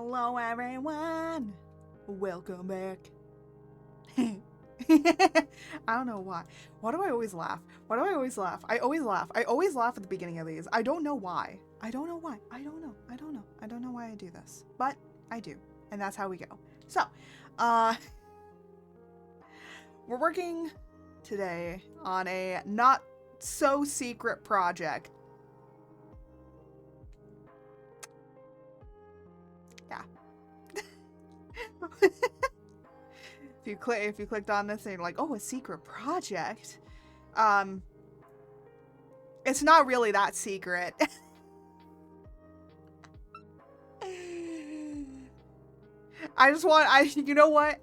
Hello everyone! Welcome back. I don't know why. Why do I always laugh? Why do I always laugh? I always laugh. I always laugh at the beginning of these. I don't know why. I don't know why. I don't know. I don't know. I don't know why I do this. But I do. And that's how we go. So, we're working today on a not so secret project. Yeah. If you clicked on this and you're like, oh, a secret project, it's not really that secret. You know what?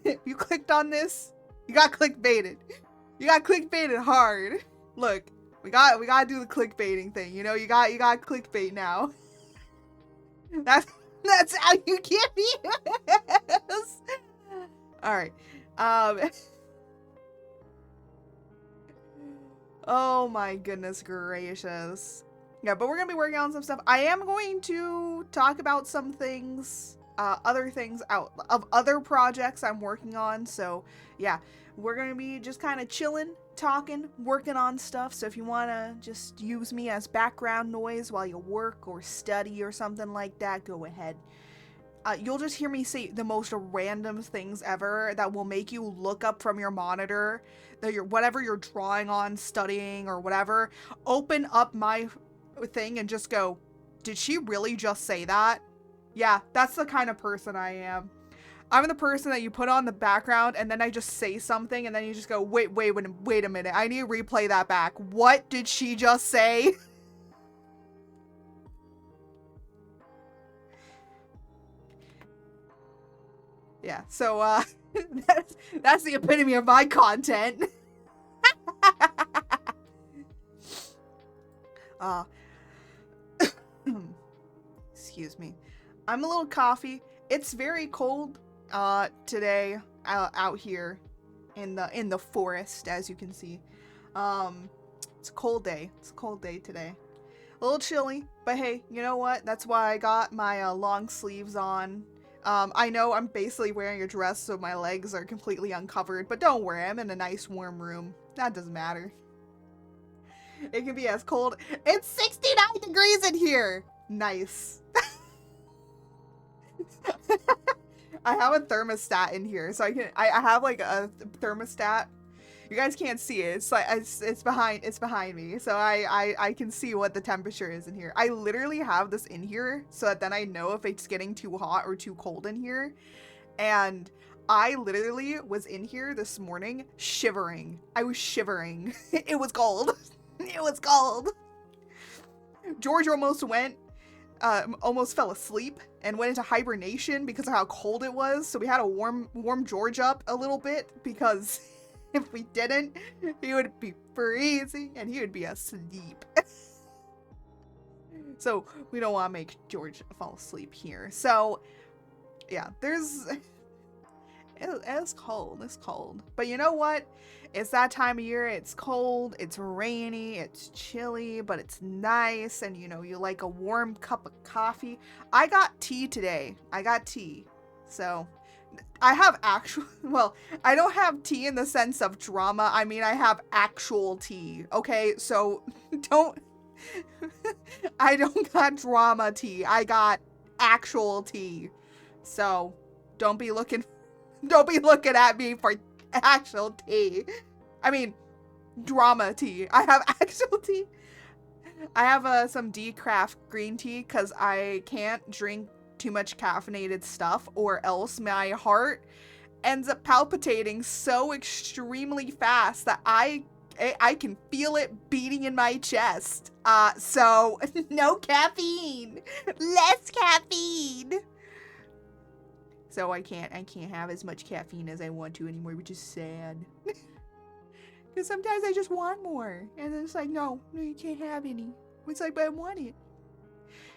If you clicked on this, you got clickbaited. You got clickbaited hard. Look, we gotta do the clickbaiting thing. You know, you got clickbait now. That's how you get me. All right. Oh my goodness gracious. Yeah, but we're gonna be working on some stuff. I am going to talk about some things, other things out of other projects I'm working on. So yeah, we're gonna be just kind of chilling, talking, working on stuff. So if you wanna just use me as background noise while you work or study or something like that, go ahead. You'll just hear me say the most random things ever that will make you look up from your monitor, whatever you're drawing on, studying, or whatever. Open up my thing and just go, did she really just say that? Yeah, that's the kind of person I am. I'm the person that you put on the background and then I just say something and then you just go, wait a minute. I need to replay that back. What did she just say? Yeah, so, that's the epitome of my content. Excuse me. I'm a little coffee. It's very cold, today, out here in the forest, as you can see. It's a cold day. It's a cold day today. A little chilly, but hey, you know what? That's why I got my, long sleeves on. I know I'm basically wearing a dress so my legs are completely uncovered, but don't worry, I'm in a nice warm room. That doesn't matter. It can be as cold. It's 69 degrees in here! Nice. I have a thermostat in here, so I have like a thermostat. You guys can't see it. It's like it's behind me, so I can see what the temperature is in here. I literally have this in here so that then I know if it's getting too hot or too cold in here. And I literally was in here this morning shivering. I was shivering. It was cold. It was cold. George almost fell asleep and went into hibernation because of how cold it was. So we had to warm George up a little bit because if we didn't, he would be freezing and he would be asleep. So we don't want to make George fall asleep here. So yeah, it's cold. It's cold. But you know what? It's that time of year. It's cold. It's rainy. It's chilly, but it's nice. And you know, you like a warm cup of coffee. I got tea today. I got tea. So I have well, I don't have tea in the sense of drama. I mean, I have actual tea. Okay, so I don't got drama tea. I got actual tea. So don't be looking at me for actual tea. I mean, drama tea. I have actual tea. I have some decaf green tea because I can't drink too much caffeinated stuff or else my heart ends up palpitating so extremely fast that I can feel it beating in my chest. So no caffeine. Less caffeine. So I can't have as much caffeine as I want to anymore, which is sad. Because sometimes I just want more. And then it's like, no, you can't have any. It's like, but I want it.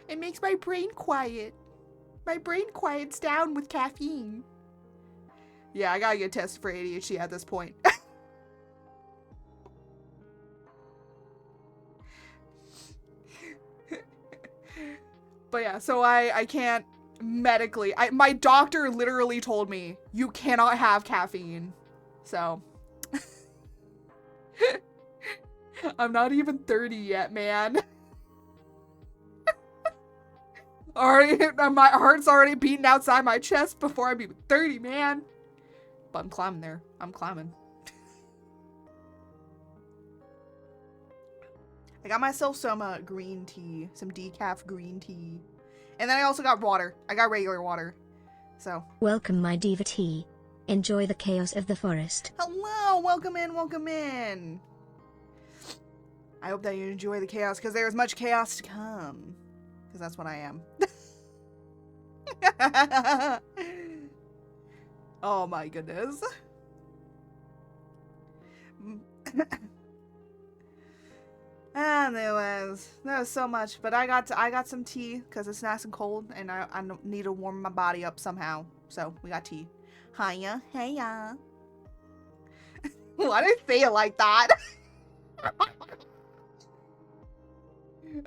It makes my brain quiet. My brain quiets down with caffeine. Yeah, I gotta get tested for ADHD at this point. But yeah, so I can't medically. My doctor literally told me, you cannot have caffeine. So. I'm not even 30 yet, man. Already, my heart's already beating outside my chest before I'm even 30, man. But I'm climbing there. I'm climbing. I got myself some green tea. Some decaf green tea. And then I also got water. I got regular water. So. Welcome, my devotee. Enjoy the chaos of the forest. Hello! Welcome in, welcome in. I hope that you enjoy the chaos, because there is much chaos to come. Because that's what I am. Oh my goodness. Anyways, there was so much, but I got some tea because it's nice and cold, and I need to warm my body up somehow. So we got tea. Hiya, heya. Why did I say it like that?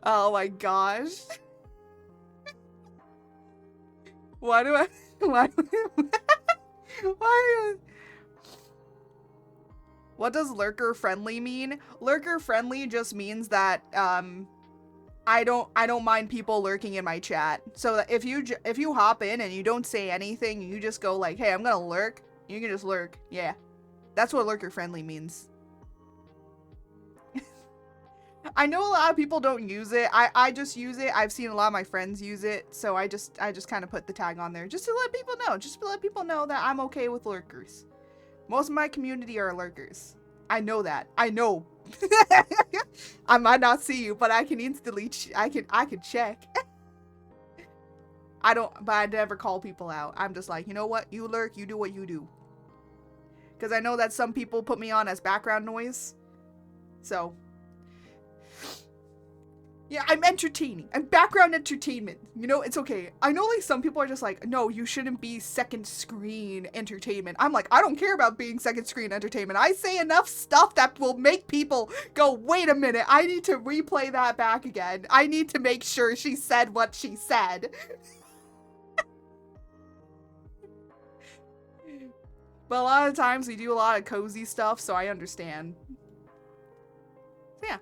Oh my gosh. Why do I? Why? Why? What does lurker friendly mean? Lurker friendly just means that I don't mind people lurking in my chat. So that if you hop in and you don't say anything, you just go like, "Hey, I'm gonna lurk." You can just lurk. Yeah, that's what lurker friendly means. I know a lot of people don't use it. I just use it. I've seen a lot of my friends use it, so I just kind of put the tag on there just to let people know. Just to let people know that I'm okay with lurkers. Most of my community are lurkers. I know that. I know. I might not see you, but I can instantly I can check. But I never call people out. I'm just like, you know what? You lurk, you do what you do. Because I know that some people put me on as background noise. So yeah, I'm entertaining. I'm background entertainment. You know, it's okay. I know like some people are just like, no, you shouldn't be second screen entertainment. I'm like, I don't care about being second screen entertainment. I say enough stuff that will make people go, wait a minute, I need to replay that back again. I need to make sure she said what she said. But a lot of times we do a lot of cozy stuff, so I understand. So yeah.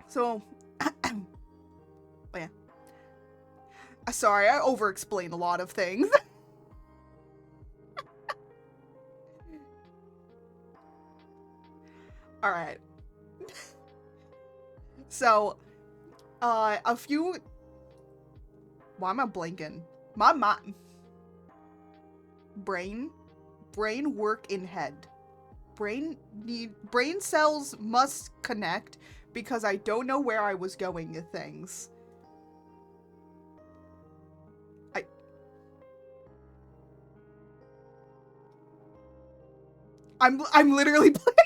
So oh yeah. Sorry, I over-explain a lot of things. Alright. So, a few... Why am I blinking? My mind... Brain work in head. Brain cells must connect because I don't know where I was going with things. I'm literally playing.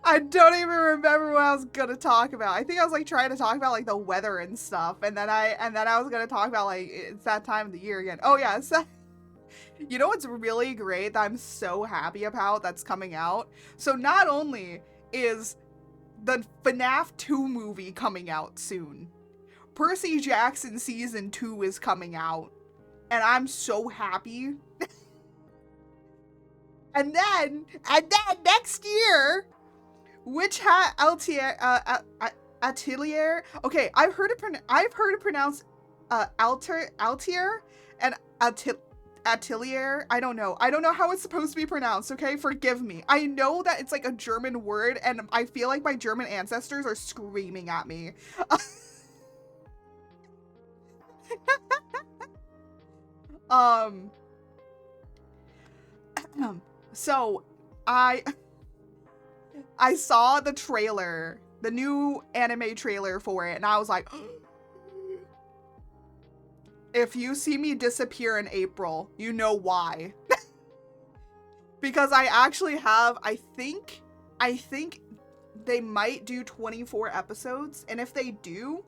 I don't even remember what I was gonna talk about. I think I was like trying to talk about like the weather and stuff, and then I was gonna talk about like it's that time of the year again. Oh yeah, it's that. You know what's really great that I'm so happy about that's coming out? So not only is the FNAF 2 movie coming out soon, Percy Jackson Season 2 is coming out, and I'm so happy. And then next year, Witch Hat Atelier. Okay, I've heard it pronounced Altier and Atelier. I don't know how it's supposed to be pronounced. Okay, forgive me. I know that it's like a German word, and I feel like my German ancestors are screaming at me. So I saw the trailer, the new anime trailer for it, and I was like, if you see me disappear in April, you know why. Because I actually have, I think they might do 24 episodes, and if they do,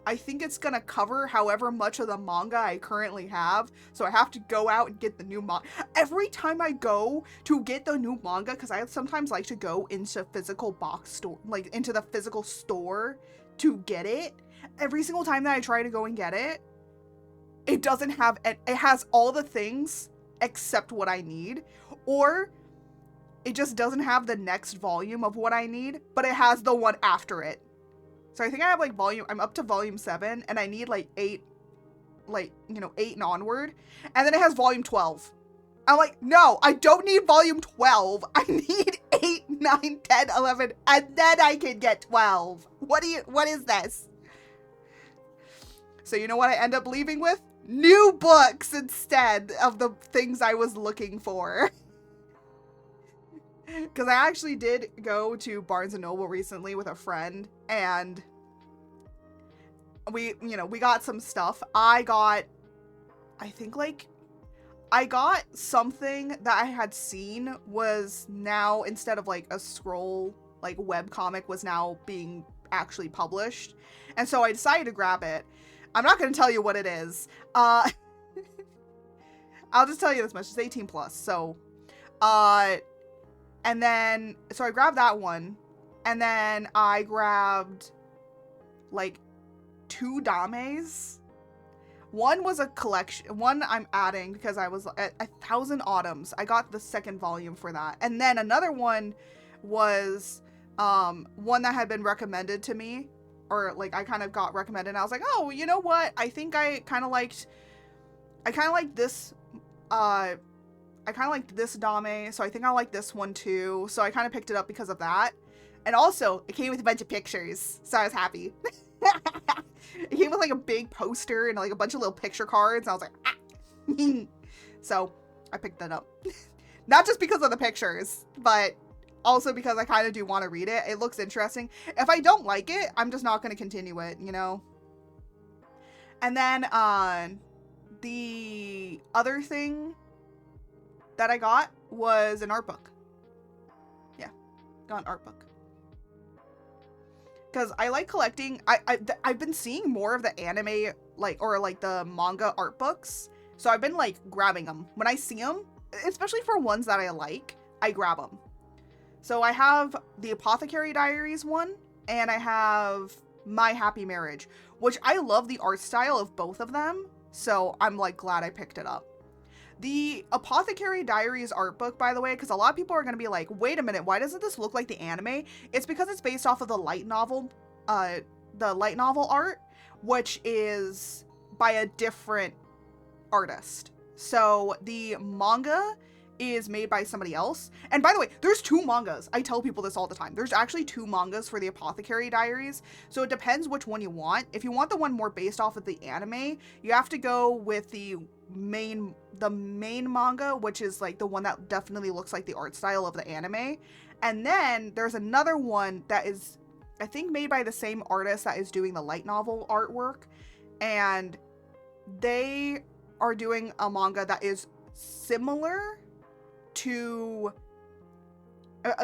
I think it's gonna cover however much of the manga I currently have, so I have to go out and get the new manga. Every time I go to get the new manga, because I sometimes like to go into physical box store, like into the physical store to get it, every single time that I try to go and get it, it doesn't have, it has all the things except what I need, or it just doesn't have the next volume of what I need, but it has the one after it. So I think I have like I'm up to volume 7, and I need like 8, like, you know, 8 and onward, and then it has volume 12. I'm like, no, I don't need volume 12. I need 8, 9, 10, 11, and then I can get 12. What is this? So you know what I end up leaving with? New books instead of the things I was looking for. Because I actually did go to Barnes & Noble recently with a friend, and we got some stuff. I got something that I had seen was now, instead of like a scroll, like web comic, was now being actually published. And so I decided to grab it. I'm not going to tell you what it is. I'll just tell you this much. It's 18 plus. So, and then, so I grabbed that one, and then I grabbed like 2 dames. One was a collection, one I'm adding because I was at 1,000 Autumns. I got the 2nd volume for that. And then another one was one that had been recommended to me, or like I kind of got recommended, and I was like, oh, you know what? I think I kind of liked this, I kind of liked this dame, so I think I like this one too. So I kind of picked it up because of that. And also, it came with a bunch of pictures, so I was happy. It came with like a big poster and like a bunch of little picture cards, and I was like, ah. So I picked that up. Not just because of the pictures, but also because I kind of do want to read it. It looks interesting. If I don't like it, I'm just not going to continue it, you know? And then the other thing that I got was an art book. Yeah, got an art book. Because I like collecting. I've been seeing more of the anime, like, or like the manga art books. So I've been like grabbing them. When I see them, especially for ones that I like, I grab them. So I have the Apothecary Diaries one, and I have My Happy Marriage, which I love the art style of both of them. So I'm like glad I picked it up. The Apothecary Diaries art book, by the way, because a lot of people are going to be like, wait a minute, why doesn't this look like the anime? It's because it's based off of the light novel art, which is by a different artist. So the manga is made by somebody else. And by the way, there's 2 mangas. I tell people this all the time. There's actually 2 mangas for the Apothecary Diaries. So it depends which one you want. If you want the one more based off of the anime, you have to go with the main manga, which is like the one that definitely looks like the art style of the anime. And then there's another one that is, I think, made by the same artist that is doing the light novel artwork. And they are doing a manga that is similar to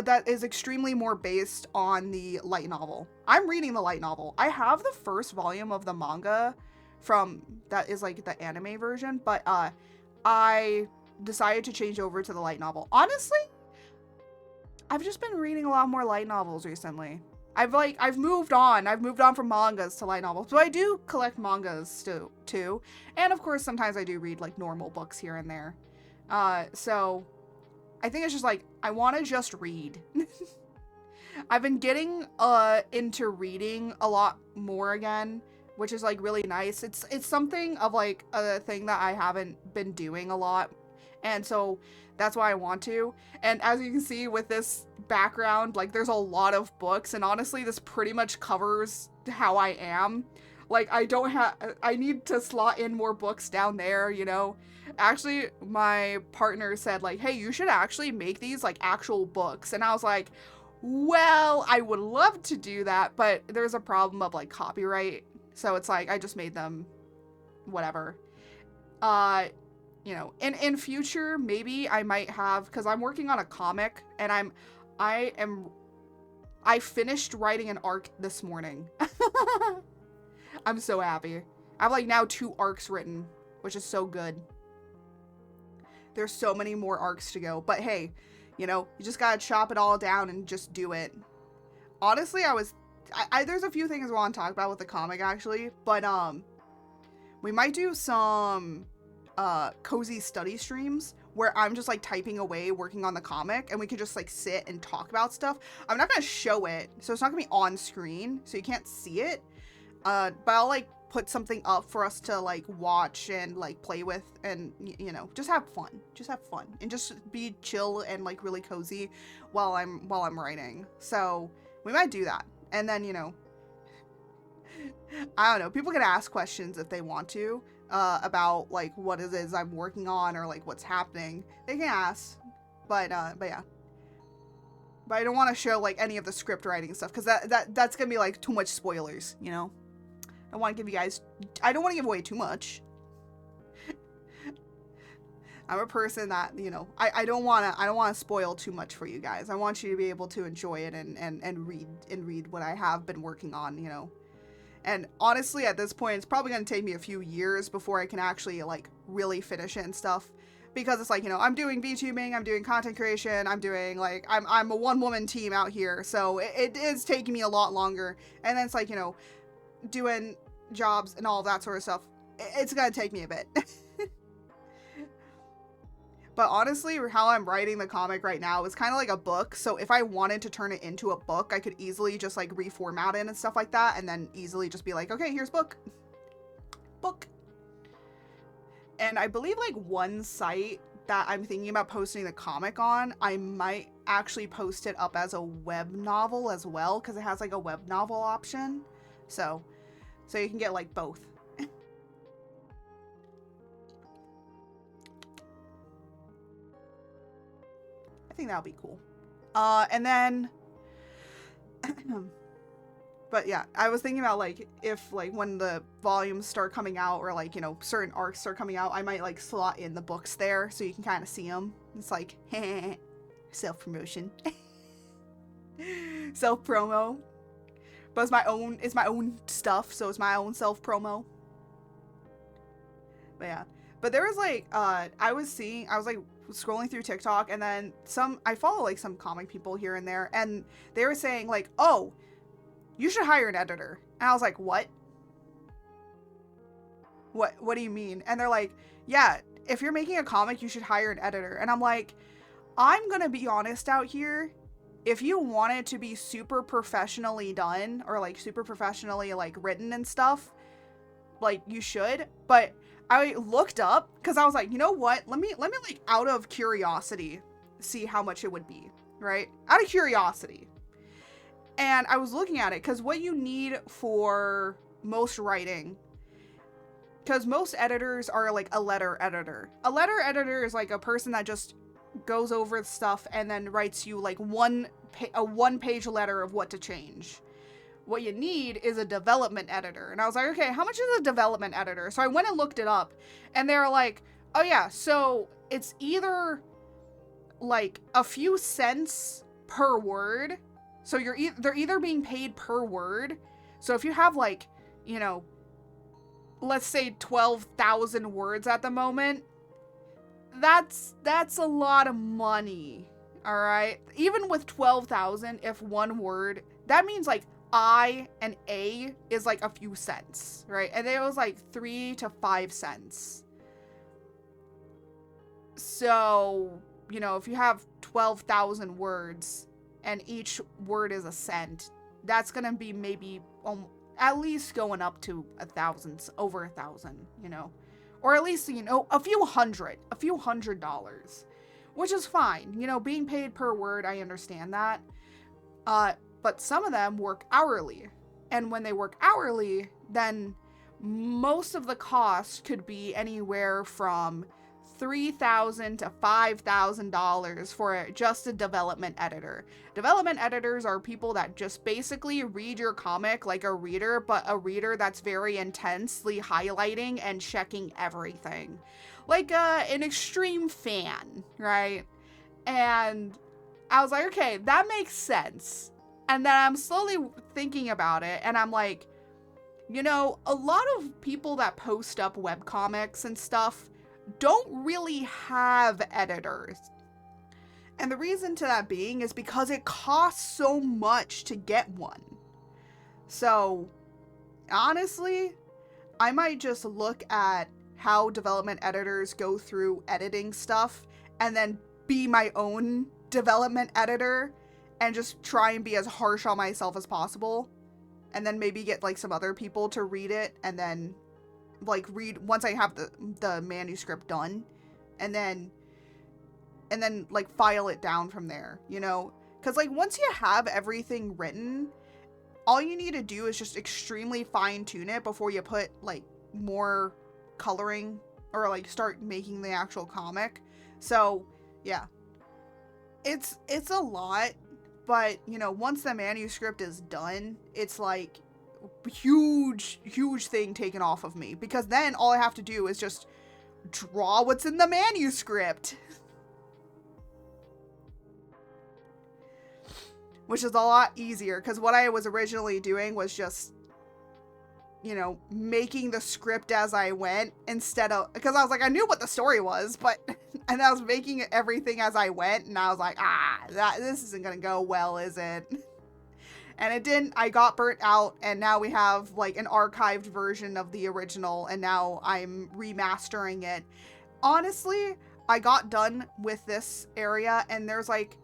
that is extremely more based on the light novel. I'm reading the light novel. I have the first volume of the manga from that is like the anime version, but I decided to change over to the light novel. Honestly, I've just been reading a lot more light novels recently. I've moved on. I've moved on from mangas to light novels. But I do collect mangas too. And of course, sometimes I do read like normal books here and there. So I think it's just like, I want to just read. I've been getting into reading a lot more again, which is like really nice. It's something of like a thing that I haven't been doing a lot. And so that's why I want to. And as you can see with this background, like there's a lot of books, and honestly, this pretty much covers how I am. Like I need to slot in more books down there, you know? Actually, my partner said like, hey, you should actually make these like actual books. And I was like, well, I would love to do that, but there's a problem of like copyright. So it's like, I just made them whatever. You know, in future, maybe I might have, because I'm working on a comic, and I finished writing an arc this morning. I'm so happy. I have like now 2 arcs written, which is so good. There's so many more arcs to go, but hey, you know, you just gotta chop it all down and just do it. Honestly, there's a few things I want to talk about with the comic actually, but we might do some cozy study streams where I'm just like typing away working on the comic and we can just like sit and talk about stuff. I'm not gonna show it, so it's not gonna be on screen, so you can't see it, but I'll like put something up for us to like watch and like play with and you know, just have fun and just be chill and like really cozy while I'm writing. So we might do that. And then, you know, I don't know, people can ask questions if they want to about like what it is I'm working on or like what's happening. They can ask, but yeah. But I don't want to show like any of the script writing stuff because that's gonna be like too much spoilers, you know. I want to give you guys, I don't want to give away too much. I'm a person that, you know, I don't want to spoil too much for you guys. I want you to be able to enjoy it and read what I have been working on, you know. And honestly, at this point, it's probably going to take me a few years before I can actually like really finish it and stuff. Because it's like, you know, I'm doing VTubing, I'm doing content creation, I'm doing like, I'm a one-woman team out here. So it is taking me a lot longer. And then it's like, you know, doing jobs and all of that sort of stuff. It's going to take me a bit. But honestly, how I'm writing the comic right now is kind of like a book. So if I wanted to turn it into a book, I could easily just like reformat it and stuff like that. And then easily just be like, okay, here's book. And I believe like one site that I'm thinking about posting the comic on, I might actually post it up as a web novel as well. Cause it has like a web novel option. So you can get like both. I think that'll be cool. And then, but yeah, I was thinking about like, if like when the volumes start coming out or like, you know, certain arcs start coming out, I might like slot in the books there so you can kind of see them. It's like, self-promotion. Self-promo. But it's my own stuff, so it's my own self-promo. But yeah. But there was like, I was like scrolling through TikTok and then I follow like some comic people here and there and they were saying like, oh, you should hire an editor. And I was like, what do you mean? And they're like, yeah, if you're making a comic, you should hire an editor. And I'm like, I'm gonna be honest out here. If you want it to be super professionally done or like super professionally like written and stuff, like you should. But I looked up because I was like, you know what? Let me like out of curiosity see how much it would be, right? Out of curiosity. And I was looking at it because what you need for most writing, because most editors are like a letter editor. A letter editor is like a person that just goes over stuff and then writes you like a one-page letter of what to change. What you need is a development editor. And I was like, okay, how much is a development editor? So I went and looked it up and they're like, oh yeah, so it's either like a few cents per word. So they're either being paid per word. So if you have like, you know, let's say 12,000 words at the moment, that's a lot of money. All right. Even with 12,000, if one word, that means like I and A is like a few cents, right? And it was like 3 to 5 cents. So, you know, if you have 12,000 words and each word is a cent, that's going to be maybe at least going up to over 1,000, you know, or at least, you know, a few hundred dollars, which is fine. You know, being paid per word, I understand that. But some of them work hourly. And when they work hourly, then most of the cost could be anywhere from $3,000 to $5,000 for just a development editor. Development editors are people that just basically read your comic like a reader, but a reader that's very intensely highlighting and checking everything. Like an extreme fan, right? And I was like, okay, that makes sense. And then I'm slowly thinking about it, and I'm like, you know, a lot of people that post up webcomics and stuff don't really have editors. And the reason to that being is because it costs so much to get one. So, honestly, I might just look at how development editors go through editing stuff and then be my own development editor and just try and be as harsh on myself as possible. And then maybe get like some other people to read it and then like read once I have the manuscript done and then like file it down from there, you know? Because like once you have everything written, all you need to do is just extremely fine tune it before you put like more coloring or like start making the actual comic. So yeah, it's a lot, but you know, once the manuscript is done, it's like huge thing taken off of me, because then all I have to do is just draw what's in the manuscript. Which is a lot easier, because what I was originally doing was just, you know, making the script as I went instead of, because I was like, I knew what the story was, but, and I was making everything as I went, and I was like, this isn't gonna go well, is it? And it didn't. I got burnt out, and now we have like an archived version of the original, and now I'm remastering it. Honestly, I got done with this area, and there's like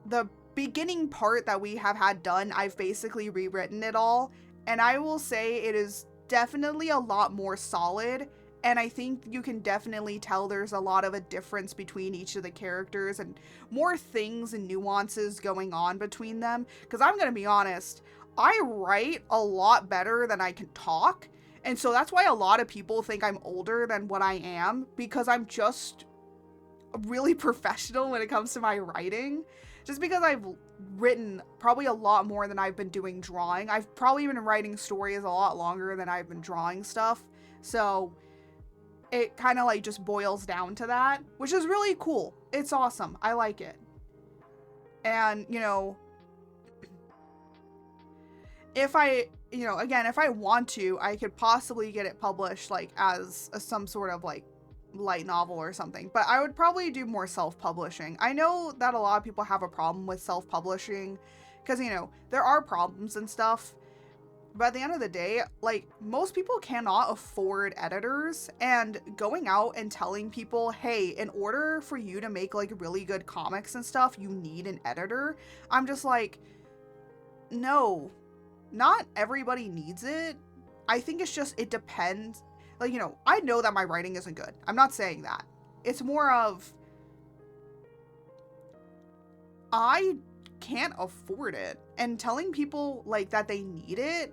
the beginning part that we have had done, I've basically rewritten it all, and I will say it is definitely a lot more solid, and I think you can definitely tell there's a lot of a difference between each of the characters and more things and nuances going on between them, because I'm gonna be honest, I write a lot better than I can talk, and so that's why a lot of people think I'm older than what I am, because I'm just really professional when it comes to my writing. Just because I've written probably a lot more than I've been doing drawing. I've probably been writing stories a lot longer than I've been drawing stuff. So it kind of like just boils down to that, which is really cool. It's awesome. I like it. And, you know, if I, you know, again, if I want to, I could possibly get it published like as some sort of like light novel or something, but I would probably do more self-publishing. I know that a lot of people have a problem with self-publishing because, you know, there are problems and stuff, but at the end of the day, like, most people cannot afford editors, and going out and telling people, hey, in order for you to make like really good comics and stuff, you need an editor. I'm just like, no, not everybody needs it. I think it's just, it depends. Like, you know, I know that my writing isn't good. I'm not saying that. It's more of, I can't afford it. And telling people, like, that they need it,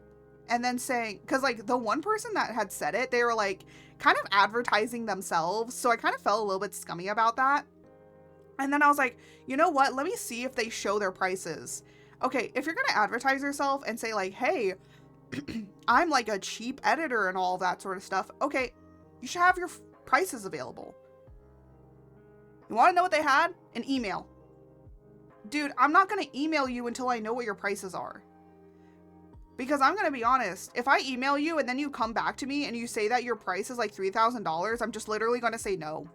and then saying, because, like, the one person that had said it, they were, like, kind of advertising themselves. So I kind of felt a little bit scummy about that. And then I was like, you know what? Let me see if they show their prices. Okay, if you're going to advertise yourself and say, like, hey, I'm like a cheap editor and all that sort of stuff. Okay, you should have your prices available. You want to know what they had? An email. Dude, I'm not going to email you until I know what your prices are. Because I'm going to be honest, if I email you and then you come back to me and you say that your price is like $3,000, I'm just literally going to say no.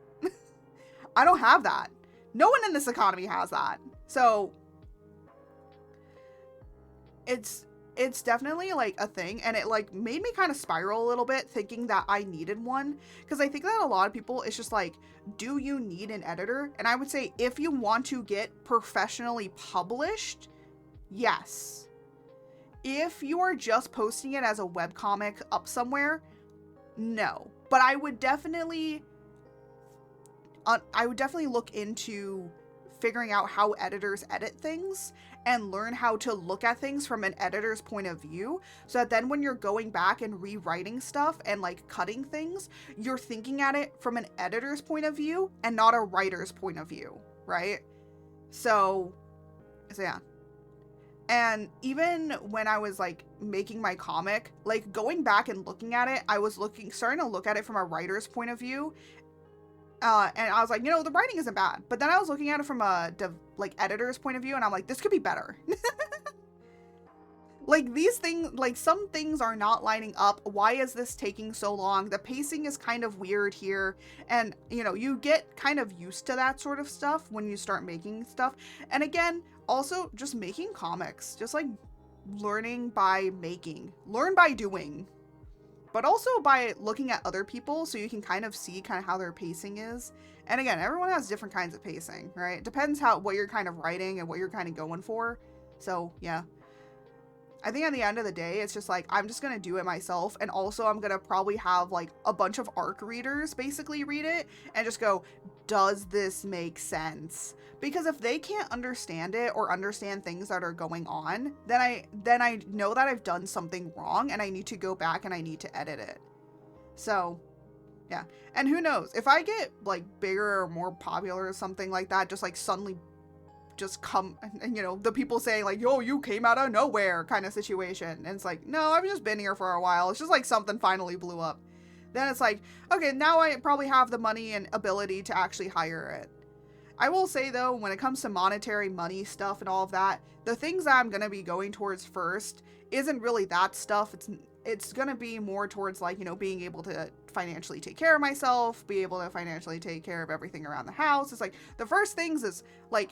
I don't have that. No one in this economy has that. So it's definitely like a thing, and it like made me kind of spiral a little bit thinking that I needed one, because I think that a lot of people, it's just like, do you need an editor? And I would say, if you want to get professionally published, yes. If you are just posting it as a webcomic up somewhere, no. But I would definitely look into figuring out how editors edit things and learn how to look at things from an editor's point of view, so that then when you're going back and rewriting stuff and like cutting things, you're thinking at it from an editor's point of view and not a writer's point of view, right? So yeah. And even when I was like making my comic, like going back and looking at it, I was starting to look at it from a writer's point of view. And I was like, you know, the writing isn't bad. But then I was looking at it from a editor's point of view, and I'm like, this could be better. Like, these things, like, some things are not lining up. Why is this taking so long? The pacing is kind of weird here. And, you know, you get kind of used to that sort of stuff when you start making stuff. And again, also just making comics. Just, like, learning by making. Learn by doing. But also by looking at other people so you can kind of see kind of how their pacing is. And again, everyone has different kinds of pacing, right? It depends what you're kind of writing and what you're kind of going for. So, yeah. I think at the end of the day, it's just like, I'm just going to do it myself. And also I'm going to probably have like a bunch of ARC readers basically read it and just go, does this make sense? Because if they can't understand it or understand things that are going on, then I know that I've done something wrong and I need to go back and I need to edit it. So, yeah. And who knows, if I get like bigger or more popular or something like that, just like suddenly just come and, you know, the people saying like, yo, you came out of nowhere kind of situation. And it's like, no, I've just been here for a while. It's just like something finally blew up. Then it's like, okay, now I probably have the money and ability to actually hire it. I will say though, when it comes to monetary money stuff and all of that, the things that I'm going to be going towards first isn't really that stuff. It's going to be more towards like, you know, being able to financially take care of myself, be able to financially take care of everything around the house. It's like the first things is like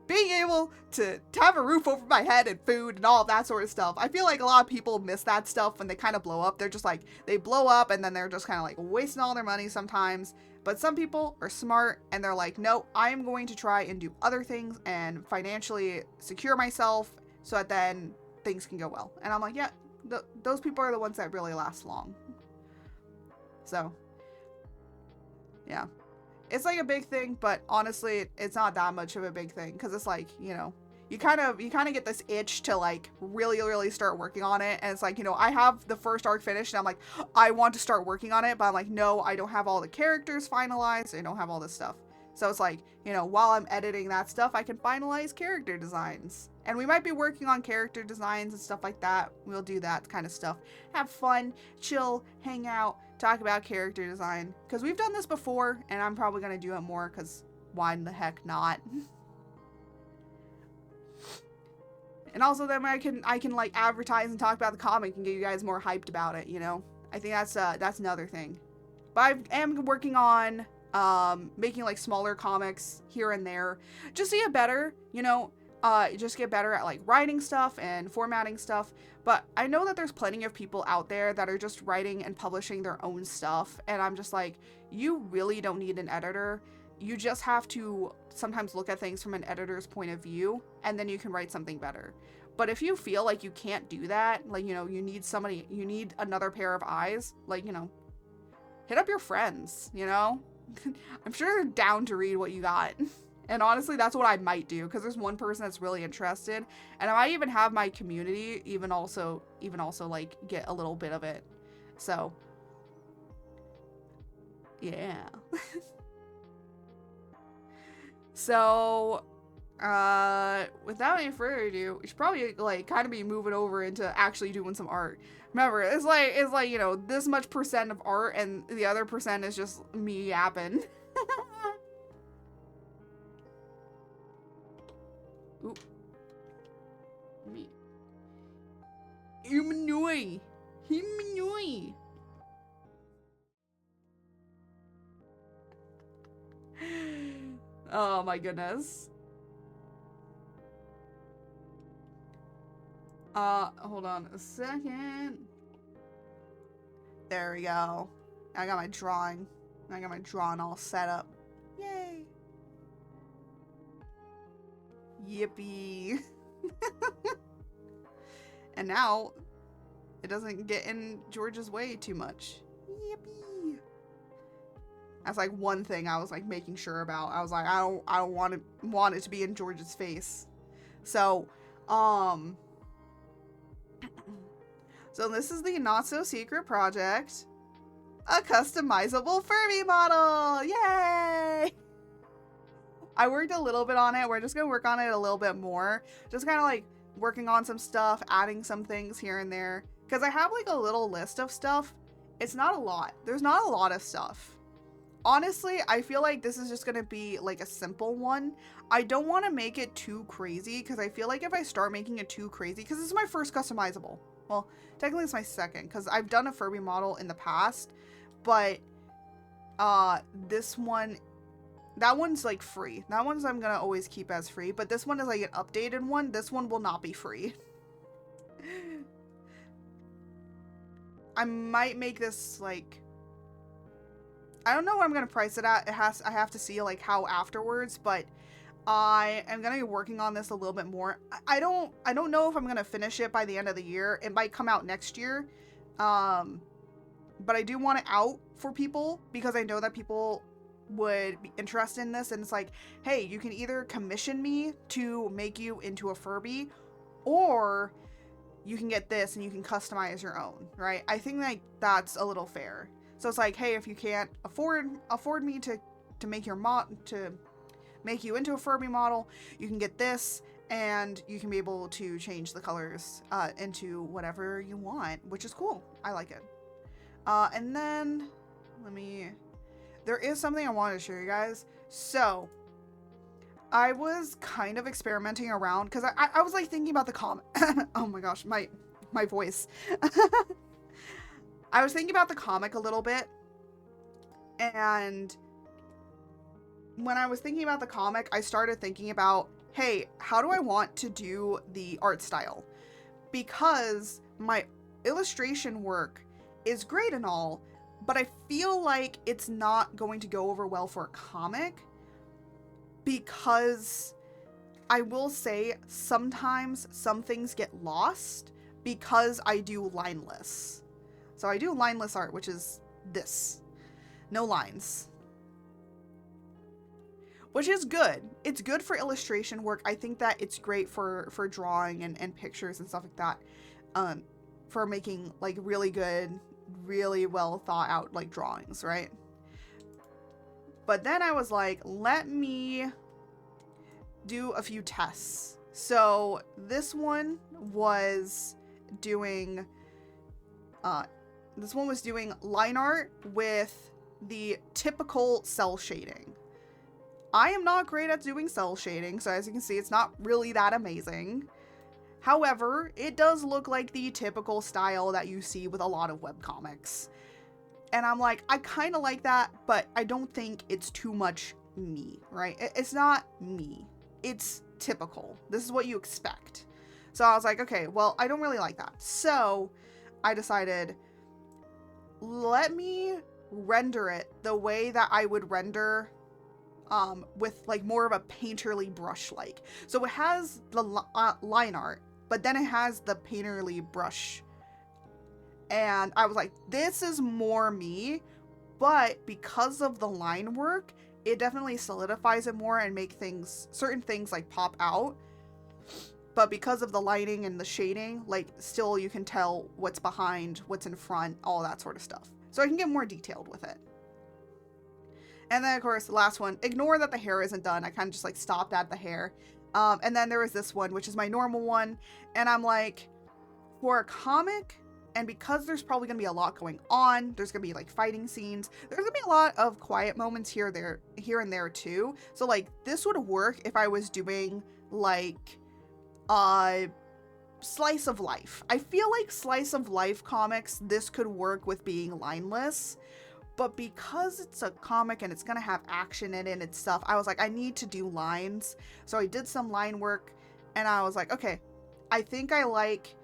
being able to have a roof over my head and food and all of that sort of stuff. I feel like a lot of people miss that stuff when they kind of blow up. They're just like, they blow up and then they're just kind of like wasting all their money sometimes. But some people are smart and they're like, no, I'm going to try and do other things and financially secure myself so that then things can go well. And I'm like, yeah, those people are the ones that really last long. So, yeah. It's like a big thing, but honestly, it's not that much of a big thing because it's like, you know, you kind of get this itch to like really start working on it. And it's like, you know, I have the first arc finished and I'm like, I want to start working on it, but I'm like, no, I don't have all the characters finalized. I don't have all this stuff. So it's like, you know, while I'm editing that stuff, I can finalize character designs. And we might be working on character designs and stuff like that. We'll do that kind of stuff. Have fun, chill, hang out, talk about character design. Because we've done this before, and I'm probably going to do it more, because why the heck not? And also then I can like advertise and talk about the comic and get you guys more hyped about it, you know? I think that's another thing. But I am working on making like smaller comics here and there just to get better, you know, just get better at like writing stuff and formatting stuff. But I know that there's plenty of people out there that are just writing and publishing their own stuff, and I'm just like, you really don't need an editor. You just have to sometimes look at things from an editor's point of view, and then you can write something better. But if you feel like you can't do that, like, you know, you need another pair of eyes, like, you know, hit up your friends, you know? I'm sure they're down to read what you got. And honestly, that's what I might do, because there's one person that's really interested, and I might even have my community even also like get a little bit of it. So, yeah. So, without any further ado, we should probably like kind of be moving over into actually doing some art. Remember, it's like, you know, this much percent of art and the other percent is just me yapping. Oop. Me. Humanoi. Oh my goodness. Hold on a second. There we go. I got my drawing all set up. Yay. Yippee. And now it doesn't get in George's way too much. Yippee. That's like one thing I was like making sure about. I was like, I don't want it to be in George's face. So, so this is the not so secret project, a customizable Furby model. Yay! I worked a little bit on it. We're just gonna work on it a little bit more. Just kind of like working on some stuff, adding some things here and there. Because I have like a little list of stuff. It's not a lot. There's not a lot of stuff. Honestly, I feel like this is just gonna be like a simple one. I don't want to make it too crazy, because I feel like if I start making it too crazy, because this is my first customizable. Well, technically it's my second, because I've done a Furby model in the past, but this one, that one's like free. That one's I'm gonna always keep as free, but this one is like an updated one. This one will not be free. I might make this like, I don't know what I'm gonna price it at. I have to see like how afterwards, but I am gonna be working on this a little bit more. I don't know if I'm gonna finish it by the end of the year. It might come out next year. But I do want it out for people because I know that people would be interested in this, and it's like, hey, you can either commission me to make you into a Furby, or you can get this and you can customize your own, right? I think like that's a little fair. So it's like, hey, if you can't afford me to make your to make you into a Furby model, you can get this, and you can be able to change the colors into whatever you want, which is cool. I like it. And then there is something I wanted to show you guys. So I was kind of experimenting around because I was like thinking about the comic. Oh my gosh, my voice. I was thinking about the comic a little bit, and when I was thinking about the comic, I started thinking about, hey, how do I want to do the art style? Because my illustration work is great and all, but I feel like it's not going to go over well for a comic, because I will say sometimes some things get lost because I do lineless. So I do lineless art, which is this. No lines. Which is good. It's good for illustration work. I think that it's great for drawing and pictures and stuff like that. For making like really good, really well thought out like drawings, right? But then I was like, let me do a few tests. So this one was doing line art with the typical cell shading. I am not great at doing cell shading, so as you can see, it's not really that amazing. However, it does look like the typical style that you see with a lot of webcomics. And I'm like, I kind of like that, but I don't think it's too much me, right? It's not me. It's typical. This is what you expect. So I was like, okay, well, I don't really like that. So I decided, let me render it the way that I would render with like more of a painterly brush like. So it has the line art, but then it has the painterly brush. And I was like, this is more me, but because of the line work, it definitely solidifies it more and make certain things like pop out. But because of the lighting and the shading, like still you can tell what's behind, what's in front, all that sort of stuff. So I can get more detailed with it. And then of course the last one, ignore that the hair isn't done. I kind of just like stopped at the hair. And then there was this one, which is my normal one. And I'm like, for a comic, and because there's probably going to be a lot going on, there's going to be like fighting scenes, there's going to be a lot of quiet moments here and there too. So like this would work if I was doing like slice of life. I feel like slice of life comics, this could work with being lineless. But because it's a comic and it's going to have action in it and stuff, I was like, I need to do lines. So I did some line work and I was like, okay, I think I like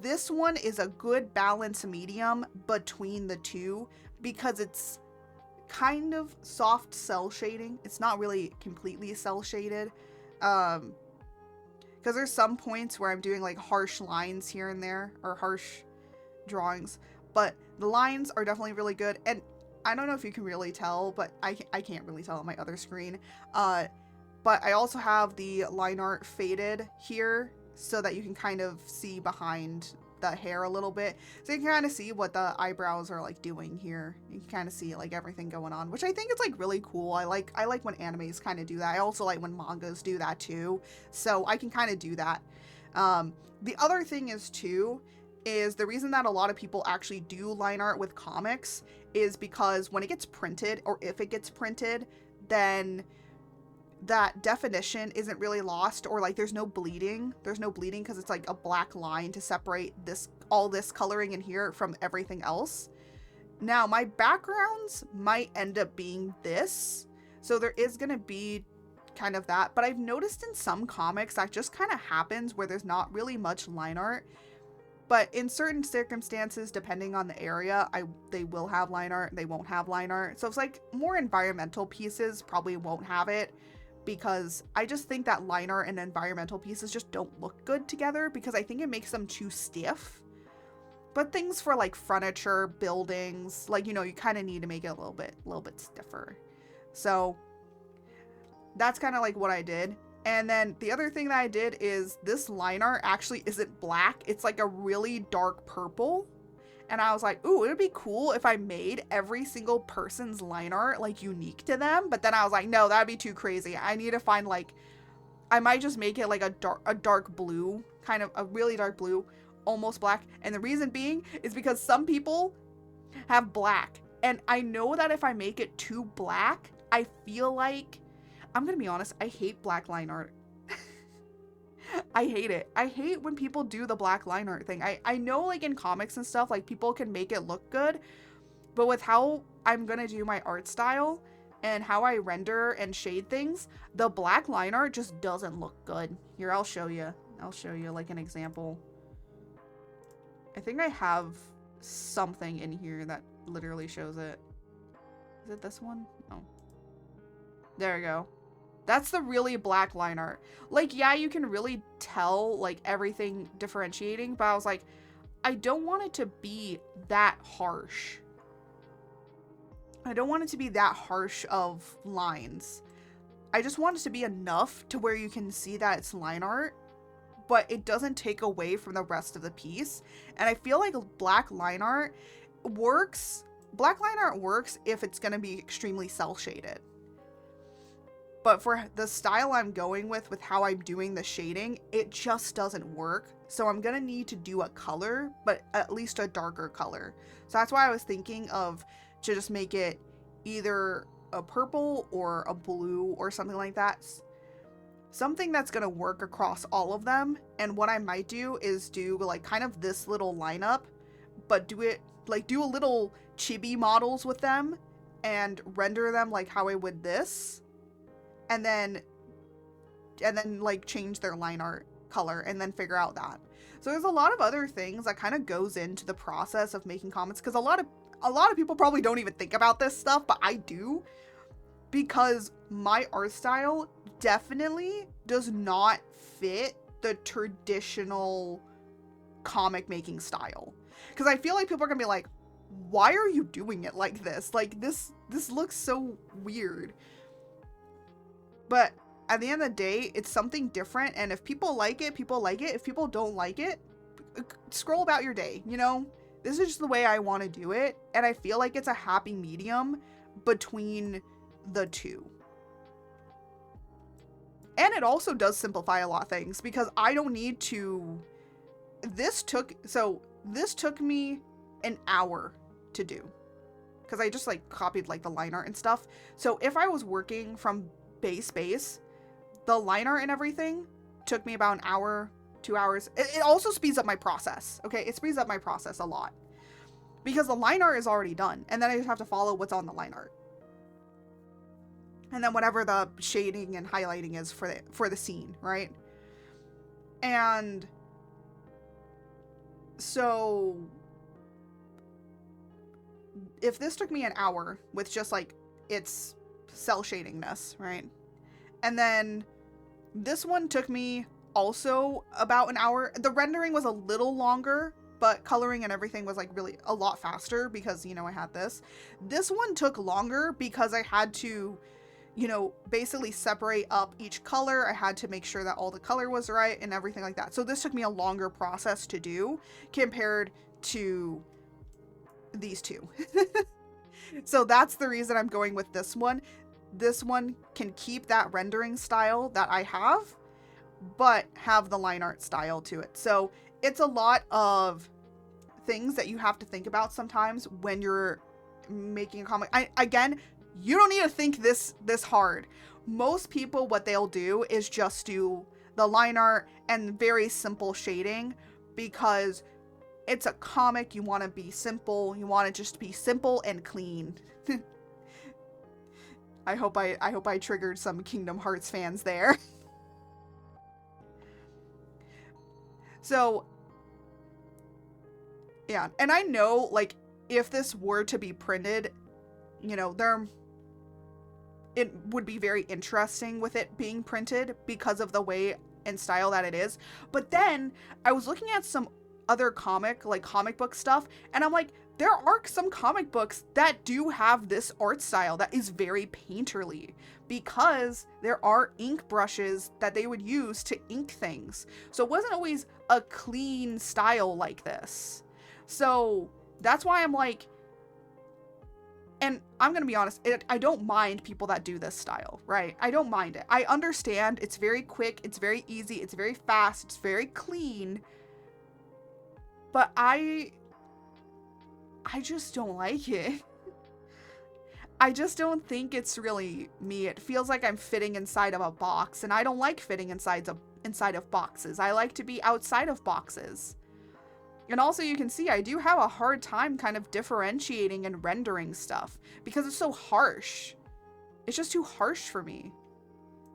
this one is a good balance medium between the two because it's kind of soft cell shading. It's not really completely cell shaded. Because there's some points where I'm doing like harsh lines here and there, or harsh drawings, but the lines are definitely really good. And I don't know if you can really tell, but I can't really tell on my other screen. But I also have the line art faded here so that you can kind of see behind the hair a little bit. So you can kind of see what the eyebrows are like doing here. You can kind of see like everything going on, which I think is like really cool. I like when animes kind of do that. I also like when mangas do that too. So I can kind of do that. The other thing is too, is the reason that a lot of people actually do line art with comics is because when it gets printed, or if it gets printed, then that definition isn't really lost, or like there's no bleeding because it's like a black line to separate all this coloring in here from everything else. Now my backgrounds might end up being this, so there is going to be kind of that, but I've noticed in some comics that just kind of happens where there's not really much line art, But in certain circumstances, depending on the area, they will have line art, they won't have line art. So it's like more environmental pieces probably won't have it, because I just think that line art and environmental pieces just don't look good together, because I think it makes them too stiff. But things for like furniture, buildings, like, you know, you kind of need to make it a little bit stiffer. So that's kind of like what I did. And then the other thing that I did is this line art actually isn't black. It's like a really dark purple. And I was like, ooh, it would be cool if I made every single person's line art like unique to them. But then I was like, no, that'd be too crazy. I need to find like, I might just make it like a dark blue, kind of a really dark blue, almost black. And the reason being is because some people have black. And I know that if I make it too black, I feel like, I'm gonna be honest, I hate black line art. I hate it. I hate when people do the black line art thing. I know like in comics and stuff, like people can make it look good, but with how I'm gonna do my art style and how I render and shade things, the black line art just doesn't look good. Here, I'll show you. I'll show you like an example. I think I have something in here that literally shows it. Is it this one? No. There we go. That's the really black line art. Like, yeah, you can really tell, like, everything differentiating, but I was like, I don't want it to be that harsh. I don't want it to be that harsh of lines. I just want it to be enough to where you can see that it's line art, but it doesn't take away from the rest of the piece. And I feel like black line art works. Black line art works if it's going to be extremely cel shaded. But for the style I'm going with how I'm doing the shading, it just doesn't work. So I'm going to need to do a color, but at least a darker color. So that's why I was thinking of to just make it either a purple or a blue or something like that. Something that's going to work across all of them. And what I might do is do like kind of this little lineup, but do it like do a little chibi models with them and render them like how I would this. And then like change their line art color and then figure out that. So there's a lot of other things that kind of goes into the process of making comics, because a lot of people probably don't even think about this stuff, but I do, because my art style definitely does not fit the traditional comic making style. Because I feel like people are gonna be like, why are you doing it like this? Like this looks so weird. But at the end of the day, it's something different, and if people like it, people like it. If people don't like it, scroll about your day, you know? This is just the way I want to do it, and I feel like it's a happy medium between the two. And it also does simplify a lot of things, because I don't need to... This took me an hour to do, because I just like copied like the line art and stuff. So if I was working from base, the line art and everything took me about an hour, 2 hours. It also speeds up my process. Okay, it speeds up my process a lot, because the line art is already done, and then I just have to follow what's on the line art, and then whatever the shading and highlighting is for the scene, right? And so if this took me an hour with just like its cel shadingness, right? And then this one took me also about an hour. The rendering was a little longer, but coloring and everything was like really a lot faster, because, you know, I had this. This one took longer because I had to, you know, basically separate up each color. I had to make sure that all the color was right and everything like that. So this took me a longer process to do compared to these two. So that's the reason I'm going with this one. This one can keep that rendering style that I have, but have the line art style to it. So it's a lot of things that you have to think about sometimes when you're making a comic. Again, you don't need to think this hard. Most people, what they'll do is just do the line art and very simple shading, because it's a comic. You want to be simple. You want it just to be simple and clean. I hope I triggered some Kingdom Hearts fans there. So Yeah, and I know, like, if this were to be printed, you know, it would be very interesting with it being printed because of the way and style that it is. But then I was looking at some other comic book stuff, and I'm like, there are some comic books that do have this art style that is very painterly, because there are ink brushes that they would use to ink things. So it wasn't always a clean style like this. So that's why I'm like, and I'm going to be honest, I don't mind people that do this style, right? I don't mind it. I understand it's very quick, it's very easy, it's very fast, it's very clean. But I just don't like it. I just don't think it's really me. It feels like I'm fitting inside of a box, and I don't like fitting inside of boxes. I like to be outside of boxes. And also, you can see I do have a hard time kind of differentiating and rendering stuff because it's so harsh. It's just too harsh for me.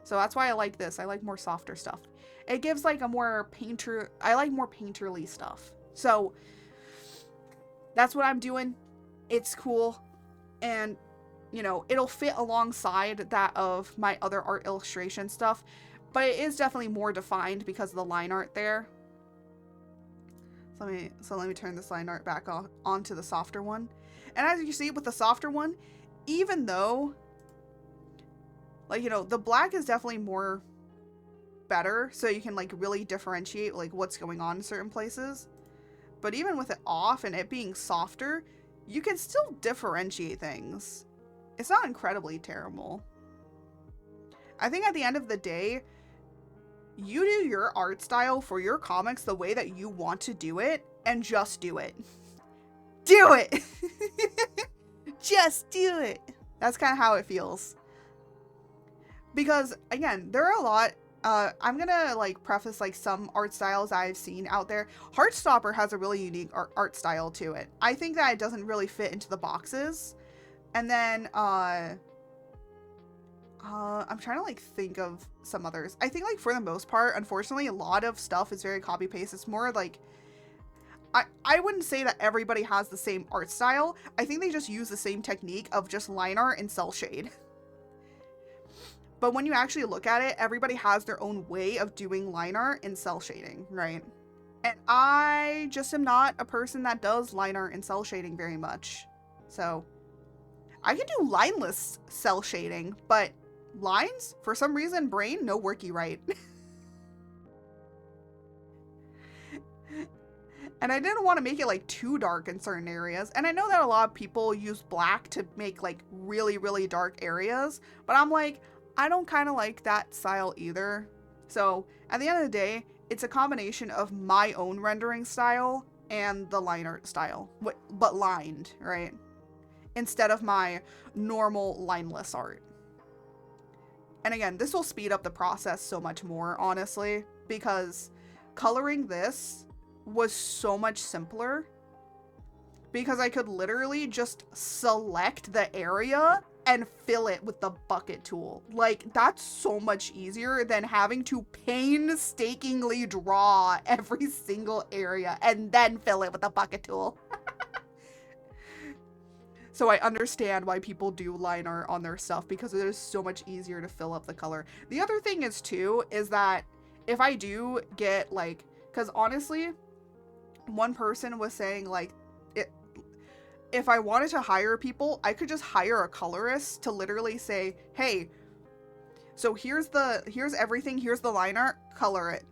So that's why I like this. I like more softer stuff. It gives like a more I like more painterly stuff. So that's what I'm doing. It's cool. And, you know, it'll fit alongside that of my other art illustration stuff. But it is definitely more defined because of the line art there. So let me turn this line art back onto the softer one. And as you see with the softer one, even though, like, you know, the black is definitely more better, so you can like really differentiate like what's going on in certain places. But even with it off and it being softer, you can still differentiate things. It's not incredibly terrible. I think at the end of the day, you do your art style for your comics the way that you want to do it, and just do it. Do it! Just do it! That's kind of how it feels. Because, again, there are a lot, I'm gonna, like, preface, like, some art styles I've seen out there. Heartstopper has a really unique art style to it. I think that it doesn't really fit into the boxes. And then, I'm trying to like think of some others. I think like for the most part, unfortunately, a lot of stuff is very copy paste. It's more like, I wouldn't say that everybody has the same art style. I think they just use the same technique of just line art and cell shade. But when you actually look at it, everybody has their own way of doing line art and cell shading, right? And I just am not a person that does line art and cell shading very much. So I can do lineless cell shading, but lines, for some reason, brain, no worky right. And I didn't want to make it like too dark in certain areas. And I know that a lot of people use black to make like really, really dark areas, but I'm like, I don't kind of like that style either. So at the end of the day, it's a combination of my own rendering style and the line art style, but lined, right? Instead of my normal lineless art. And again, this will speed up the process so much more, honestly, because coloring this was so much simpler because I could literally just select the area and fill it with the bucket tool. Like, that's so much easier than having to painstakingly draw every single area and then fill it with the bucket tool. So I understand why people do line art on their stuff because it is so much easier to fill up the color. The other thing is too, is that if I do get like, because honestly, one person was saying like, if I wanted to hire people, I could just hire a colorist to literally say, hey, so here's everything, here's the line art, color it.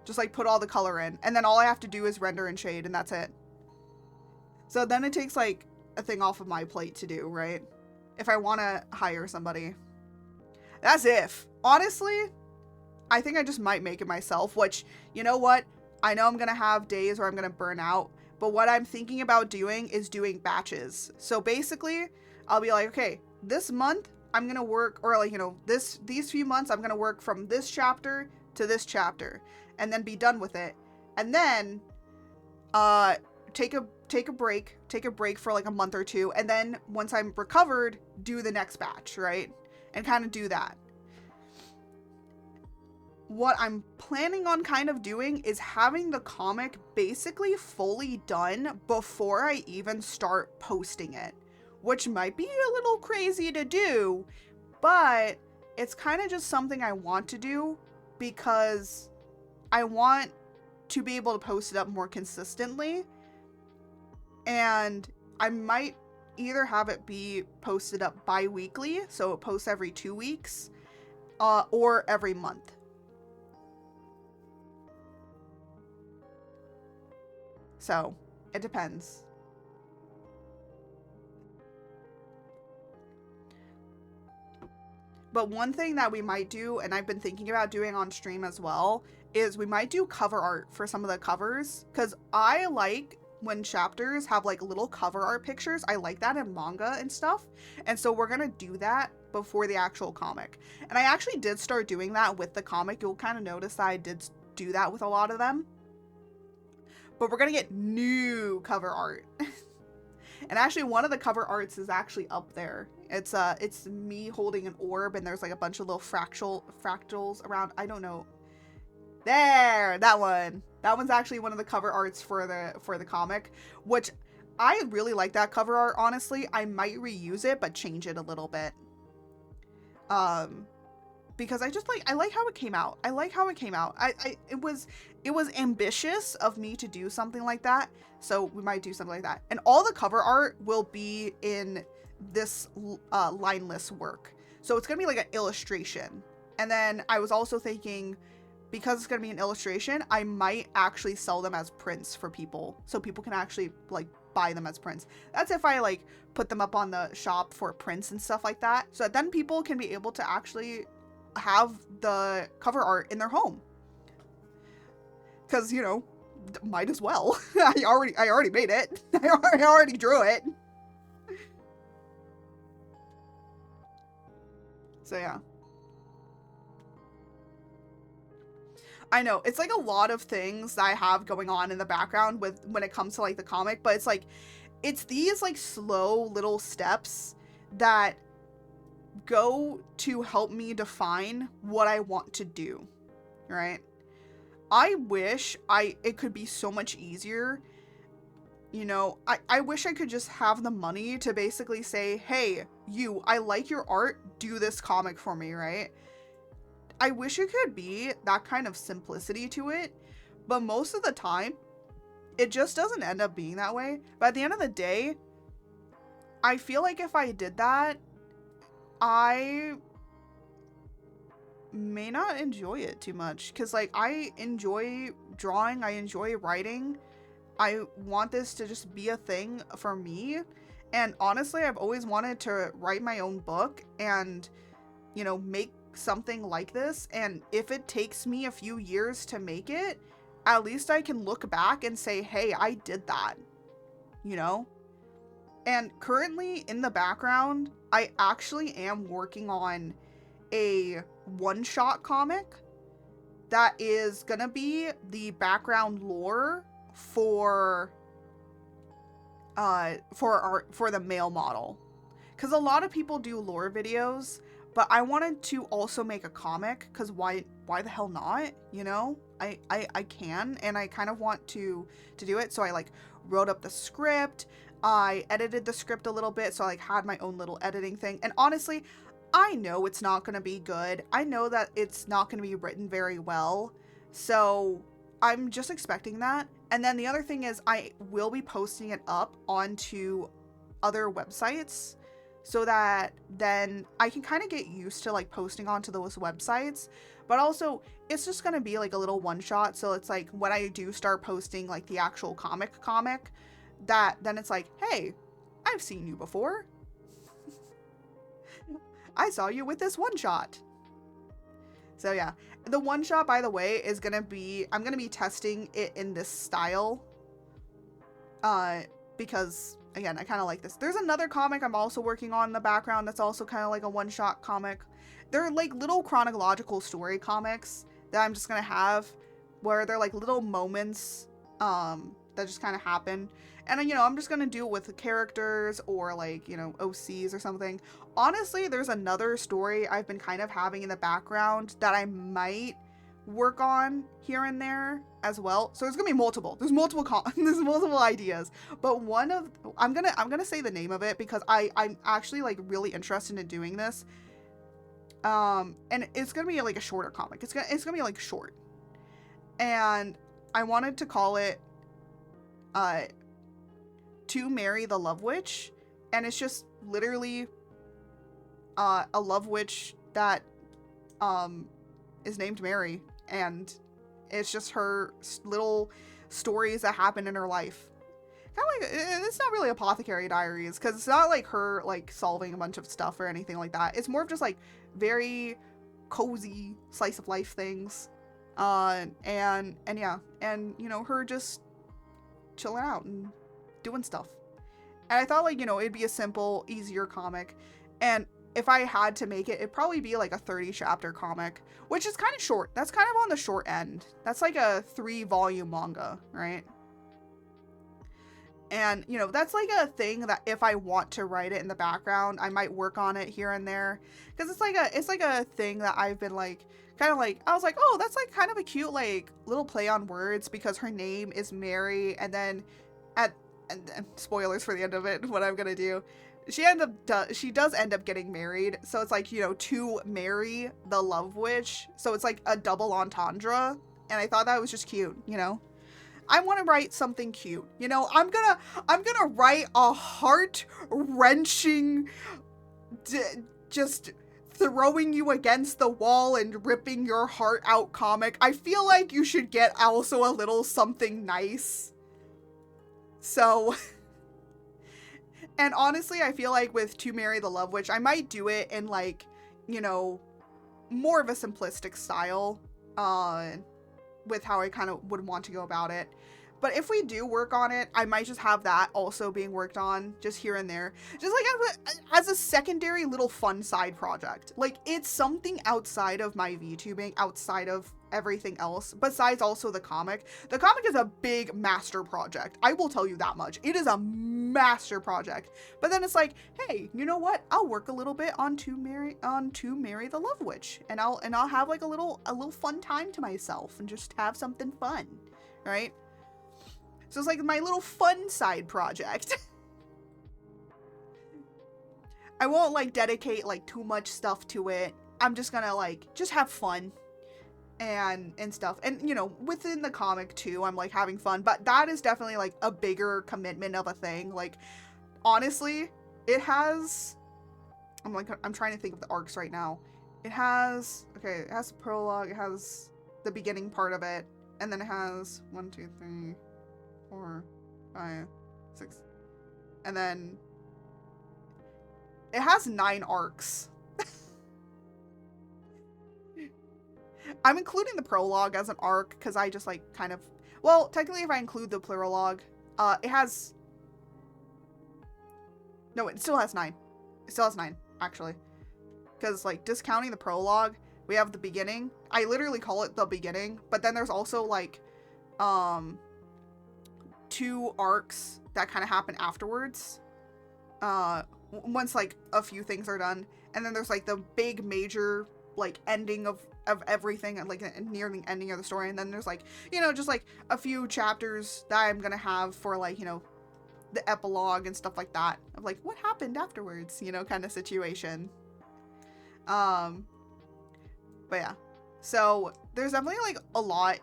Just like put all the color in. And then all I have to do is render and shade and that's it. So then it takes like a thing off of my plate to do, right? If I want to hire somebody. That's if. Honestly, I think I just might make it myself, which, you know what? I know I'm going to have days where I'm going to burn out, but what I'm thinking about doing is doing batches. So basically, I'll be like, okay, this month I'm going to work, or like, you know, these few months I'm going to work from this chapter to this chapter and then be done with it. And then take a break for like a month or two, and then once I'm recovered, do the next batch, right? And kind of do that. what I'm planning on kind of doing is having the comic basically fully done before I even start posting it, which might be a little crazy to do, but it's kind of just something I want to do because I want to be able to post it up more consistently, and I might either have it be posted up bi-weekly, so it posts every 2 weeks, or every month. So, it depends. But one thing that we might do, and I've been thinking about doing on stream as well, is we might do cover art for some of the covers. Because I like when chapters have like little cover art pictures. I like that in manga and stuff. And so we're going to do that before the actual comic. And I actually did start doing that with the comic. You'll kind of notice that I did do that with a lot of them. But we're going to get new cover art. And actually one of the cover arts is actually up there. It's me holding an orb, and there's like a bunch of little fractals around. I don't know. There, that one. That one's actually one of the cover arts for the comic, which I really like that cover art, honestly. I might reuse it, but change it a little bit. Because I like how it came out. I like how it came out. It was ambitious of me to do something like that. So we might do something like that. And all the cover art will be in this lineless work. So it's going to be like an illustration. And then I was also thinking, because it's going to be an illustration, I might actually sell them as prints for people. So people can actually like buy them as prints. That's if I like put them up on the shop for prints and stuff like that. So that then people can be able to actually have the cover art in their home. Because, you know, might as well. I already made it. I already drew it. So yeah. I know, it's like a lot of things that I have going on in the background with when it comes to like the comic, but it's like, it's these like slow little steps that go to help me define what I want to do, right? I wish it could be so much easier. You know, I wish I could just have the money to basically say, hey, I like your art, do this comic for me, right? I wish it could be that kind of simplicity to it, but most of the time, it just doesn't end up being that way. But at the end of the day, I feel like if I did that, I may not enjoy it too much. Because, like, I enjoy drawing, I enjoy writing. I want this to just be a thing for me. And honestly, I've always wanted to write my own book and, you know, make something like this. And if it takes me a few years to make it, at least I can look back and say, hey, I did that, you know? And currently in the background, I actually am working on a one-shot comic that is gonna be the background lore for the male model. Because a lot of people do lore videos, but I wanted to also make a comic, because why the hell not, you know? I can, and I kind of want to do it. So I like wrote up the script, I edited the script a little bit, so I like had my own little editing thing. And honestly, I know it's not going to be good. I know that it's not going to be written very well. So I'm just expecting that. And then the other thing is I will be posting it up onto other websites so that then I can kind of get used to like posting onto those websites. But also it's just going to be like a little one shot. So it's like when I do start posting like the actual comic, that then it's like, hey, I've seen you before. I saw you with this one shot. So yeah, the one shot, by the way, is gonna be, I'm gonna be testing it in this style, because again, I kind of like this. There's another comic I'm also working on in the background that's also kind of like a one shot comic. They're like little chronological story comics that I'm just gonna have, where they're like little moments that just kind of happen. And, you know, I'm just going to do it with the characters or like, you know, OCs or something. Honestly, there's another story I've been kind of having in the background that I might work on here and there as well. So there's gonna be multiple. There's multiple there's multiple ideas. But one of I'm gonna say the name of it because I'm actually like really interested in doing this. And it's gonna be like a shorter comic. It's gonna be like short. And I wanted to call it To Marry the Love Witch. And it's just literally a love witch that is named Mary, and it's just her little stories that happen in her life. Kind of like, it's not really Apothecary Diaries, because it's not like her like solving a bunch of stuff or anything like that. It's more of just like very cozy slice of life things, and yeah, and you know, her just chilling out and doing stuff. And I thought, like, you know, it'd be a simple, easier comic. And if I had to make it, it'd probably be like a 30 chapter comic, which is kind of short. That's kind of on the short end. That's like a 3-volume manga, right? And, you know, that's like a thing that if I want to write it in the background, I might work on it here and there. Because it's like a thing that I've been like, kind of like, I was like, oh, that's like kind of a cute, like, little play on words, because her name is Mary, and then and spoilers for the end of it, what I'm gonna do, she does end up getting married. So it's like, you know, To Marry the Love Witch. So it's like a double entendre. And I thought that was just cute, you know? I want to write something cute. You know, I'm gonna write a heart-wrenching, just throwing you against the wall and ripping your heart out comic. I feel like you should get also a little something nice. So, and honestly, I feel like with To Marry the Love Witch, I might do it in like, you know, more of a simplistic style, with how I kind of would want to go about it. But if we do work on it, I might just have that also being worked on just here and there. Just like as a secondary little fun side project. Like, it's something outside of my VTubing, outside of everything else, besides also the comic. The comic is a big master project. I will tell you that much. It is a master project. But then it's like, hey, you know what? I'll work a little bit on To Marry the Love Witch. And I'll have like a little fun time to myself and just have something fun, right? So it's like my little fun side project. I won't like dedicate like too much stuff to it. I'm just gonna like just have fun and stuff. And you know, within the comic too, I'm like having fun, but that is definitely like a bigger commitment of a thing. Like, honestly, it has, I'm trying to think of the arcs right now. It has the prologue, it has the beginning part of it, and then it has 1, 2, 3, 4, 5, 6, and then it has 9 arcs. I'm including the prologue as an arc because I just like kind of, well, technically if I include the prologue, it has, no, it still has 9. It still has 9, actually. Because like discounting the prologue, we have the beginning. I literally call it the beginning, but then there's also like 2 arcs that kind of happen afterwards. Once like a few things are done, and then there's like the big major like ending of everything, and like near the ending of the story, and then there's like, you know, just like a few chapters that I'm gonna have for like, you know, the epilogue and stuff like that, of like what happened afterwards, you know, kind of situation. But yeah, so there's definitely like a lot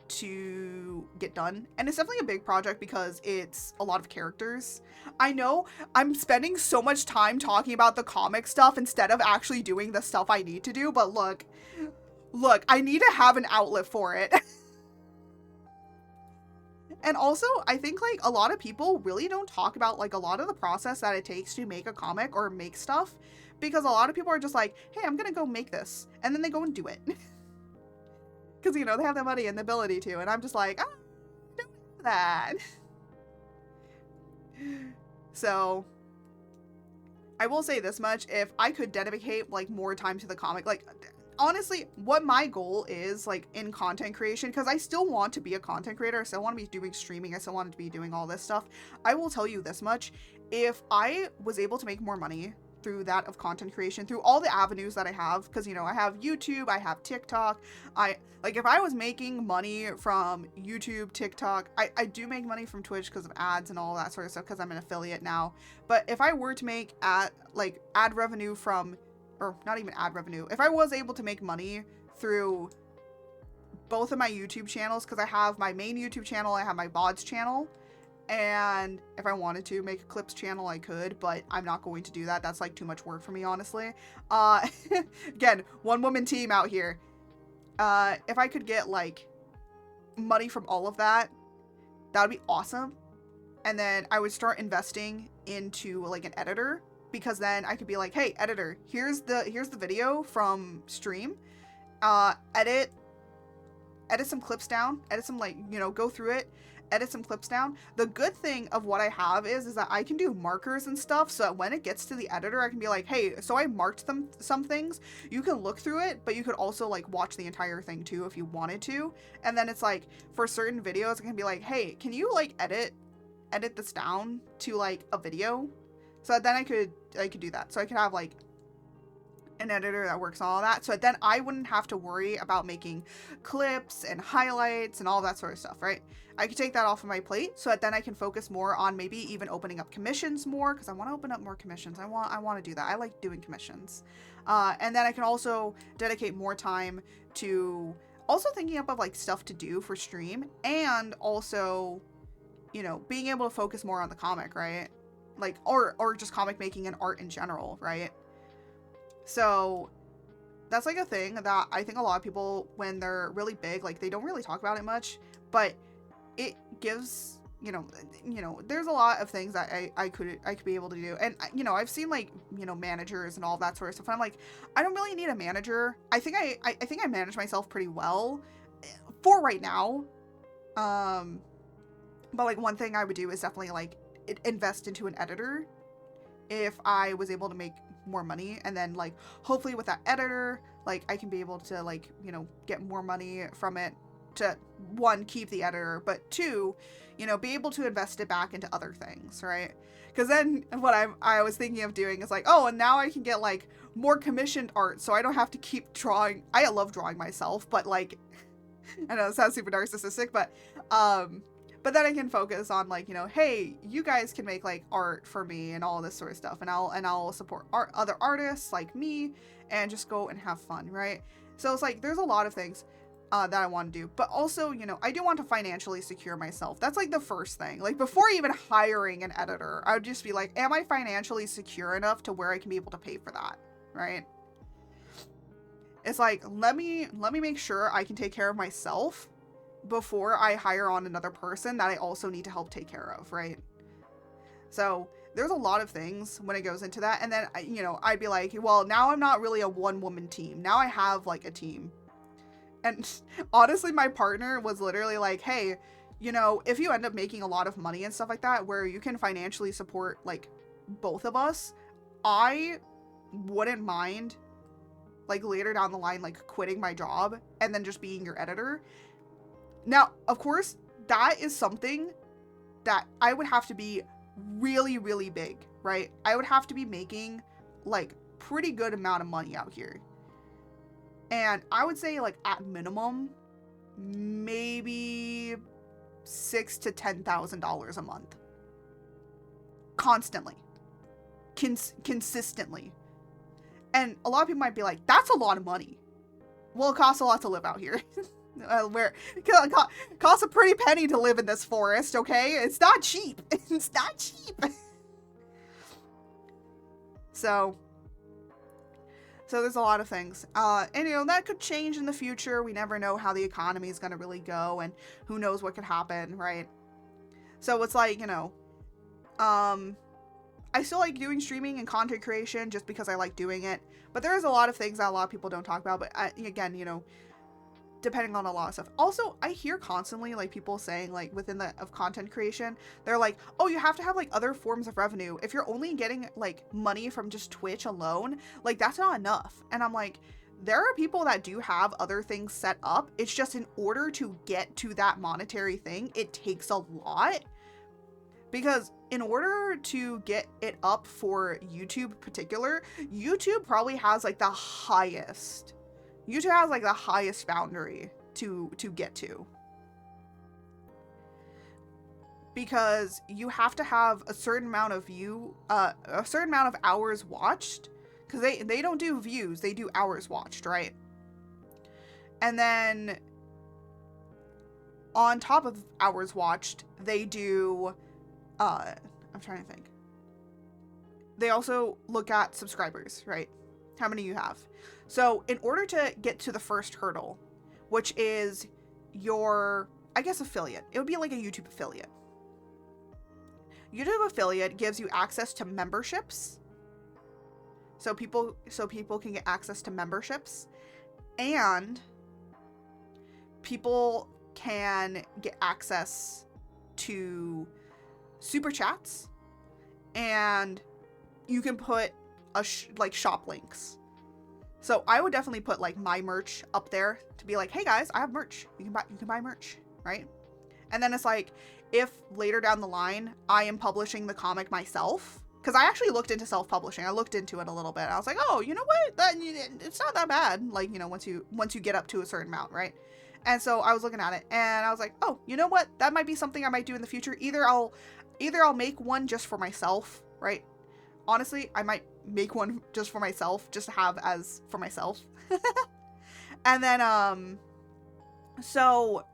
to get done, and it's definitely a big project because it's a lot of characters. I know I'm spending so much time talking about the comic stuff instead of actually doing the stuff I need to do, but look, I need to have an outlet for it. And also, I think like a lot of people really don't talk about like a lot of the process that it takes to make a comic or make stuff, because a lot of people are just like, hey, I'm gonna go make this, and then they go and do it. Because, you know, they have the money and the ability to, and I'm just like, oh, I don't have that. So, I will say this much, if I could dedicate, like, more time to the comic, like, honestly, what my goal is, like, in content creation, because I still want to be a content creator, I still want to be doing streaming, I still want to be doing all this stuff, I will tell you this much, if I was able to make more money through that of content creation, through all the avenues that I have, because, you know, I have YouTube, I have TikTok. Like, if I was making money from YouTube, TikTok, I do make money from Twitch because of ads and all that sort of stuff, because I'm an affiliate now. But if I were to make ad revenue from, or not even ad revenue, if I was able to make money through both of my YouTube channels, because I have my main YouTube channel, I have my VODs channel, and if I wanted to make a clips channel, I could, but I'm not going to do that. That's like too much work for me, honestly. Again, one woman team out here. If I could get like money from all of that, that would be awesome. And then I would start investing into like an editor, because then I could be like, hey, editor, here's the video from stream. Edit some clips down, edit some, like, you know, go through it, edit some clips down. The good thing of what I have is that I can do markers and stuff, so that when it gets to the editor, I can be like, hey, so I marked some things. You can look through it, but you could also like watch the entire thing too if you wanted to. And then it's like, for certain videos, I can be like, hey, can you like edit this down to like a video? So then I could do that. So I could have like an editor that works on all that, so then I wouldn't have to worry about making clips and highlights and all that sort of stuff, right? I could take that off of my plate, so that then I can focus more on maybe even opening up commissions more, because I want to open up more commissions. I want to do that. I like doing commissions. And then I can also dedicate more time to also thinking up of like stuff to do for stream, and also, you know, being able to focus more on the comic, right? Like, or just comic making and art in general, right? So that's like a thing that I think a lot of people, when they're really big, like, they don't really talk about it much, but it gives, you know, there's a lot of things that I could be able to do. And, you know, I've seen like, you know, managers and all that sort of stuff. And I'm like, I don't really need a manager. I think I manage myself pretty well for right now. But like one thing I would do is definitely like invest into an editor if I was able to make more money, and then like hopefully with that editor, like I can be able to, like, you know, get more money from it to, one, keep the editor, but two, you know, be able to invest it back into other things, right? Because then what I was thinking of doing is like, oh, and now I can get like more commissioned art, so I don't have to keep drawing. I love drawing myself, but like, I know it sounds super narcissistic, but then I can focus on, like, you know, hey, you guys can make like art for me and all this sort of stuff, and I'll support other artists like me, and just go and have fun, right? So it's like there's a lot of things that I want to do, but also, you know, I do want to financially secure myself. That's like the first thing. Like, before even hiring an editor, I would just be like, am I financially secure enough to where I can be able to pay for that, right? It's like, let me make sure I can take care of myself before I hire on another person that I also need to help take care of, right? So there's a lot of things when it goes into that. And then, you know, I'd be like, well, now I'm not really a one-woman team. Now I have like a team. And honestly, my partner was literally like, hey, you know, if you end up making a lot of money and stuff like that, where you can financially support like both of us, I wouldn't mind like later down the line, like quitting my job and then just being your editor. Now, of course, that is something that I would have to be really, really big, right? I would have to be making like pretty good amount of money out here. And I would say like at minimum, maybe $6,000 to $10,000 a month. Constantly. Consistently. And a lot of people might be like, that's a lot of money. Well, it costs a lot to live out here. Where it costs a pretty penny to live in this forest, okay? It's not cheap. It's not cheap. So there's a lot of things. And, you know, that could change in the future. We never know how the economy is going to really go, and who knows what could happen, right? So it's like, you know, I still like doing streaming and content creation just because I like doing it. But there is a lot of things that a lot of people don't talk about. But again, you know, depending on a lot of stuff. Also, I hear constantly like people saying like within of content creation, they're like, oh, you have to have like other forms of revenue. If you're only getting like money from just Twitch alone, like that's not enough. And I'm like, there are people that do have other things set up. It's just in order to get to that monetary thing, it takes a lot. Because in order to get it up for YouTube in particular, YouTube probably has like the highest. YouTube has like the highest boundary to get to. Because you have to have a certain amount of a certain amount of hours watched. Because they don't do views, they do hours watched, right? And then on top of hours watched, they do, I'm trying to think. They also look at subscribers, right? How many you have. So in order to get to the first hurdle, which is your, I guess, affiliate. It would be like a YouTube affiliate. YouTube affiliate gives you access to memberships. So people can get access to memberships, and people can get access to super chats, and you can put like shop links. So I would definitely put like my merch up there to be like, hey guys, I have merch. You can buy merch, right? And then it's like, if later down the line I am publishing the comic myself, because I actually looked into self-publishing. I looked into it a little bit. I was like, oh, you know what? It's not that bad. Like, you know, once you get up to a certain amount, right? And so I was looking at it and I was like, oh, you know what? That might be something I might do in the future. Either I'll make one just for myself, right? Honestly, I might make one just for myself, just to have as for myself. And then, so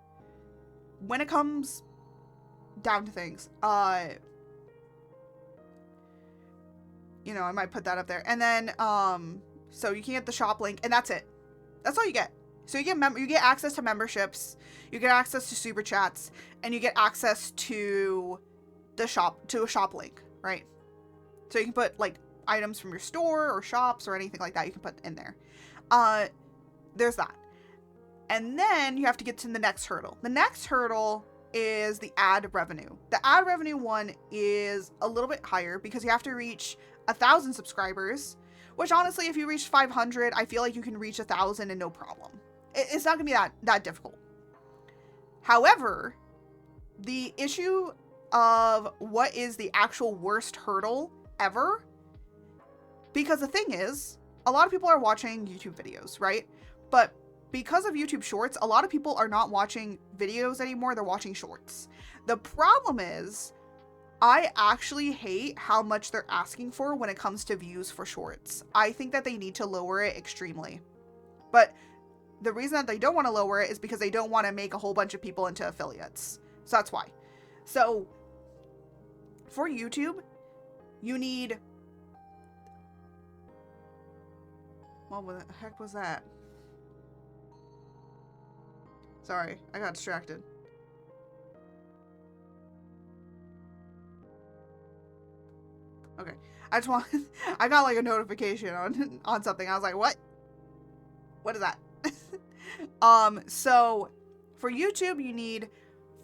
when it comes down to things, you know, I might put that up there. And then, so you can get the shop link, and that's it. That's all you get. So you get access to memberships, you get access to super chats, and you get access to a shop link, right? So you can put like items from your store or shops or anything like that you can put in there. There's that. And then you have to get to the next hurdle. The next hurdle is the ad revenue. The ad revenue one is a little bit higher because you have to reach 1,000 subscribers, which honestly, if you reach 500, I feel like you can reach 1,000 and no problem. It's not gonna be that difficult. However, the issue of what is the actual worst hurdle ever, because the thing is, a lot of people are watching YouTube videos, right? But because of YouTube Shorts, a lot of people are not watching videos anymore, they're watching shorts. The problem is, I actually hate how much they're asking for when it comes to views for shorts. I think that they need to lower it extremely. But the reason that they don't want to lower it is because they don't want to make a whole bunch of people into affiliates. So that's why. So for YouTube, you need... What the heck was that? Sorry, I got distracted. Okay, I just want... I got like a notification on something. I was like, what? What is that? So for YouTube, you need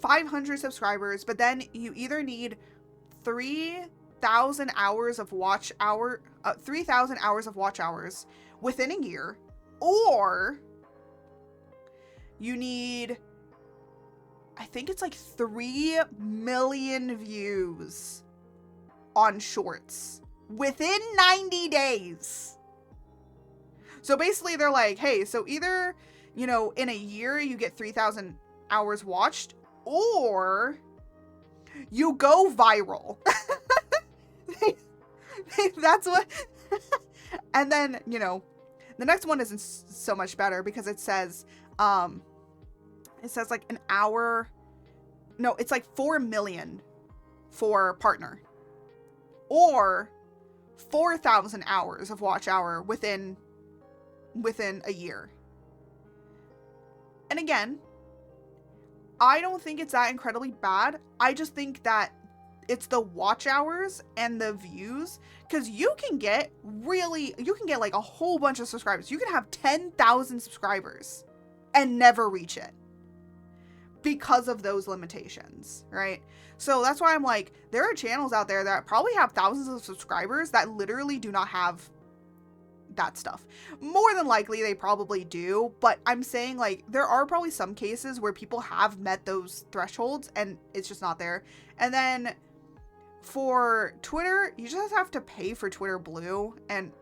500 subscribers, but then you either need 3,000 hours of watch hours within a year, or you need, I think it's like 3 million views on shorts within 90 days. So basically they're like, hey, so either, you know, in a year you get 3,000 hours watched, or you go viral. That's what... And then, you know, the next one isn't so much better because it says like an hour. No, it's like 4 million for partner, or 4,000 hours of watch hour within a year. And again, I don't think it's that incredibly bad. I just think that it's the watch hours and the views, because you can get like a whole bunch of subscribers. You can have 10,000 subscribers and never reach it because of those limitations, right? So that's why I'm like, there are channels out there that probably have thousands of subscribers that literally do not have that stuff. More than likely they probably do, but I'm saying like there are probably some cases where people have met those thresholds and it's just not there. And then for Twitter, you just have to pay for Twitter Blue, and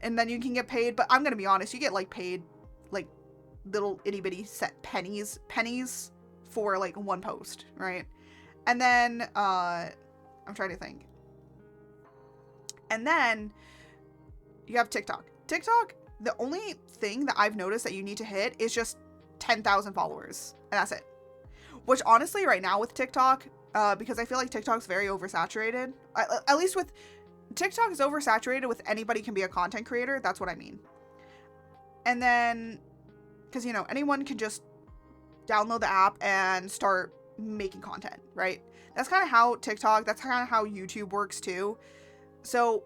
then you can get paid. But I'm gonna be honest, you get like paid like little itty bitty set pennies for like one post, right? And then I'm trying to think. And then you have TikTok. TikTok, the only thing that I've noticed that you need to hit is just 10,000 followers, and that's it. Which honestly, right now with TikTok, because I feel like TikTok's very oversaturated. At least with TikTok is oversaturated with anybody can be a content creator. That's what I mean. And then, because you know, anyone can just download the app and start making content, right? That's kind of how TikTok, that's kind of how YouTube works too. So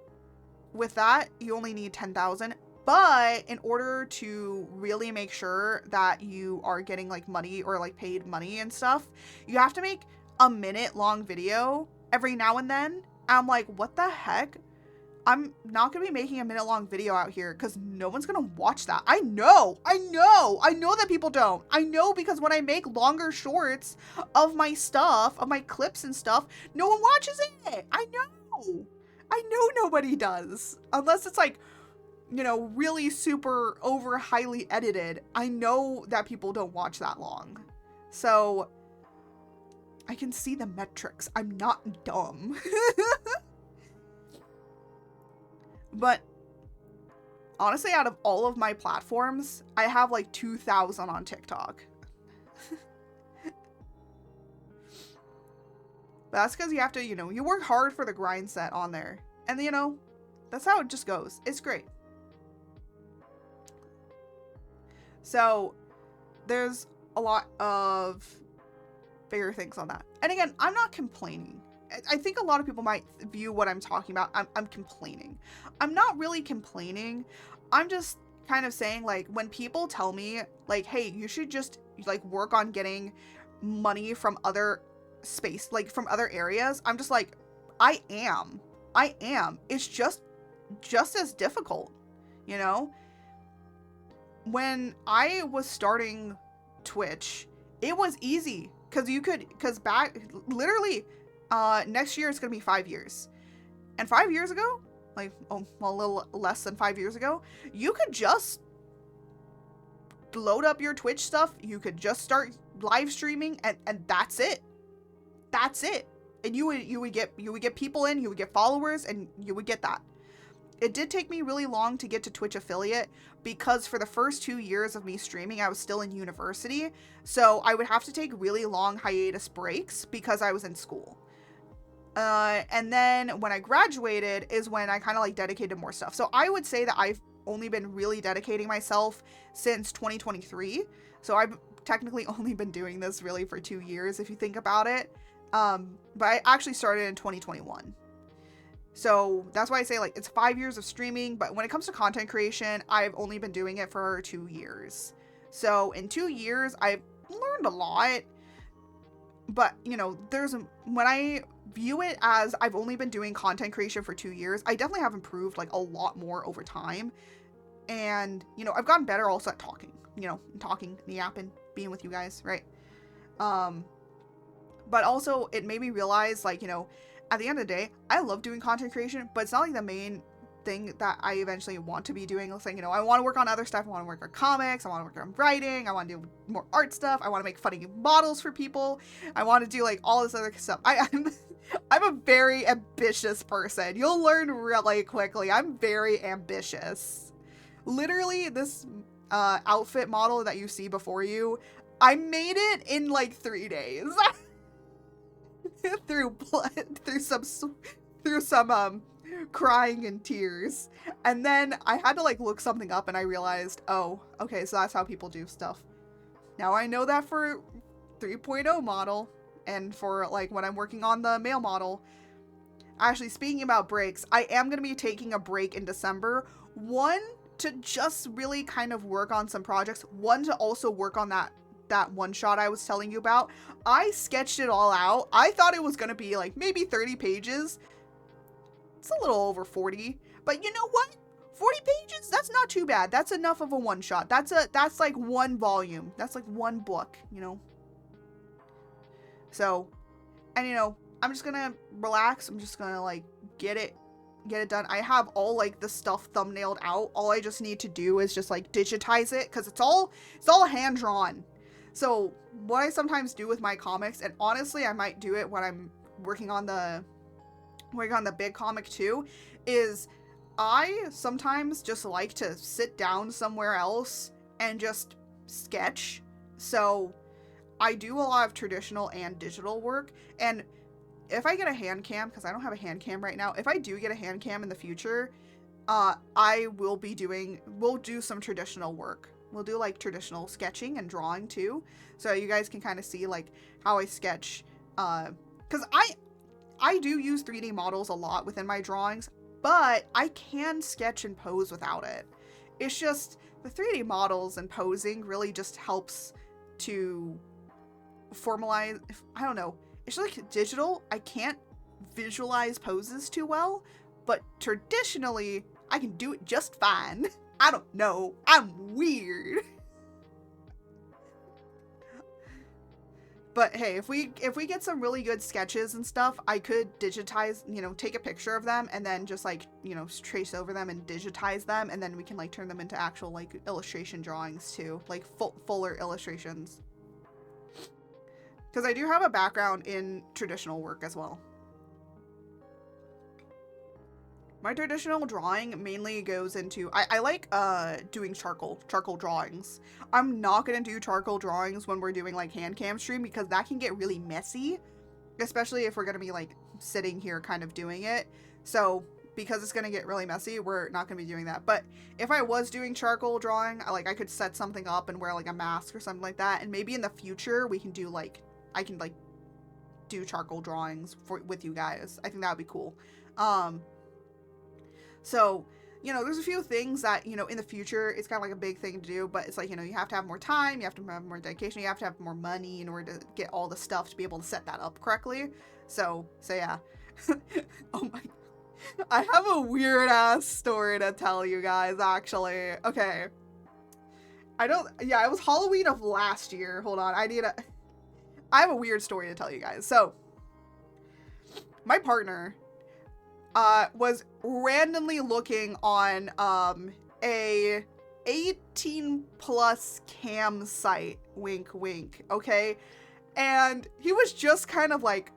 with that, you only need 10,000. But in order to really make sure that you are getting like money or like paid money and stuff, you have to make a minute-long video every now and then. I'm like, what the heck? I'm not gonna be making a minute-long video out here because no one's gonna watch that. I know that people don't. I know, because when I make longer shorts of my stuff, of my clips and stuff, no one watches it. I know nobody does. Unless it's like, you know, really super over highly edited. I know that people don't watch that long. So I can see the metrics. I'm not dumb. But honestly, out of all of my platforms, I have like 2,000 on TikTok. But that's because you have to, you know, you work hard for the grind set on there. And, you know, that's how it just goes. It's great. So there's a lot of bigger things on that. And again, I'm not complaining. I think a lot of people might view what I'm talking about. I'm complaining. I'm not really complaining. I'm just kind of saying, like, when people tell me, like, hey, you should just, like, work on getting money from other space, like, from other areas, I'm just like, I am. It's just as difficult, you know? When I was starting Twitch, it was easy, because back, literally, next year it's gonna be 5 years. And 5 years ago, like, a little less than 5 years ago, you could just load up your Twitch stuff, you could just start live streaming, and that's it. That's it. And you would get people in, you would get followers, and you would get that. It did take me really long to get to Twitch affiliate, because for the first 2 years of me streaming, I was still in university. So I would have to take really long hiatus breaks because I was in school. And then when I graduated is when I kind of like dedicated more stuff. So I would say that I've only been really dedicating myself since 2023. So I've technically only been doing this really for 2 years, if you think about it. But I actually started in 2021. So that's why I say, like, it's 5 years of streaming, but when it comes to content creation, I've only been doing it for 2 years. So in 2 years, I've learned a lot, but, you know, when I view it as I've only been doing content creation for 2 years, I definitely have improved, like, a lot more over time. And, you know, I've gotten better also at talking, yapping, being with you guys, right? But also it made me realize, like, you know, at the end of the day, I love doing content creation, but it's not like the main thing that I eventually want to be doing. It's like, you know, I want to work on other stuff. I want to work on comics. I want to work on writing. I want to do more art stuff. I want to make funny models for people. I want to do like all this other stuff. I'm a very ambitious person. You'll learn really quickly. I'm very ambitious. Literally, this outfit model that you see before you, I made it in like 3 days. through some crying and tears. And then I had to like look something up, and I realized, oh, okay, so that's how people do stuff. Now I know that for 3.0 model, and for like when I'm working on the male model. Actually, speaking about breaks, I am going to be taking a break in December. One, to just really kind of work on some projects. One, to also work on that one shot I was telling you about. I sketched it all out. I thought it was going to be like maybe 30 pages. It's a little over 40, but you know what? 40 pages? That's not too bad. That's enough of a one shot. That's like one volume. That's like one book, you know? So, and you know, I'm just gonna relax. I'm just gonna like get it done. I have all like the stuff thumbnailed out. All I just need to do is just like digitize it, because it's all hand drawn. So what I sometimes do with my comics, and honestly I might do it when I'm working on the big comic too, is I sometimes just like to sit down somewhere else and just sketch. So I do a lot of traditional and digital work, and if I get a hand cam, because I don't have a hand cam right now, if I do get a hand cam in the future, we'll do some traditional work. We'll do like traditional sketching and drawing too, so you guys can kind of see like how I sketch, because I do use 3D models a lot within my drawings, but I can sketch and pose without it. It's just the 3D models and posing really just helps to formalize, I don't know. It's like digital, I can't visualize poses too well, but traditionally, I can do it just fine. I don't know. I'm weird. But hey, if we get some really good sketches and stuff, I could digitize, take a picture of them and then just like, trace over them and digitize them, and then we can like turn them into actual like illustration drawings too, like fuller illustrations. Because I do have a background in traditional work as well. My traditional drawing mainly goes into, I like doing charcoal drawings. I'm not going to do charcoal drawings when we're doing like hand cam stream, because that can get really messy, especially if we're going to be like sitting here kind of doing it. So because it's going to get really messy, we're not going to be doing that. But if I was doing charcoal drawing, I could set something up and wear like a mask or something like that. And maybe in the future we can do like, I can like do charcoal drawings with you guys. I think that would be cool. So, there's a few things that, in the future, it's kind of like a big thing to do, but it's like, you have to have more time, you have to have more dedication, you have to have more money in order to get all the stuff to be able to set that up correctly. So yeah. Oh my, I have a weird ass story to tell you guys, actually. Okay. It was Halloween of last year. Hold on. I have a weird story to tell you guys. So, my partner was randomly looking on a 18 plus cam site, wink wink, okay? And he was just kind of like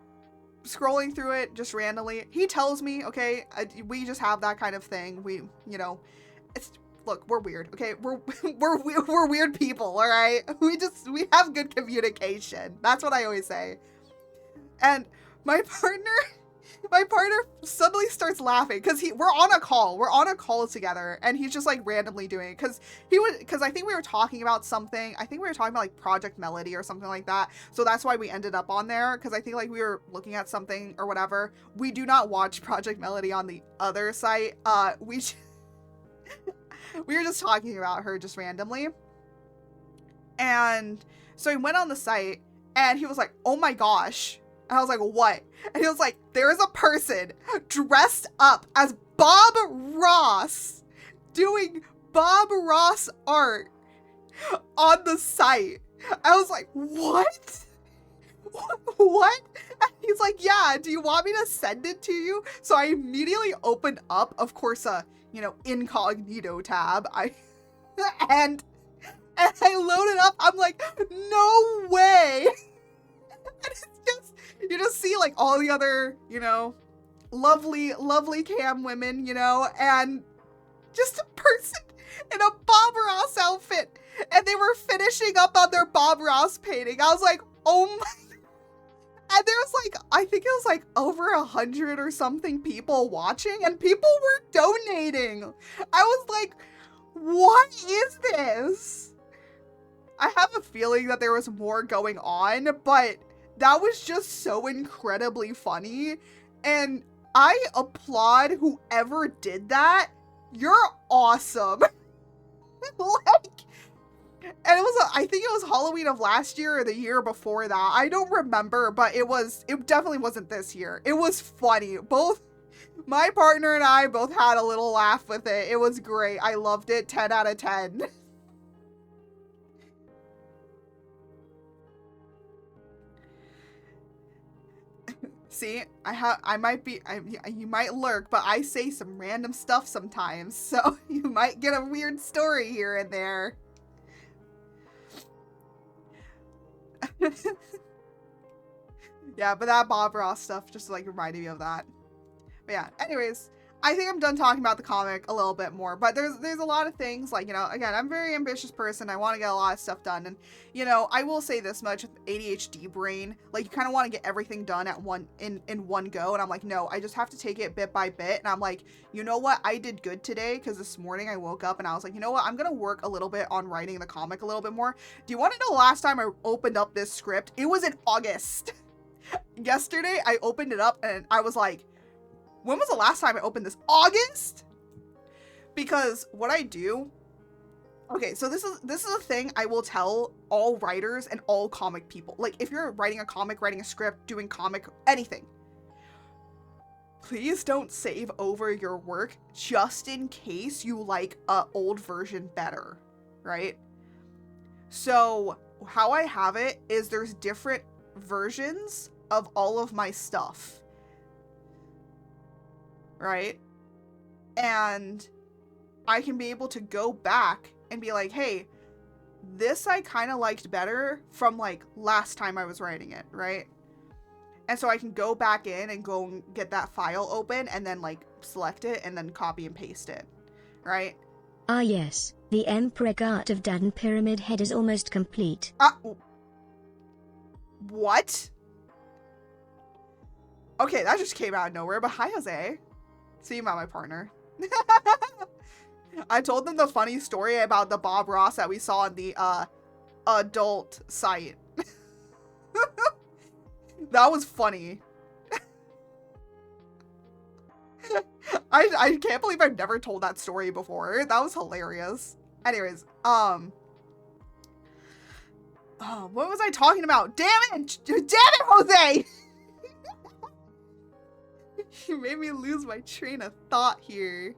scrolling through it just randomly. He tells me, okay, we just have that kind of thing. We, look, we're weird, okay? We're weird people, all right? We have good communication. That's what I always say. And my partner suddenly starts laughing because we're on a call together, and he's just like randomly doing it because I think we were talking about something. I think we were talking about like Project Melody or something like that. So that's why we ended up on there, because I think like we were looking at something or whatever. We do not watch Project Melody on the other site. We were just talking about her just randomly. And so he went on the site and he was like, oh my gosh. And I was like, what? And he was like, there is a person dressed up as Bob Ross doing Bob Ross art on the site. I was like, what? What? And he's like, yeah, do you want me to send it to you? So I immediately opened up, of course, incognito tab. And I loaded up. I'm like, no way. And it's just, you just see like all the other, lovely cam women, and just a person in a Bob Ross outfit, and they were finishing up on their Bob Ross painting. I was like, oh my, and there was like, I think it was like over 100 or something people watching, and people were donating. I was like, what is this? I have a feeling that there was more going on, but that was just so incredibly funny, and I applaud whoever did that. You're awesome. And it was, I think it was Halloween of last year or the year before that. I don't remember, but it definitely wasn't this year. It was funny. Both my partner and I both had a little laugh with it. It was great. I loved it. 10 out of 10. See, I might be, you might lurk, but I say some random stuff sometimes, so you might get a weird story here and there. Yeah, but that Bob Ross stuff just like reminded me of that. But yeah, anyways, I think I'm done talking about the comic a little bit more, but there's a lot of things, like, you know, again, I'm a very ambitious person. I want to get a lot of stuff done, and, you know, I will say this much, with ADHD brain, like, you kind of want to get everything done at in one go, and I'm like, no, I just have to take it bit by bit, and I'm like, you know what, I did good today, because this morning I woke up and I was like, you know what, I'm gonna work a little bit on writing the comic a little bit more. Do you want to know the last time I opened up this script? It was in August. Yesterday, I opened it up, and I was like, when was the last time I opened this? August? Because what I do, okay, so this is a thing I will tell all writers and all comic people. Like, if you're writing a comic, writing a script, doing comic, anything, please don't save over your work just in case you like a old version better, right? So how I have it is there's different versions of all of my stuff, right? And I can be able to go back and be like, hey, this I kind of liked better from like last time I was writing it, right? And so I can go back in and go and get that file open and then like select it and then copy and paste it, right? Ah yes, the Emperor Art of Dadan Pyramid Head is almost complete. What? Okay, that just came out of nowhere, but hi, Jose. See, you met my partner. I told them the funny story about the Bob Ross that we saw on the adult site. That was funny. I can't believe I've never told that story before. That was hilarious. Anyways, what was I talking about? Damn it, Jose! You made me lose my train of thought here.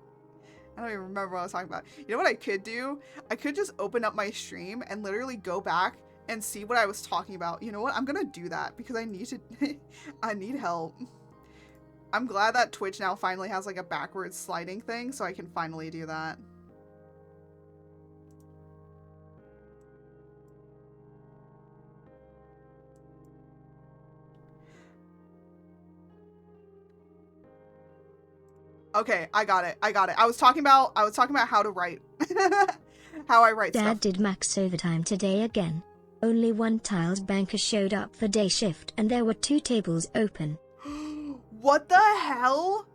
I don't even remember what I was talking about. You know what I could do? I could just open up my stream and literally go back and see what I was talking about. You know what? I'm gonna do that because I need to, I need help. I'm glad that Twitch now finally has like a backwards sliding thing, so I can finally do that. Okay, I got it. I was talking about how to write. How I write Dad stuff. did max overtime today again. Only one tiles banker showed up for day shift and there were 2 tables open. What the hell?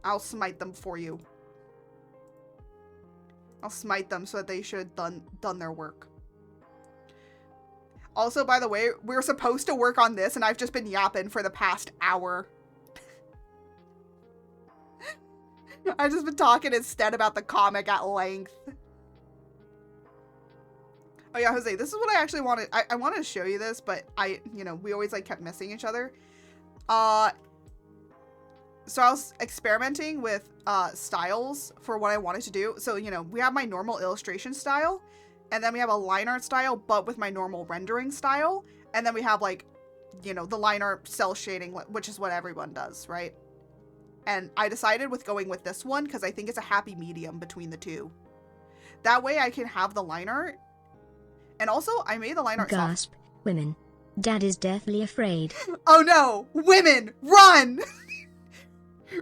I'll smite them for you. I'll smite them so that they should have done their work. Also, by the way, we're supposed to work on this and I've just been yapping for the past hour. I've just been talking instead about the comic at length. Oh yeah, Jose, this is what I actually wanted. I wanted to show you this, but we always like kept missing each other. So I was experimenting with styles for what I wanted to do. So, we have my normal illustration style, and then we have a line art style, but with my normal rendering style. And then we have like, the line art cell shading, which is what everyone does, right? And I decided with going with this one because I think it's a happy medium between the two. That way I can have the line art. And also, I made the line art Gasp, women. Dad is deathly afraid. Oh no! Women! Run!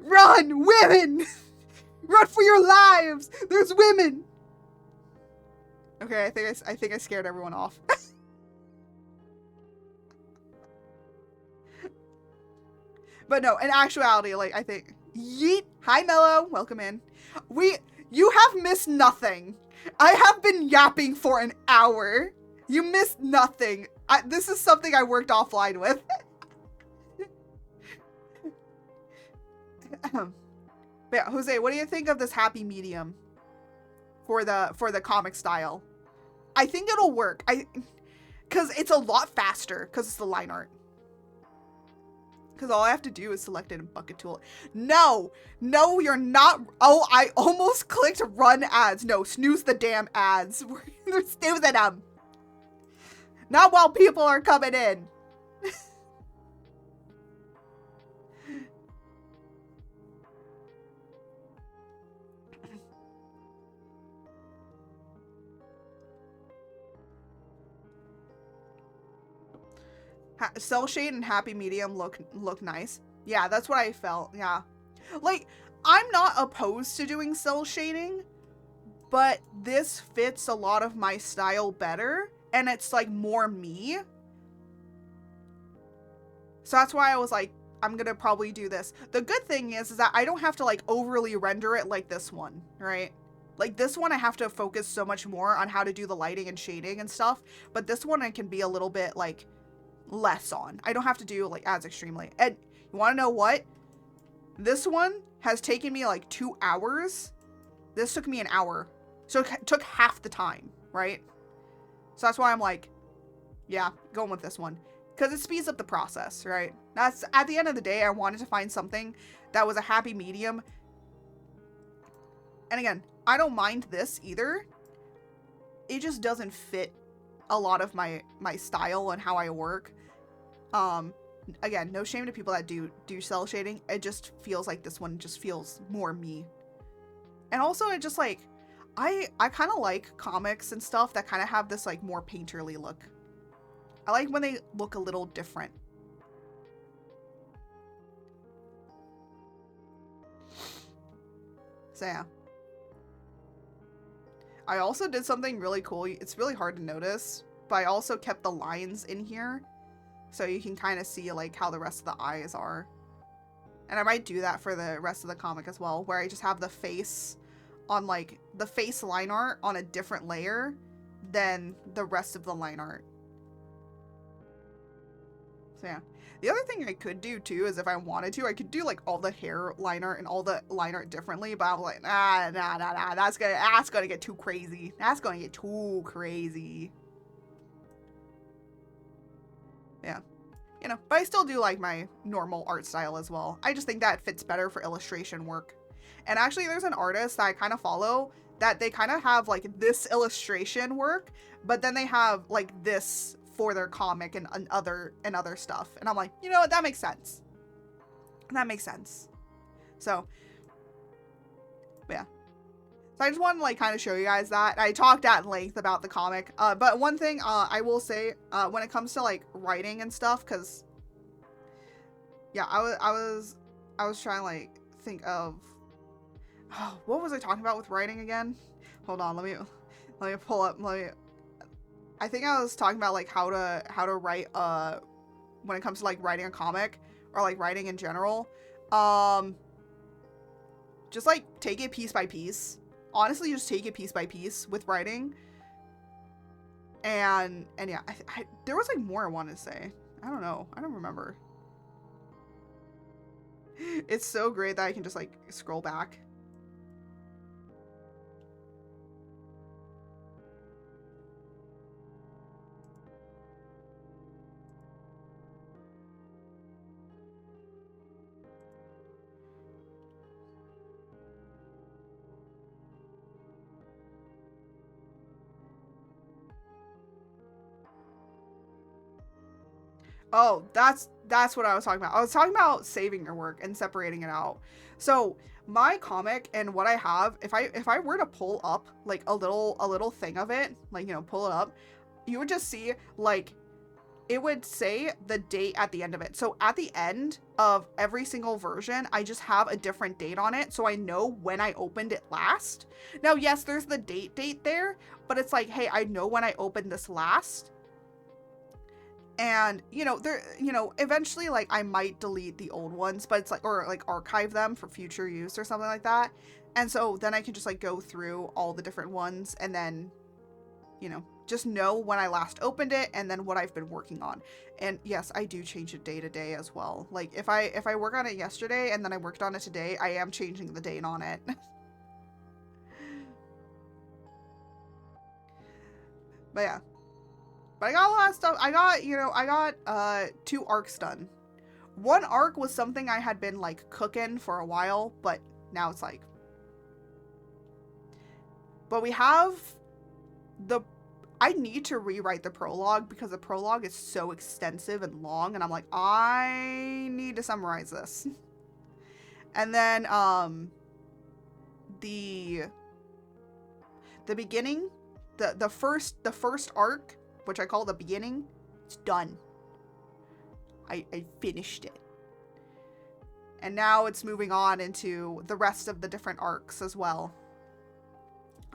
Run! Women! Run for your lives! There's women! Okay, I think I scared everyone off. But no, in actuality, like, I think... Yeet! Hi, Mello! Welcome in. You have missed nothing. I have been yapping for an hour. You missed nothing. This is something I worked offline with. But yeah, Jose, what do you think of this happy medium for the comic style? I think it'll work. Because it's a lot faster because it's the line art. Because all I have to do is select it and bucket tool. No, you're not. Oh, I almost clicked run ads. No, snooze the damn ads. We're snoozing them. Not while people are coming in. Cell shade and happy medium look nice. Yeah, that's what I felt. Yeah. Like, I'm not opposed to doing cell shading, but this fits a lot of my style better, and it's like more me. So that's why I was like, I'm gonna probably do this. The good thing is that I don't have to like overly render it like this one, right? Like this one I have to focus so much more on how to do the lighting and shading and stuff, but this one I can be a little bit like less on. I don't have to do like as extremely. And you want to know what? This one has taken me like 2 hours. This took me an hour. So it took half the time, right? So that's why I'm like, yeah, going with this one. Because it speeds up the process, right? That's, at the end of the day, I wanted to find something that was a happy medium. And again, I don't mind this either. It just doesn't fit a lot of my style and how I work. Again, no shame to people that do cell shading. It just feels like this one just feels more me. And also it just like, I kind of like comics and stuff that kind of have this like more painterly look. I like when they look a little different. So yeah. I also did something really cool. It's really hard to notice, but I also kept the lines in here so you can kind of see like how the rest of the eyes are. And I might do that for the rest of the comic as well, where I just have the face on like the face line art on a different layer than the rest of the line art. So yeah. The other thing I could do too is if I wanted to, I could do like all the hair line art and all the line art differently, but I'm like, nah, that's gonna get too crazy. That's gonna get too crazy. Yeah. You know, but I still do like my normal art style as well. I just think that fits better for illustration work. And actually there's an artist that I kind of follow that they kind of have like this illustration work, but then they have like this for their comic and other stuff. And I'm like, you know what, that makes sense. That makes sense. So, but yeah. So I just wanted to like kind of show you guys that. I talked at length about the comic. But one thing I will say when it comes to like writing and stuff, because yeah, I was trying to like think of what was I talking about with writing again? Hold on, let me pull up. I think I was talking about like how to write when it comes to like writing a comic or like writing in general. Just like take it piece by piece. Honestly, just take it piece by piece with writing. And yeah, there was like more I wanted to say. I don't know. I don't remember. It's so great that I can just like scroll back. Oh, that's what I was talking about. I was talking about saving your work and separating it out. So my comic and what I have, if I were to pull up like a little thing of it, like, you know, pull it up, you would just see like it would say the date at the end of it. So at the end of every single version, I just have a different date on it, so I know when I opened it last. Now, yes, there's the date there, but it's like, hey, I know when I opened this last. And, you know, eventually, like, I might delete the old ones, but it's like, or like archive them for future use or something like that. And so then I can just like go through all the different ones and then, you know, just know when I last opened it and then what I've been working on. And yes, I do change it day to day as well. Like if I work on it yesterday and then I worked on it today, I am changing the date on it. But yeah. But I got a lot of stuff. I got 2 arcs done. One arc was something I had been like cooking for a while, but now it's like. But we have I need to rewrite the prologue because the prologue is so extensive and long, and I'm like, I need to summarize this. And then the beginning, the first arc, which I call the beginning, it's done. I finished it. And now it's moving on into the rest of the different arcs as well.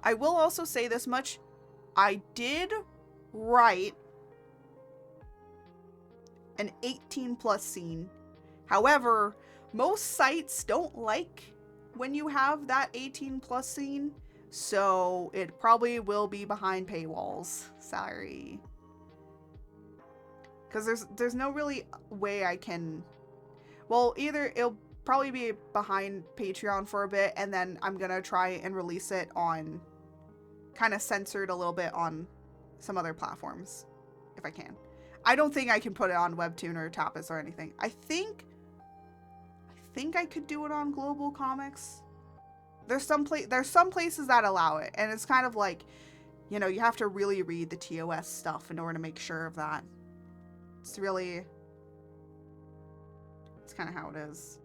I will also say this much. I did write an 18+ scene. However, most sites don't like when you have that 18+ scene. So it probably will be behind paywalls. Sorry. Because there's no really way I can... Well, either it'll probably be behind Patreon for a bit, and then I'm gonna try and release it on... kind of censored a little bit on some other platforms, if I can. I don't think I can put it on Webtoon or Tapas or anything. I think I could do it on Global Comics. There's some places that allow it, and it's kind of like, you know, you have to really read the TOS stuff in order to make sure of that. It's kind of how it is.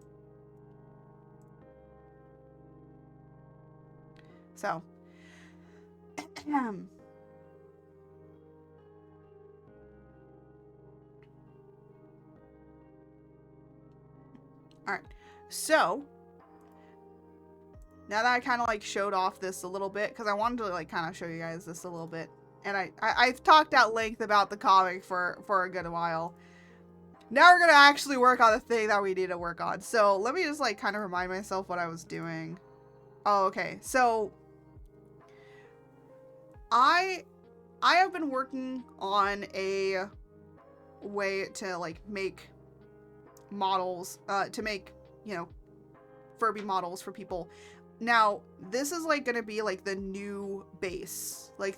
So, alright, so now that I kind of like showed off this a little bit, because I wanted to like kind of show you guys this a little bit, and I've talked at length about the comic for a good while. Now we're gonna actually work on the thing that we need to work on. So let me just like kind of remind myself what I was doing. Oh, okay. So I have been working on a way to like make models, to make, you know, Furby models for people. Now, this is like gonna be like the new base. Like,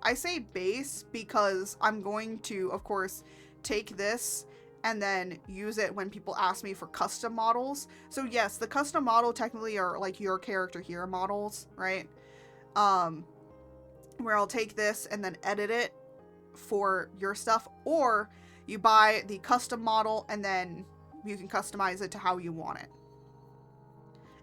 I say base because I'm going to, of course, take this and then use it when people ask me for custom models. So yes, the custom model technically are like your character here models, right? Where I'll take this and then edit it for your stuff, or you buy the custom model and then you can customize it to how you want it.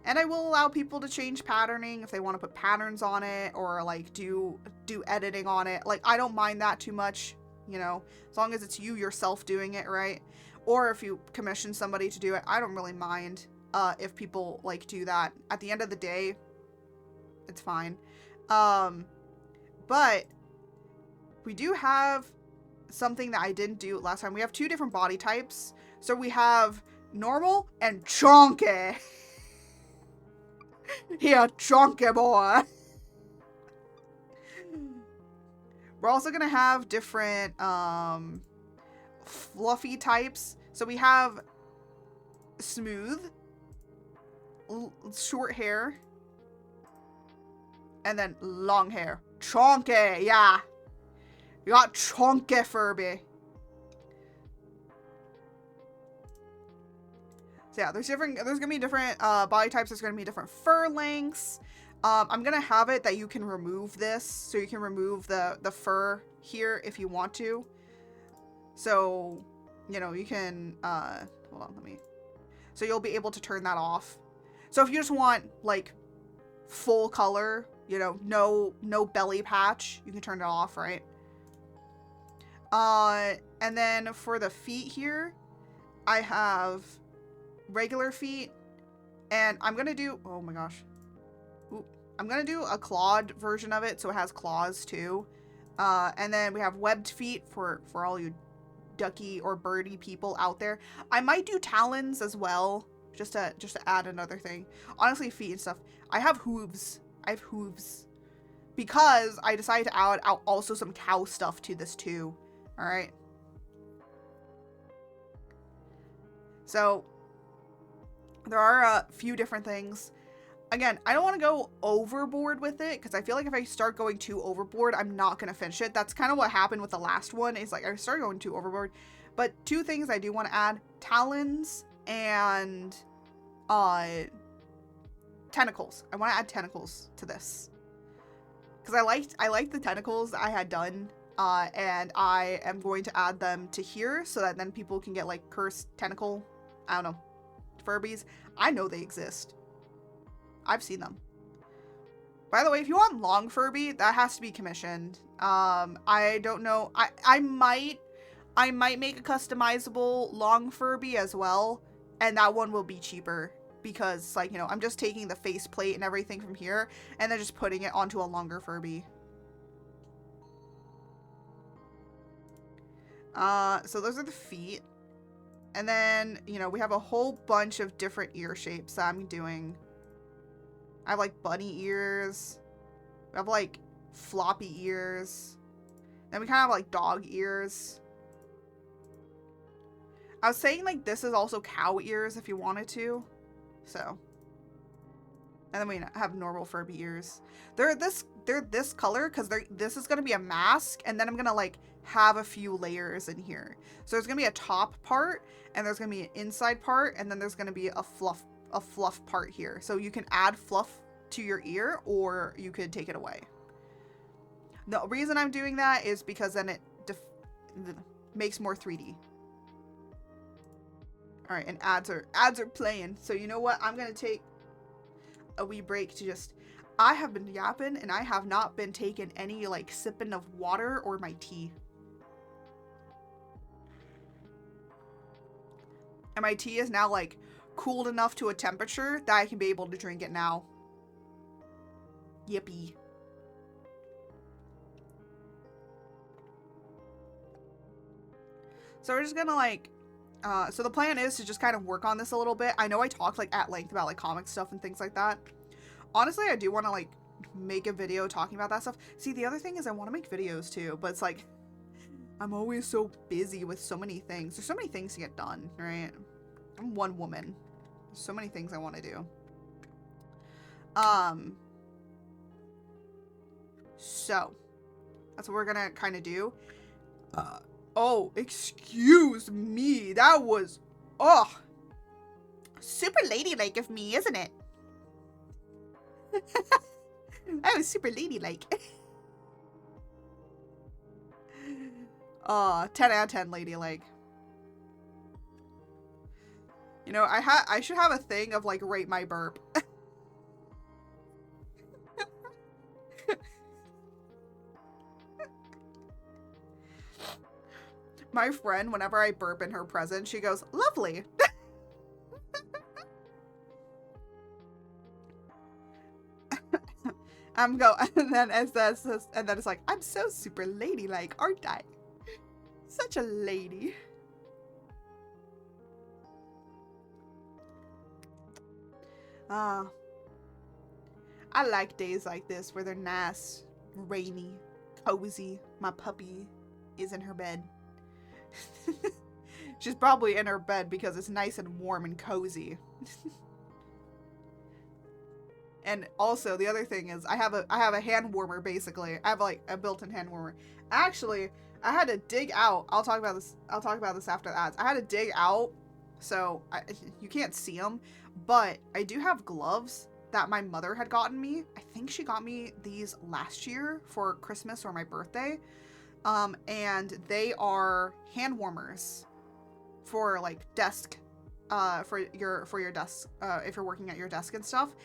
And I will allow people to change patterning if they want to put patterns on it or like do editing on it. Like, I don't mind that too much, you know, as long as it's you yourself doing it, right? Or if you commission somebody to do it, I don't really mind if people like do that. At the end of the day, it's fine. But we do have something that I didn't do last time. We have 2 different body types. So we have normal and chunky. Here, chunky boy. We're also gonna have different fluffy types. So we have smooth, short hair, and then long hair. Chunky, yeah. You got chunky Furby. So yeah, there's gonna be different body types. There's gonna be different fur lengths. I'm gonna have it that you can remove this, so you can remove the fur here if you want to. So, you know, you can hold on, so you'll be able to turn that off. So if you just want like full color, you know, no belly patch, you can turn it off, right? And then for the feet here, I have regular feet, and I'm gonna do, oh my gosh, I'm gonna do a clawed version of it, so it has claws too. And then we have webbed feet for all you ducky or birdie people out there. I might do talons as well, just to add another thing. Honestly, feet and stuff. I have hooves because I decided to add out also some cow stuff to this too. All right. So there are a few different things. Again, I don't want to go overboard with it because I feel like if I start going too overboard, I'm not going to finish it. That's kind of what happened with the last one. Is like I started going too overboard. But 2 things I do want to add: talons and tentacles. I want to add tentacles to this because I liked the tentacles that I had done, and I am going to add them to here so that then people can get like cursed tentacle, I don't know, Furbies. I know they exist. I've seen them. By the way, if you want long Furby, that has to be commissioned. I don't know. I might I might make a customizable long Furby as well, and that one will be cheaper because, like, you know, I'm just taking the faceplate and everything from here and then just putting it onto a longer Furby. So those are the feet. And then, you know, we have a whole bunch of different ear shapes that I'm doing. I have, like, bunny ears. We have, like, floppy ears. Then we kind of have, like, dog ears. I was saying, like, this is also cow ears if you wanted to. So. And then we have normal Furby ears. They're this color because this is going to be a mask. And then I'm going to, like, have a few layers in here. So there's going to be a top part. And there's going to be an inside part. And then there's going to be a fluff part here. So you can add fluff to your ear. Or you could take it away. The reason I'm doing that is because then it makes more 3D. All right, and ads are playing. So you know what? I'm gonna take a wee break to just. I have been yapping, and I have not been taking any like sipping of water or my tea. And my tea is now like cooled enough to a temperature that I can be able to drink it now. Yippee. So we're just gonna like, so the plan is to just kind of work on this a little bit. I know I talked like at length about like comic stuff and things like that. Honestly, I do want to like make a video talking about that stuff. See, the other thing is I want to make videos too, but it's like, I'm always so busy with so many things. There's so many things to get done, right? I'm one woman. There's so many things I want to do. So that's what we're gonna kind of do. Oh, excuse me. That was, oh, super ladylike of me, isn't it? That was super ladylike. 10 out of 10 ladylike. You know, I should have a thing of like rate my burp. My friend, whenever I burp in her presence, she goes, lovely. And then it's like, I'm so super ladylike, aren't I? Such a lady. I like days like this where they're nice, rainy, cozy. My puppy is in her bed. She's probably in her bed because it's nice and warm and cozy. And also the other thing is I have a hand warmer basically. I have like a built-in hand warmer. Actually, I had to dig out. I'll talk about this after the ads. I had to dig out, so you can't see them, but I do have gloves that my mother had gotten me. I think she got me these last year for Christmas or my birthday. And they are hand warmers for like desk, for your desk, if you're working at your desk and stuff.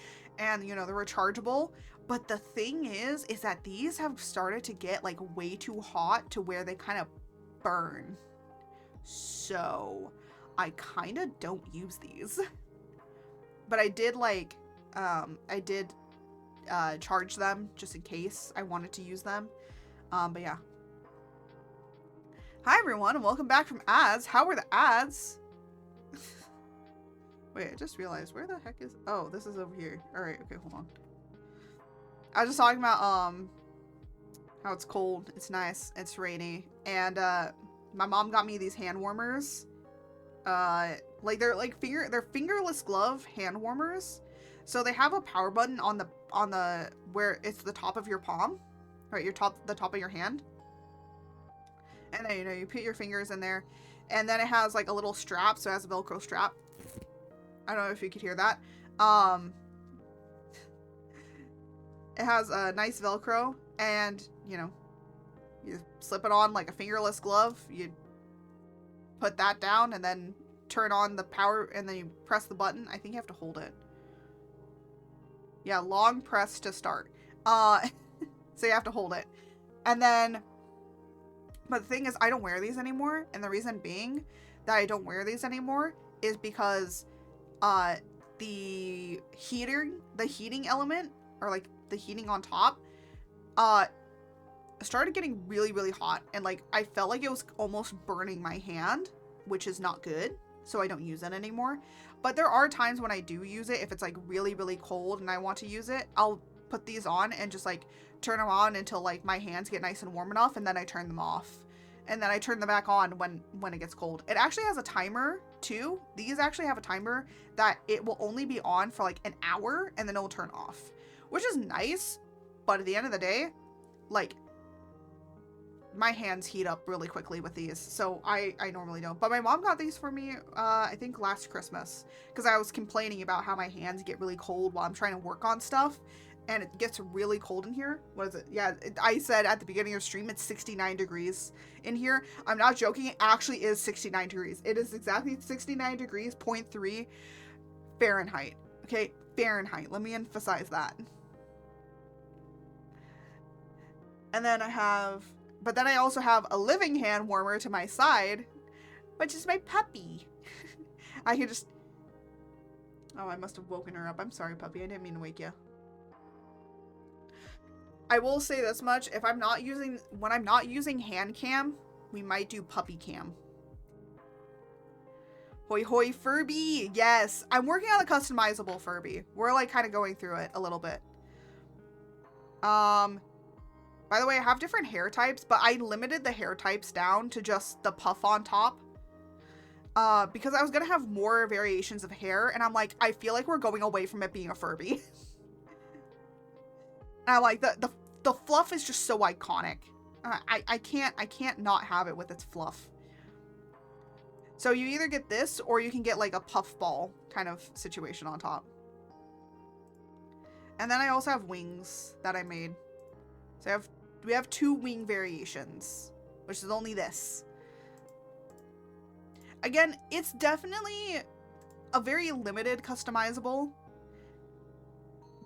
And you know, they're rechargeable. But the thing is that these have started to get like way too hot to where they kind of burn. So I kind of don't use these. But I did like, charge them just in case I wanted to use them. But yeah. Hi everyone, and welcome back from ads. How were the ads? Wait, I just realized, where the heck is... Oh, this is over here. Alright, okay, hold on. I was just talking about, how it's cold, it's nice, it's rainy, and, my mom got me these hand warmers. Like, they're fingerless glove hand warmers. So they have a power button on the, where it's the top of your palm, right, the top of your hand. And then, you know, you put your fingers in there, and then it has like a little strap, so it has a Velcro strap. I don't know if you could hear that. It has a nice Velcro, and, you know, you slip it on like a fingerless glove. You put that down, and then turn on the power, and then you press the button. I think you have to hold it. Yeah, long press to start. So you have to hold it. And then But the thing is, I don't wear these anymore. And the reason being that I don't wear these anymore is because the heating element, or like the heating on top, started getting really, really hot. And like, I felt like it was almost burning my hand, which is not good. So I don't use it anymore. But there are times when I do use it. If it's like really, really cold and I want to use it, I'll put these on and just like turn them on until like my hands get nice and warm enough, and then I turn them off. And then I turn them back on when it gets cold. It actually has a timer too. These actually have a timer that it will only be on for like an hour and then it will turn off, which is nice. But at the end of the day, like, my hands heat up really quickly with these, so I normally don't. But my mom got these for me, I think last Christmas, because I was complaining about how my hands get really cold while I'm trying to work on stuff, and it gets really cold in here. What is it? Yeah, I said at the beginning of the stream, it's 69 degrees in here. I'm not joking, it actually is 69 degrees. It is exactly 69 degrees, 0.3 Fahrenheit. Okay, Fahrenheit, let me emphasize that. And then but then I also have a living hand warmer to my side, which is my puppy. I can just... Oh, I must have woken her up. I'm sorry, puppy. I didn't mean to wake you. I will say this much. When I'm not using hand cam, we might do puppy cam. Hoi hoi Furby. Yes. I'm working on a customizable Furby. We're like kind of going through it a little bit. By the way, I have different hair types, but I limited the hair types down to just the puff on top. Because I was going to have more variations of hair, and I'm like, I feel like we're going away from it being a Furby. And I'm like, the fluff is just so iconic. I can't not have it with its fluff. So you either get this, or you can get like a puff ball kind of situation on top. And then I also have wings that I made. So we have 2 wing variations, which is only this. Again, it's definitely a very limited customizable,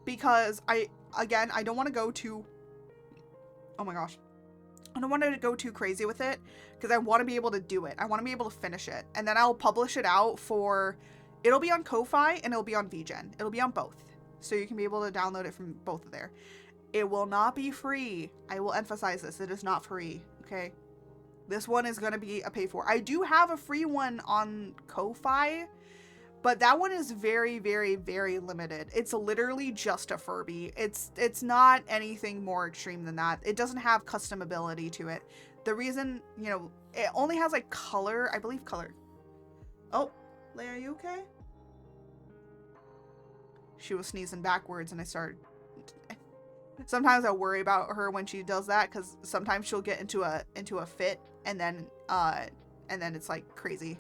because I don't want to go too, oh my gosh, I don't want to go too crazy with it, because I want to be able to do it. I want to be able to finish it, and then I'll publish it out it'll be on Ko-Fi and it'll be on VGen. It'll be on both, so you can be able to download it from both of there. It will not be free. I will emphasize this. It is not free, okay? This one is going to be a pay for. I do have a free one on Ko-Fi, but that one is very, very, very limited. It's literally just a Furby. It's not anything more extreme than that. It doesn't have custom ability to it. The reason, you know, it only has like color, I believe color. Oh, Leia, are you okay? She was sneezing backwards and I started... Sometimes I worry about her when she does that, because sometimes she'll get into a fit, and then it's like crazy.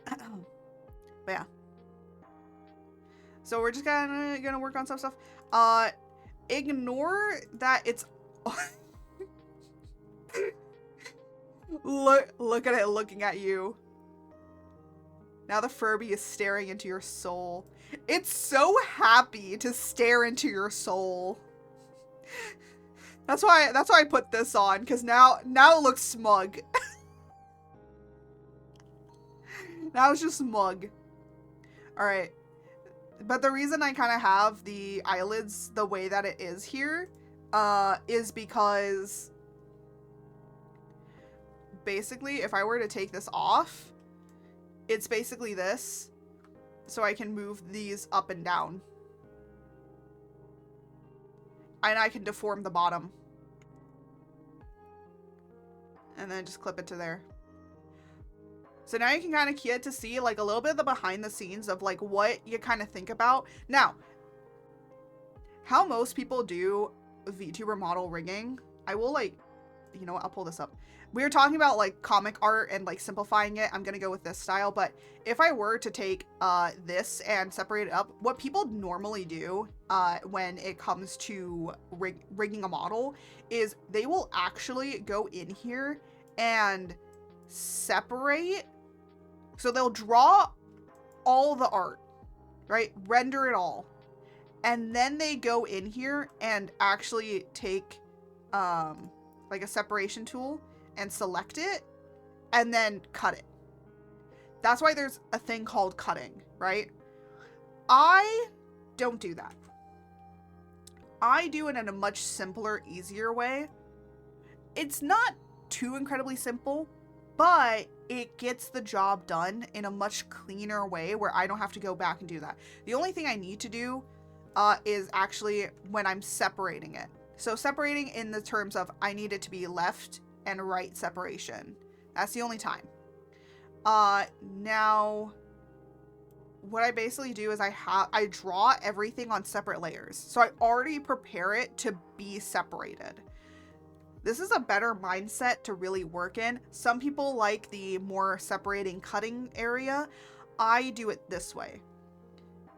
But yeah. So we're just gonna work on some stuff. Ignore that it's look at it looking at you. Now the Furby is staring into your soul. It's so happy to stare into your soul. That's why I put this on, because now it looks smug. Now it's just smug. Alright. But the reason I kind of have the eyelids the way that it is here, is because basically if I were to take this off, it's basically this. So I can move these up and down. And I can deform the bottom. And then just clip it to there. So now you can kind of get to see like a little bit of the behind the scenes of like what you kind of think about. Now, how most people do VTuber model rigging, I will like, you know what, I'll pull this up. We were talking about like comic art and like simplifying it. I'm gonna go with this style, but if I were to take this and separate it up, what people normally do when it comes to rigging a model is they will actually go in here and separate. So they'll draw all the art, right? Render it all. And then they go in here and actually take like a separation tool, and select it, and then cut it. That's why there's a thing called cutting, right? I don't do that. I do it in a much simpler, easier way. It's not too incredibly simple, but it gets the job done in a much cleaner way where I don't have to go back and do that. The only thing I need to do is actually when I'm separating it. So separating in the terms of I need it to be left and right separation. That's the only time. Now, what I basically do is I draw everything on separate layers. So I already prepare it to be separated. This is a better mindset to really work in. Some people like the more separating cutting area. I do it this way.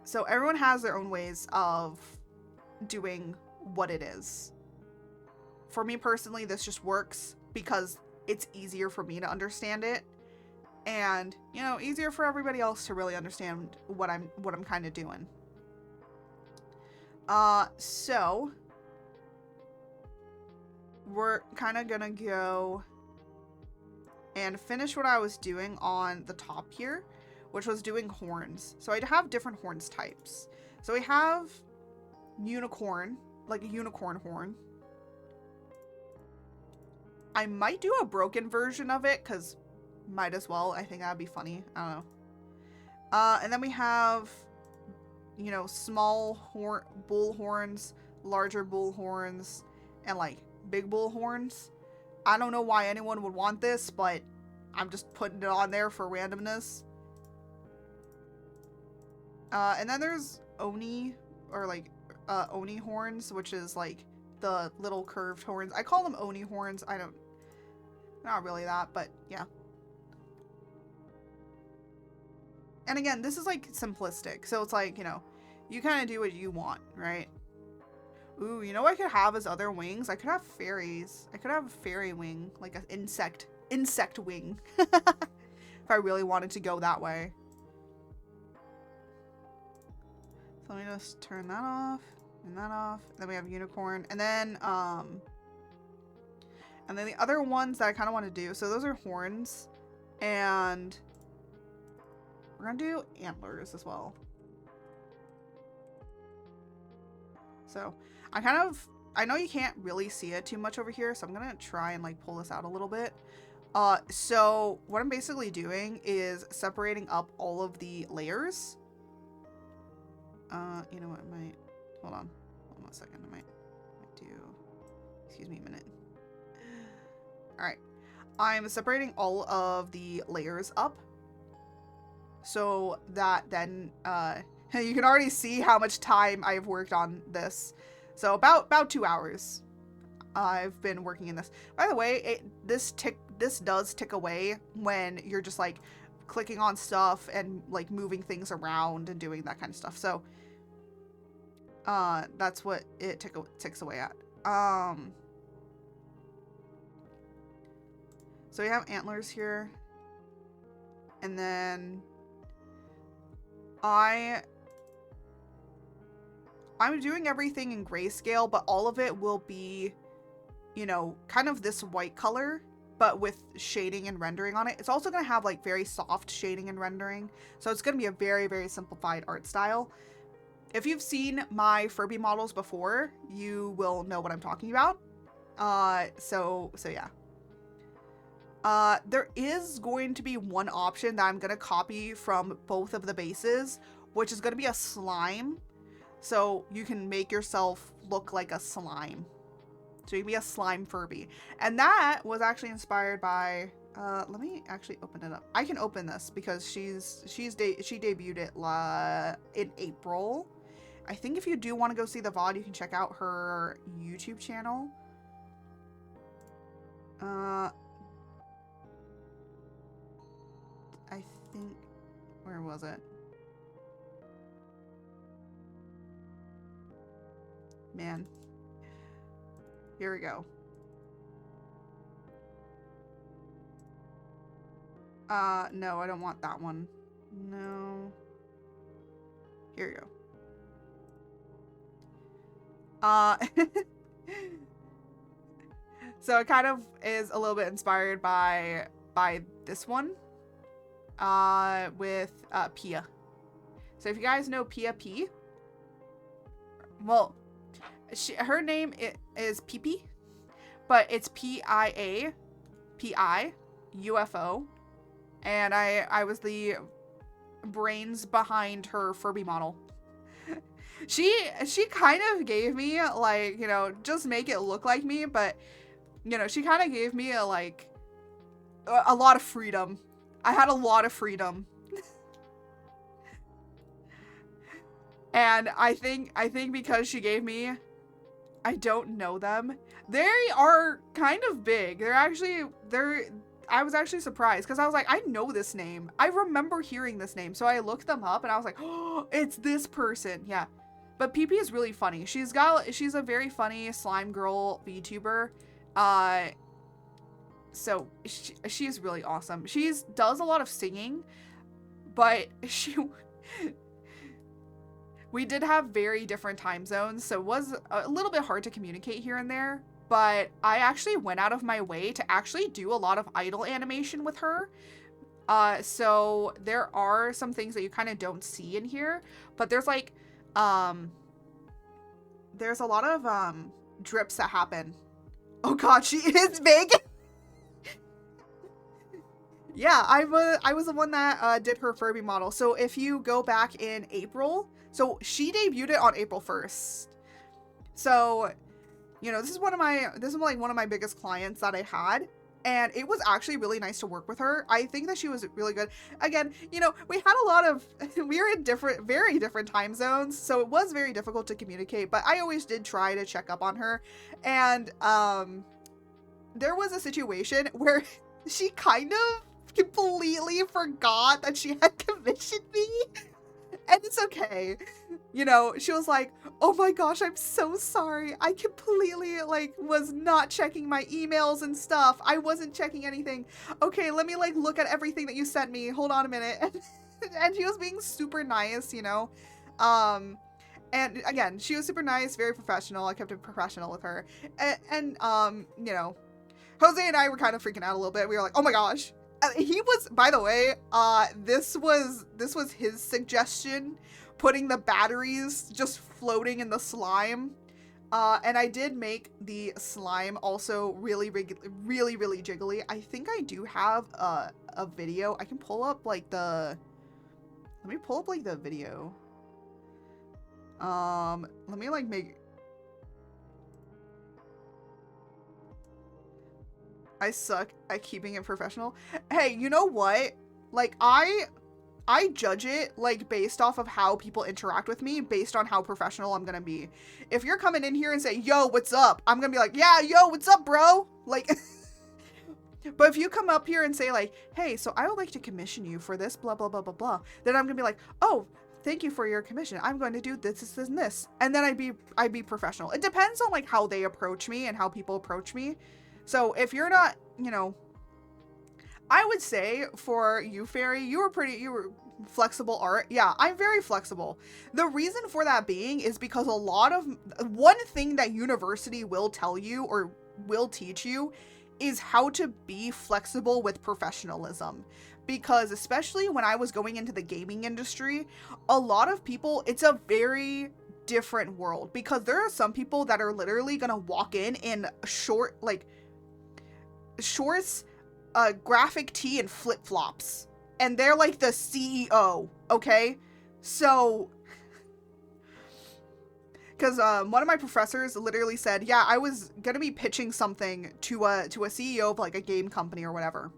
So everyone has their own ways of doing what it is. For me personally, this just works because it's easier for me to understand it. And, you know, easier for everybody else to really understand what I'm kind of doing. So we're kind of gonna go and finish what I was doing on the top here, which was doing horns. So I have different horns types. So we have unicorn, like a unicorn horn. I might do a broken version of it because might as well. I think that'd be funny. I don't know. And then we have, you know, small bull horns, larger bull horns, and like big bull horns. I don't know why anyone would want this, but I'm just putting it on there for randomness. And then there's Oni, or like Oni horns, which is like the little curved horns. I call them Oni horns. Not really that, but yeah. And again, this is like simplistic. So it's like, you know, you kind of do what you want, right? Ooh, you know what I could have as other wings? I could have fairies. I could have a fairy wing, like an insect wing. If I really wanted to go that way. So let me just turn that off and that off. Then we have unicorn. And then the other ones that I kind of want to do. So those are horns. And we're going to do antlers as well. So I know you can't really see it too much over here, so I'm going to try and like pull this out a little bit. So what I'm basically doing is separating up all of the layers. You know what, I might, hold on one second, I might do, excuse me a minute. All right, I'm separating all of the layers up so that then, you can already see how much time I've worked on this. So about 2 hours I've been working in this. By the way, this does tick away when you're just like clicking on stuff and like moving things around and doing that kind of stuff. So that's what it ticks away at. So we have antlers here. And then I'm doing everything in grayscale, but all of it will be, you know, kind of this white color, but with shading and rendering on it. It's also going to have like very soft shading and rendering. So it's going to be a very, very simplified art style. If you've seen my Furby models before, you will know what I'm talking about. So yeah. There is going to be one option that I'm going to copy from both of the bases, which is going to be a slime. So you can make yourself look like a slime. So you can be a slime Furby. And that was actually inspired by, let me actually open it up. I can open this because she debuted it in April. I think if you do want to go see the VOD, you can check out her YouTube channel. I think, where was it? Man. Here we go. No, I don't want that one. No. Here we go. So it kind of is a little bit inspired by this one with Pia. So if you guys know Pia P, well, her name is Pee, but it's PIA UFO, and I was the brains behind her Furby model. She kind of gave me, like, you know, just make it look like me, but, you know, she kind of gave me a lot of freedom. I had a lot of freedom. And I think because she gave me, I don't know them. They are kind of big. I was actually surprised because I was like, I know this name. I remember hearing this name. So I looked them up and I was like, oh, it's this person. Yeah. But PP is really funny. She's a very funny slime girl VTuber. So she's really awesome. She does a lot of singing, but we did have very different time zones, so it was a little bit hard to communicate here and there, but I actually went out of my way to actually do a lot of idle animation with her. So there are some things that you kind of don't see in here, but there's like, there's a lot of drips that happen. Oh god, she is big! Yeah, I was the one that did her Furby model. So if you go back in April, so she debuted it on April 1st. So, you know, this is like one of my biggest clients that I had, and it was actually really nice to work with her. I think that she was really good. Again, you know, we were in very different time zones, so it was very difficult to communicate, but I always did try to check up on her. And there was a situation where she kind of completely forgot that she had commissioned me, and it's okay. You know, she was like, oh my gosh, I'm so sorry. I completely was not checking my emails and stuff. I wasn't checking anything. Okay, let me look at everything that you sent me. Hold on a minute. And she was being super nice, you know. And again, she was super nice, very professional. I kept it professional with her. And you know, Jose and I were kind of freaking out a little bit. We were like, oh my gosh. He was, by the way, this was his suggestion, putting the batteries just floating in the slime. And I did make the slime also really jiggly. I think I do have a video. I can pull up let me pull up the video. Let me make, I suck at keeping it professional. Hey, you know what? I judge it, based off of how people interact with me, based on how professional I'm gonna be. If you're coming in here and say, yo, what's up? I'm gonna be like, yeah, yo, what's up, bro? But if you come up here and say, hey, so I would like to commission you for this, blah, blah, blah, blah, blah, then I'm gonna be like, oh, thank you for your commission. I'm going to do this, and this. And then I'd be professional. It depends on, how they approach me and how people approach me. So if you're not, you know, I would say for you, Fairy, you were flexible art. Yeah, I'm very flexible. The reason for that being is because one thing that university will tell you or will teach you is how to be flexible with professionalism. Because especially when I was going into the gaming industry, a lot of people, it's a very different world, because there are some people that are literally gonna walk in shorts, graphic tee and flip-flops, and they're the CEO, okay? So, because one of my professors literally said, yeah, I was gonna be pitching something to a CEO of a game company or whatever,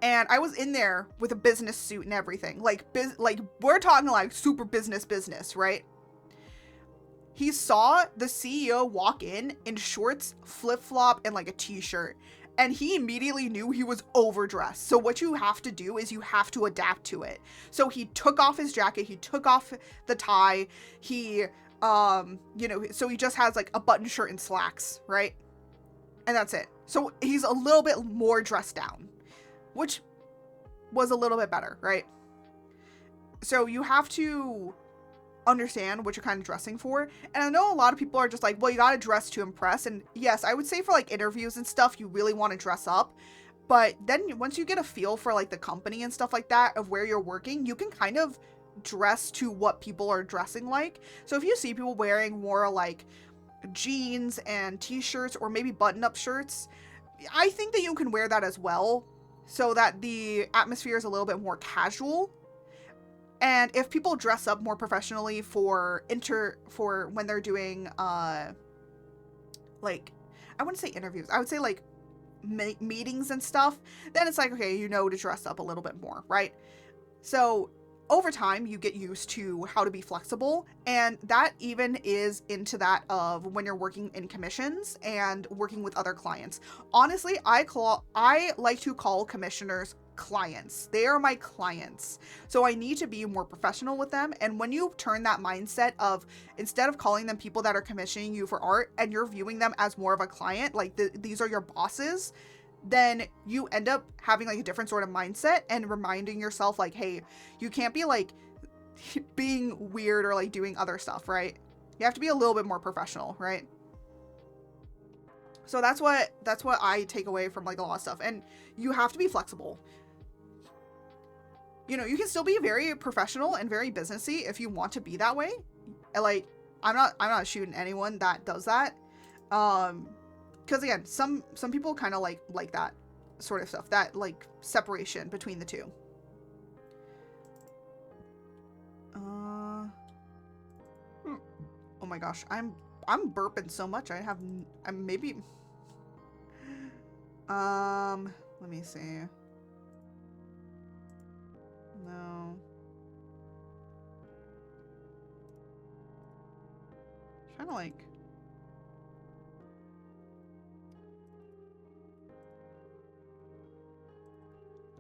and I was in there with a business suit and everything, we're talking super business, right? He saw the CEO walk in shorts, flip-flop, and a t-shirt. And he immediately knew he was overdressed. So what you have to do is you have to adapt to it. So he took off his jacket, he took off the tie, he, you know, so he just has a button shirt and slacks, right? And that's it. So he's a little bit more dressed down, which was a little bit better, right? So you have to understand what you're kind of dressing for. And I know a lot of people are just like, well, you gotta dress to impress. And yes, I would say for like interviews and stuff, you really want to dress up. But then once you get a feel for like the company and stuff like that of where you're working, you can kind of dress to what people are dressing like. So if you see people wearing more like jeans and t-shirts or maybe button-up shirts, I think that you can wear that as well, so that the atmosphere is a little bit more casual. And if people dress up more professionally for when they're doing like, I wouldn't say interviews, I would say like meetings and stuff, then it's like, okay, you know, to dress up a little bit more, right? So over time, you get used to how to be flexible, and that even is into that of when you're working in commissions and working with other clients. Honestly, I like to call commissioners clients. They are my clients. So I need to be more professional with them. And when you turn that mindset of, instead of calling them people that are commissioning you for art and you're viewing them as more of a client, like these are your bosses, then you end up having like a different sort of mindset and reminding yourself like, hey, you can't be like being weird or like doing other stuff, right? You have to be a little bit more professional, right? So that's what I take away from like a lot of stuff. And you have to be flexible. You know, you can still be very professional and very businessy if you want to be that way. And like, I'm not shooting anyone that does that. Because again, some people kind of like that sort of stuff, that like separation between the two. Oh my gosh, I'm burping so much. I'm maybe. Let me see. No. Trying to like.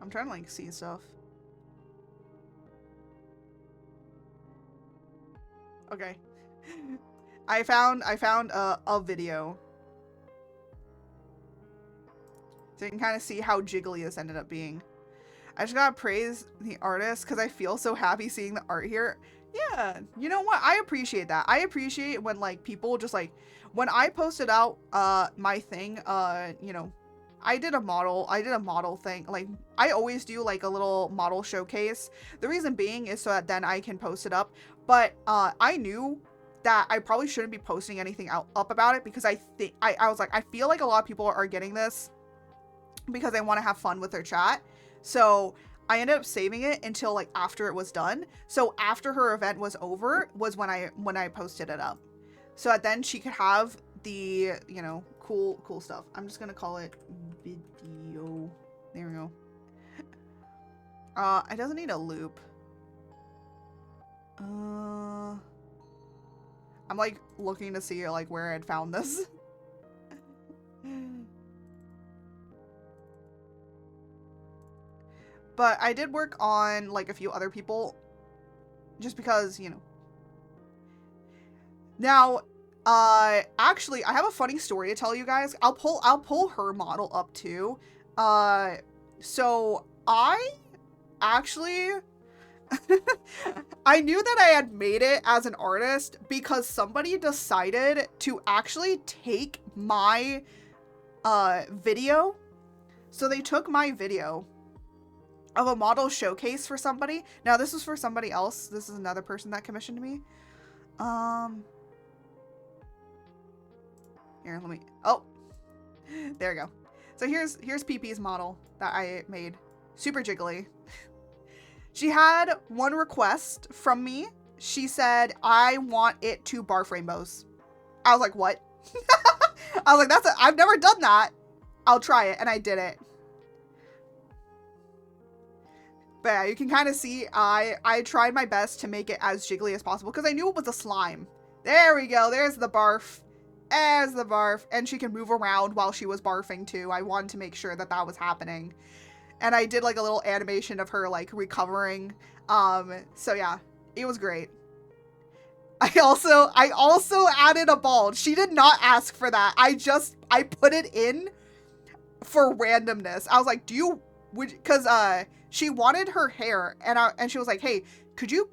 I'm trying to like see stuff. Okay. I found a video. So you can kind of see how jiggly this ended up being. I just gotta praise the artist because I feel so happy seeing the art here. Yeah, you know what? I appreciate that. I appreciate when like people just like, when I posted out my thing, you know, I did a model thing. Like, I always do like a little model showcase. The reason being is so that then I can post it up. But I knew that I probably shouldn't be posting anything up about it, because I was like, I feel like a lot of people are getting this because they want to have fun with their chat. So I ended up saving it until like after it was done. So after her event was over was when I posted it up, so that then she could have the, you know, cool stuff. I'm just gonna call it video. There we go. It doesn't need a loop. I'm like looking to see like where I'd found this. But I did work on like a few other people just because, you know. Now, actually, I have a funny story to tell you guys. I'll pull her model up too. So I actually I knew that I had made it as an artist because somebody decided to actually take my video. So they took my video of a model showcase for somebody. Now this was for somebody else. This is another person that commissioned me. Here, let me, oh, there we go. So here's PP's model that I made. Super jiggly. She had one request from me. She said, I want it to barf rainbows. I was like, what? I was like, I've never done that. I'll try it. And I did it. But yeah, you can kind of see I tried my best to make it as jiggly as possible because I knew it was a slime. There we go. There's the barf. There's the barf. And she can move around while she was barfing too. I wanted to make sure that that was happening. And I did like a little animation of her like recovering. So yeah, it was great. I also added a bald. She did not ask for that. I put it in for randomness. I was like, because she wanted her hair, and she was like, hey, could you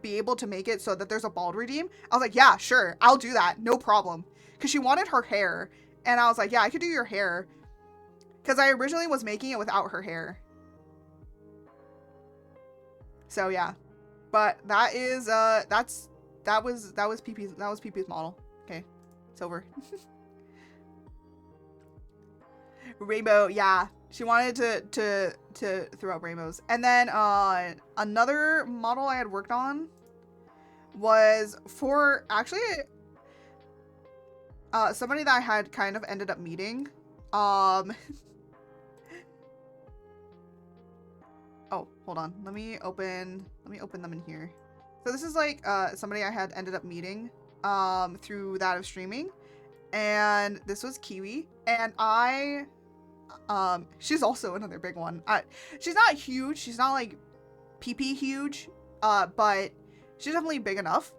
be able to make it so that there's a bald redeem? I was like, yeah, sure, I'll do that, no problem. Because she wanted her hair, and I was like, yeah, I could do your hair. Because I originally was making it without her hair. So yeah, but that is that was PP's model. Okay, it's over. Rainbow, yeah, she wanted to throw out rainbows. And then another model I had worked on was for actually somebody that I had kind of ended up meeting. Oh, hold on. Let me open them in here. So this is like somebody I had ended up meeting through that of streaming. And this was Kiwi. And she's also another big one. She's not huge. She's not like PP huge. But she's definitely big enough.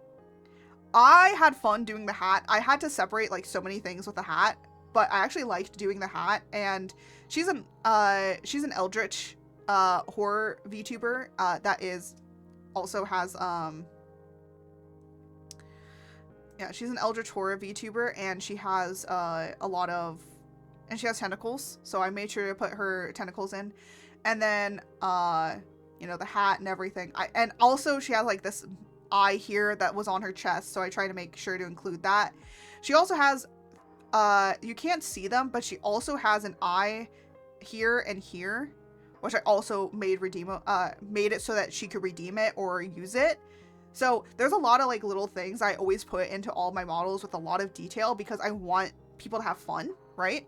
I had fun doing the hat. I had to separate like so many things with the hat, but I actually liked doing the hat. And she's an Eldritch horror VTuber that is also has yeah, she's an Eldritch horror VTuber, and she has and she has tentacles, so I made sure to put her tentacles in. And then you know, the hat and everything. And also she has like this eye here that was on her chest, so I tried to make sure to include that. She also has you can't see them, but she also has an eye here and here, which I also made it so that she could redeem it or use it. So there's a lot of like little things I always put into all my models with a lot of detail because I want people to have fun, right?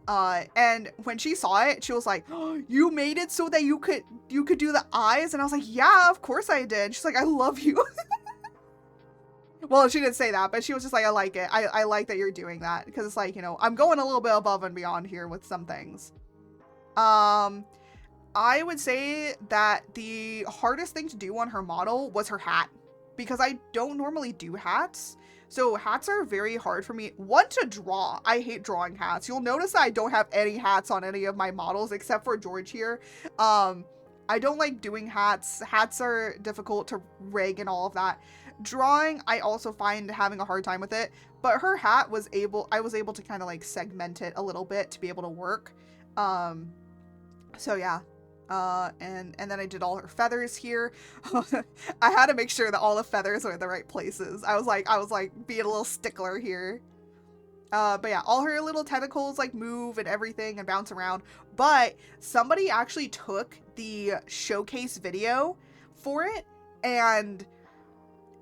And when she saw it, she was like, oh, you made it so that you could do the eyes? And I was like, yeah, of course I did. She's like, I love you. Well, she didn't say that, but she was just like, I like it. I like that you're doing that, because it's like, you know, I'm going a little bit above and beyond here with some things. I would say that the hardest thing to do on her model was her hat, because I don't normally do hats. So hats are very hard for me. One, to draw. I hate drawing hats. You'll notice that I don't have any hats on any of my models except for George here. I don't like doing hats. Hats are difficult to rig and all of that. Drawing, I also find having a hard time with it. But her hat I was able to kind of like segment it a little bit to be able to work. So yeah. And then I did all her feathers here. I had to make sure that all the feathers were in the right places. I was like being a little stickler here. But yeah, all her little tentacles like move and everything and bounce around. But somebody actually took the showcase video for it, and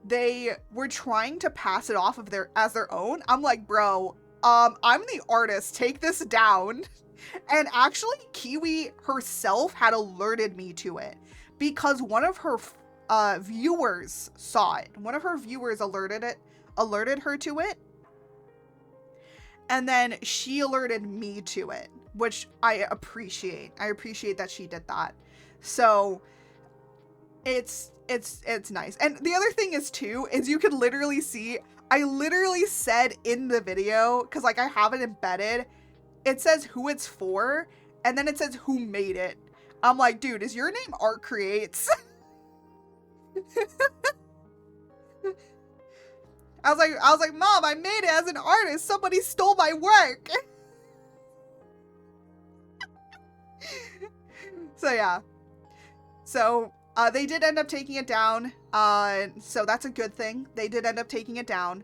they were trying to pass it off as their own. I'm like, bro, I'm the artist. Take this down. And actually, Kiwi herself had alerted me to it because one of her viewers saw it. One of her viewers alerted her to it. And then she alerted me to it, which I appreciate. I appreciate that she did that. So it's nice. And the other thing is too, is you could literally see, I literally said in the video, because like I have it embedded, it says who it's for, and then it says who made it. I'm like, dude, is your name Art Creates? I was like, Mom, I made it as an artist. Somebody stole my work. So yeah. So they did end up taking it down. So that's a good thing. They did end up taking it down.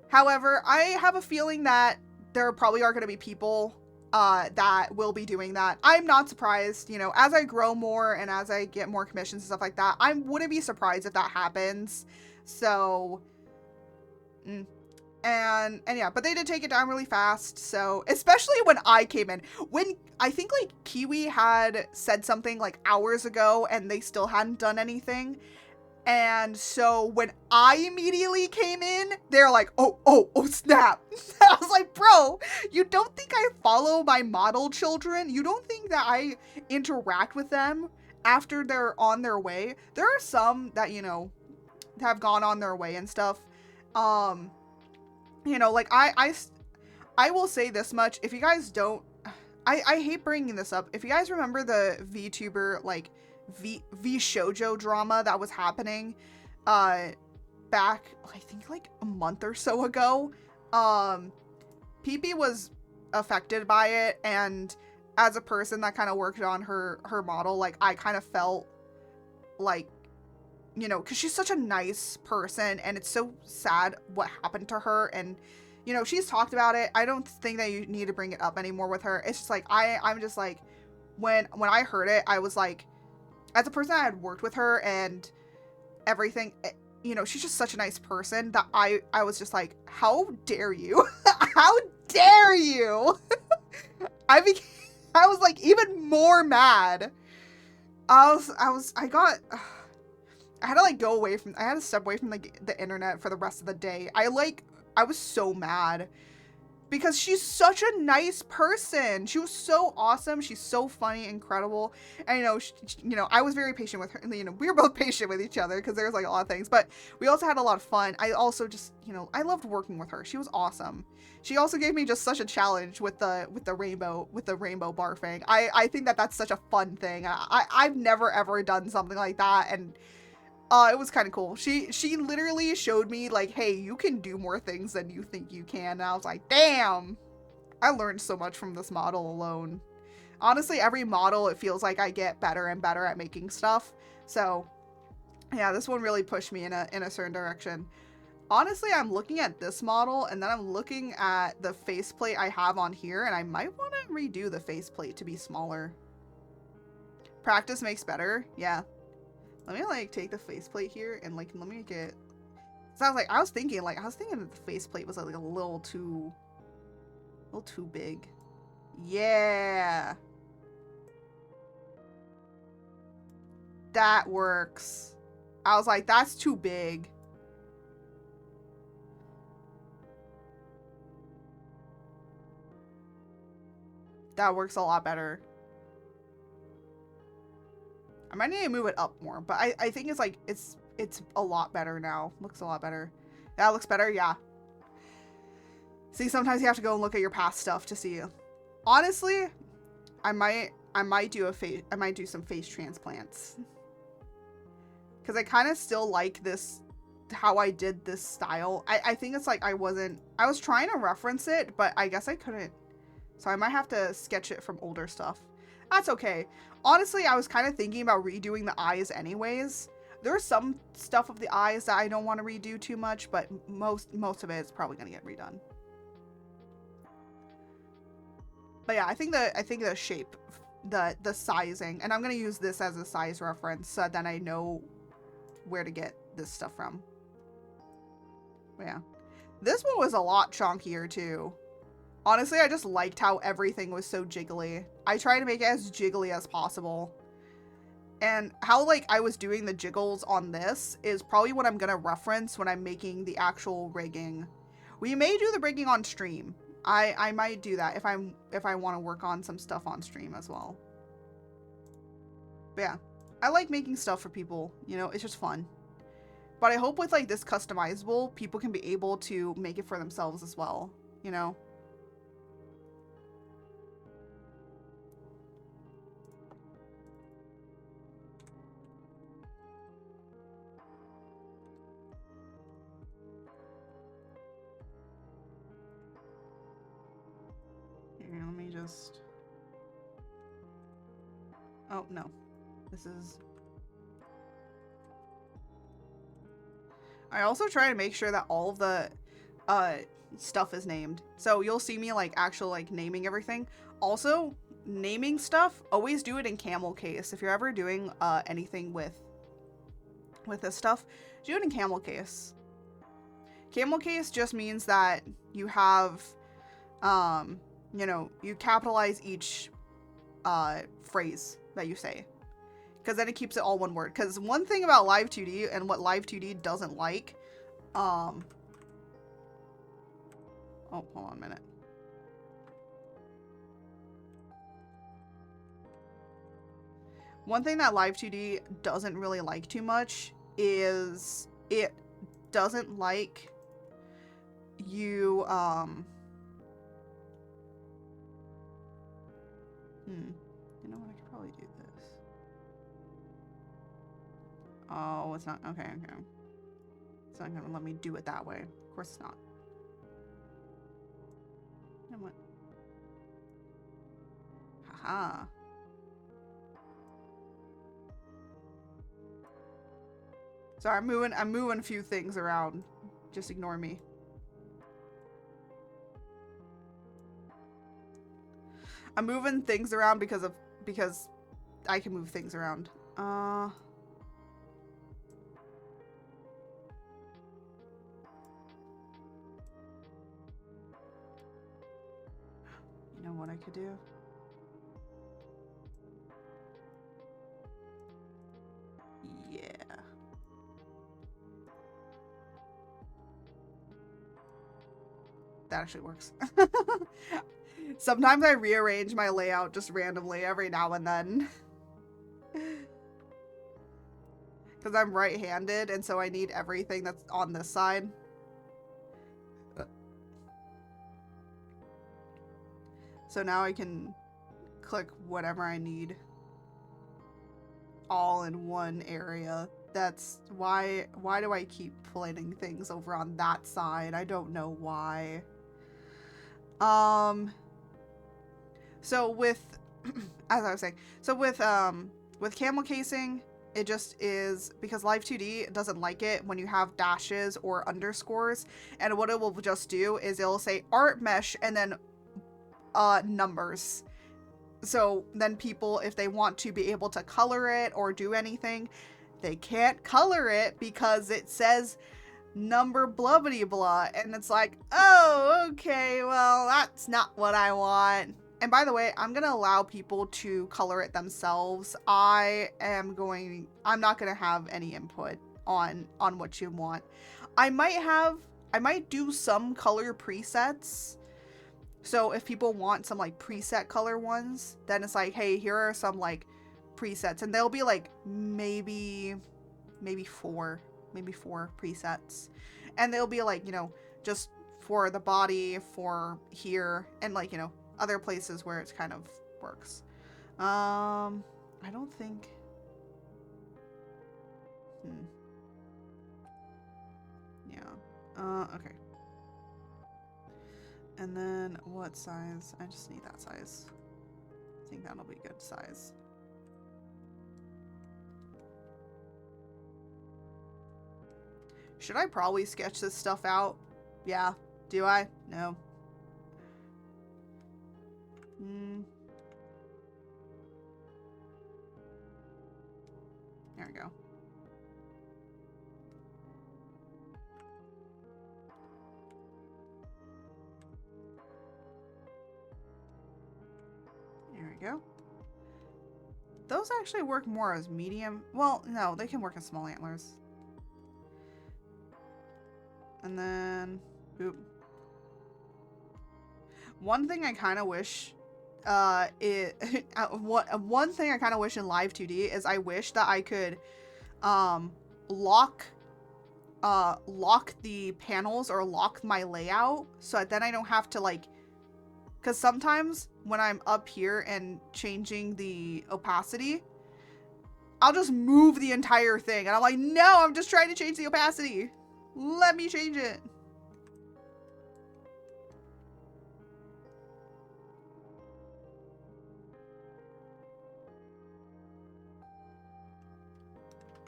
However, I have a feeling that there probably are going to be people that will be doing that. I'm not surprised, you know, as I grow more and as I get more commissions and stuff like that, I wouldn't be surprised if that happens. So, and yeah, but they did take it down really fast. So, especially when I came in, when I think like Kiwi had said something like hours ago and they still hadn't done anything. And so when I immediately came in, they're like, oh, snap. I was like, bro, you don't think I follow my model children? You don't think that I interact with them after they're on their way? There are some that, you know, have gone on their way and stuff. You know, like I will say this much. If you guys don't, I hate bringing this up. If you guys remember the VTuber, like, V shoujo drama that was happening back, I think like a month or so ago. PP was affected by it, and as a person that kind of worked on her model, like I kind of felt like, you know, because she's such a nice person, and it's so sad what happened to her, and you know, she's talked about it. I don't think that you need to bring it up anymore with her. It's just like I'm just like, when I heard it, I was like, as a person that had worked with her and everything, you know, she's just such a nice person that I was just like, how dare you? How dare you? I was like even more mad. I had to like go away from, I had to step away from like the internet for the rest of the day. I was so mad because she's such a nice person. She was so awesome. She's so funny, incredible. And, you know, you know, I was very patient with her. You know, we were both patient with each other because there was like a lot of things, but we also had a lot of fun. I also just, you know, I loved working with her. She was awesome. She also gave me just such a challenge with the rainbow barfing. I think that that's such a fun thing. I've never ever done something like that, and it was kind of cool. She literally showed me like, hey, you can do more things than you think you can. And I was like, damn, I learned so much from this model alone. Honestly, every model, it feels like I get better and better at making stuff. So yeah, this one really pushed me in a certain direction. Honestly, I'm looking at this model, and then I'm looking at the faceplate I have on here, and I might want to redo the faceplate to be smaller. Practice makes better. Yeah. Let me like take the faceplate here and like let me get. Sounds like I was thinking that the faceplate was like a little too big. Yeah, that works. I was like, that's too big. That works a lot better. I might need to move it up more, but I think it's like, it's a lot better now. Looks a lot better. That looks better, yeah. See, sometimes you have to go and look at your past stuff to see. Honestly, I might do some face transplants. Because I kind of still like this, how I did this style. I think it's like I was trying to reference it, but I guess I couldn't. So I might have to sketch it from older stuff. That's okay. Honestly, I was kind of thinking about redoing the eyes anyways. There's some stuff of the eyes that I don't want to redo too much, but most of it is probably going to get redone. But yeah, I think the shape, the sizing, and I'm going to use this as a size reference so then I know where to get this stuff from. But yeah. This one was a lot chunkier too. Honestly, I just liked how everything was so jiggly. I tried to make it as jiggly as possible. And how like I was doing the jiggles on this is probably what I'm gonna reference when I'm making the actual rigging. We may do the rigging on stream. I might do that if I want to work on some stuff on stream as well. But yeah, I like making stuff for people, you know, it's just fun. But I hope with like this customizable, people can be able to make it for themselves as well, you know? Here, let me just... Oh, no. This is... I also try to make sure that all of the stuff is named. So you'll see me like actually like naming everything. Also, naming stuff, always do it in camel case. If you're ever doing anything with this stuff, do it in camel case. Camel case just means that you have, you know, you capitalize each phrase that you say. Because then it keeps it all one word. Because one thing about Live 2D and what Live 2D doesn't like, oh, hold on a minute. One thing that Live 2D doesn't really like too much is it doesn't like you, you know what, I could probably do this. Oh, it's not. Okay, okay. It's not gonna let me do it that way. Of course it's not. And what? Haha. Sorry, I'm moving a few things around. Just ignore me. I'm moving things around because I can move things around. You know what I could do? Yeah. That actually works. Sometimes I rearrange my layout just randomly every now and then. Because I'm right-handed, and so I need everything that's on this side. So now I can click whatever I need all in one area. That's why do I keep planning things over on that side? I don't know why. So with as I was saying, so with camel casing, it just is because Live 2D doesn't like it when you have dashes or underscores, and what it will just do is it'll say art mesh and then numbers. So then people, if they want to be able to color it or do anything, they can't color it because it says number blah blah, and it's like, oh, okay, well, that's not what I want. And by the way, I'm gonna allow people to color it themselves. I'm not gonna have any input on what you want. I might do some color presets. So if people want some like preset color ones, then it's like, hey, here are some like presets, and they'll be like maybe four presets, and they'll be like, you know, just for the body, for here, and like, you know, other places where it's kind of works. I don't think. Yeah. Okay. And then what size? I just need that size. I think that'll be good size. Should I probably sketch this stuff out? Yeah. Do I? No. There we go. There we go. Those actually work more as medium. Well, no, they can work as small antlers. And then, oop. One thing I kind of wish, one thing I kind of wish in Live 2D is I wish that I could, lock the panels or lock my layout so that then I don't have to like, because sometimes when I'm up here and changing the opacity, I'll just move the entire thing and I'm like, no, I'm just trying to change the opacity. Let me change it.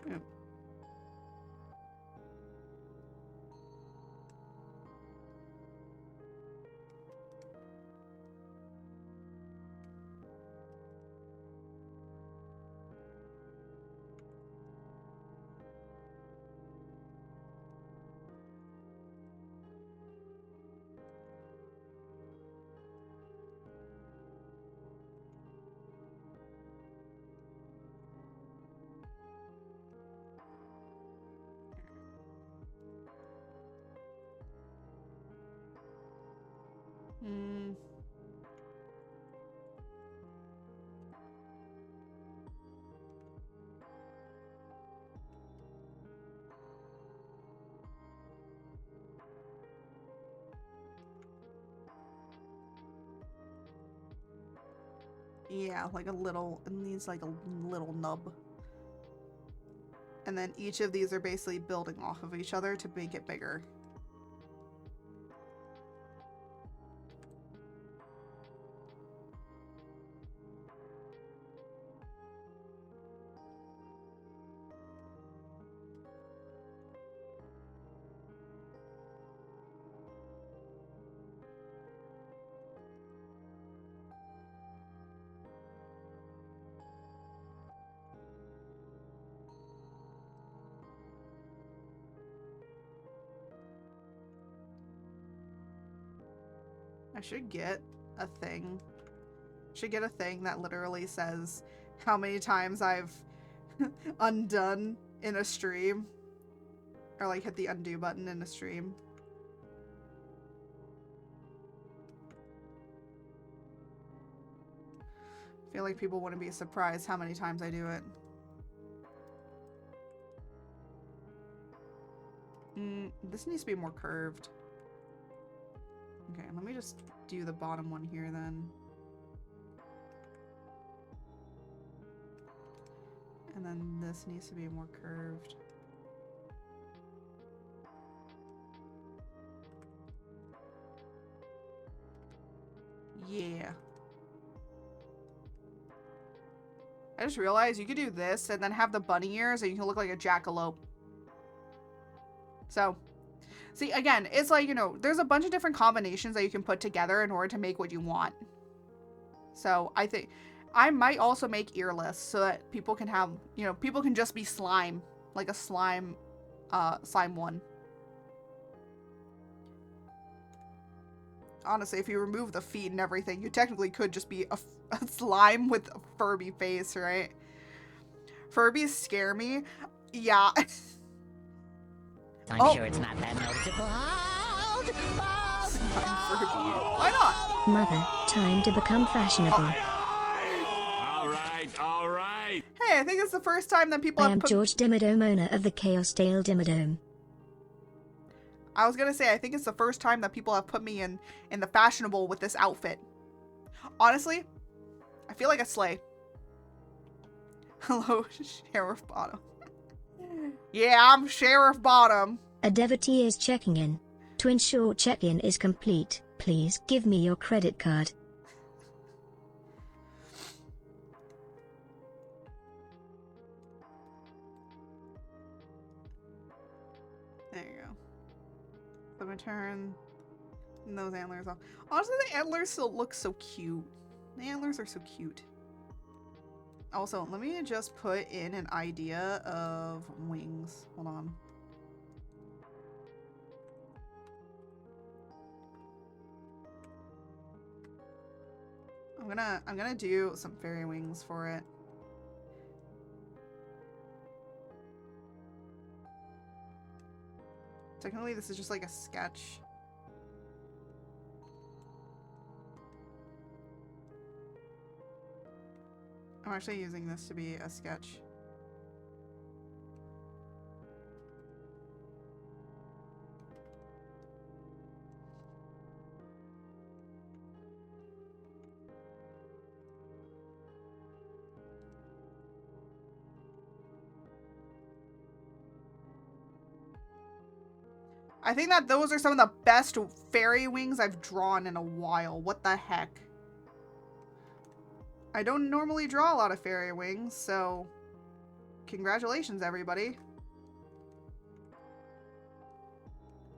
Yep. Yeah, like a little, it needs like a little nub. And then each of these are basically building off of each other to make it bigger. I should get a thing. Should get a thing that literally says how many times I've undone in a stream. Or like hit the undo button in a stream. I feel like people wouldn't be surprised how many times I do it. This needs to be more curved. Okay, let me just do the bottom one here then. And then this needs to be more curved. Yeah. I just realized you could do this and then have the bunny ears and you can look like a jackalope. So, see, again, it's like, you know, there's a bunch of different combinations that you can put together in order to make what you want. So, I think I might also make earless so that people can have, you know, people can just be slime. Like a slime one. Honestly, if you remove the feet and everything, you technically could just be a slime with a Furby face, right? Furbies scare me. Yeah. I'm sure it's not that noticeable. Why not? Mother, time to become fashionable. All right. Hey, I think it's the first time that people I have am put... George Dimmadome, owner of the Chaos Dale Dimmadome. I was gonna say, I think it's the first time that people have put me in the fashionable with this outfit. Honestly, I feel like a sleigh. Hello, Sheriff Bottom. Yeah, I'm Sheriff Bottom. A devotee is checking in. To ensure check-in is complete, please give me your credit card. There you go. So I'm gonna turn those antlers off. Honestly, the antlers still look so cute. The antlers are so cute. Also, let me just put in an idea of wings. Hold on. I'm gonna do some fairy wings for it. Technically, this is just like a sketch. I'm actually using this to be a sketch. I think that those are some of the best fairy wings I've drawn in a while. What the heck? I don't normally draw a lot of fairy wings, so congratulations, everybody.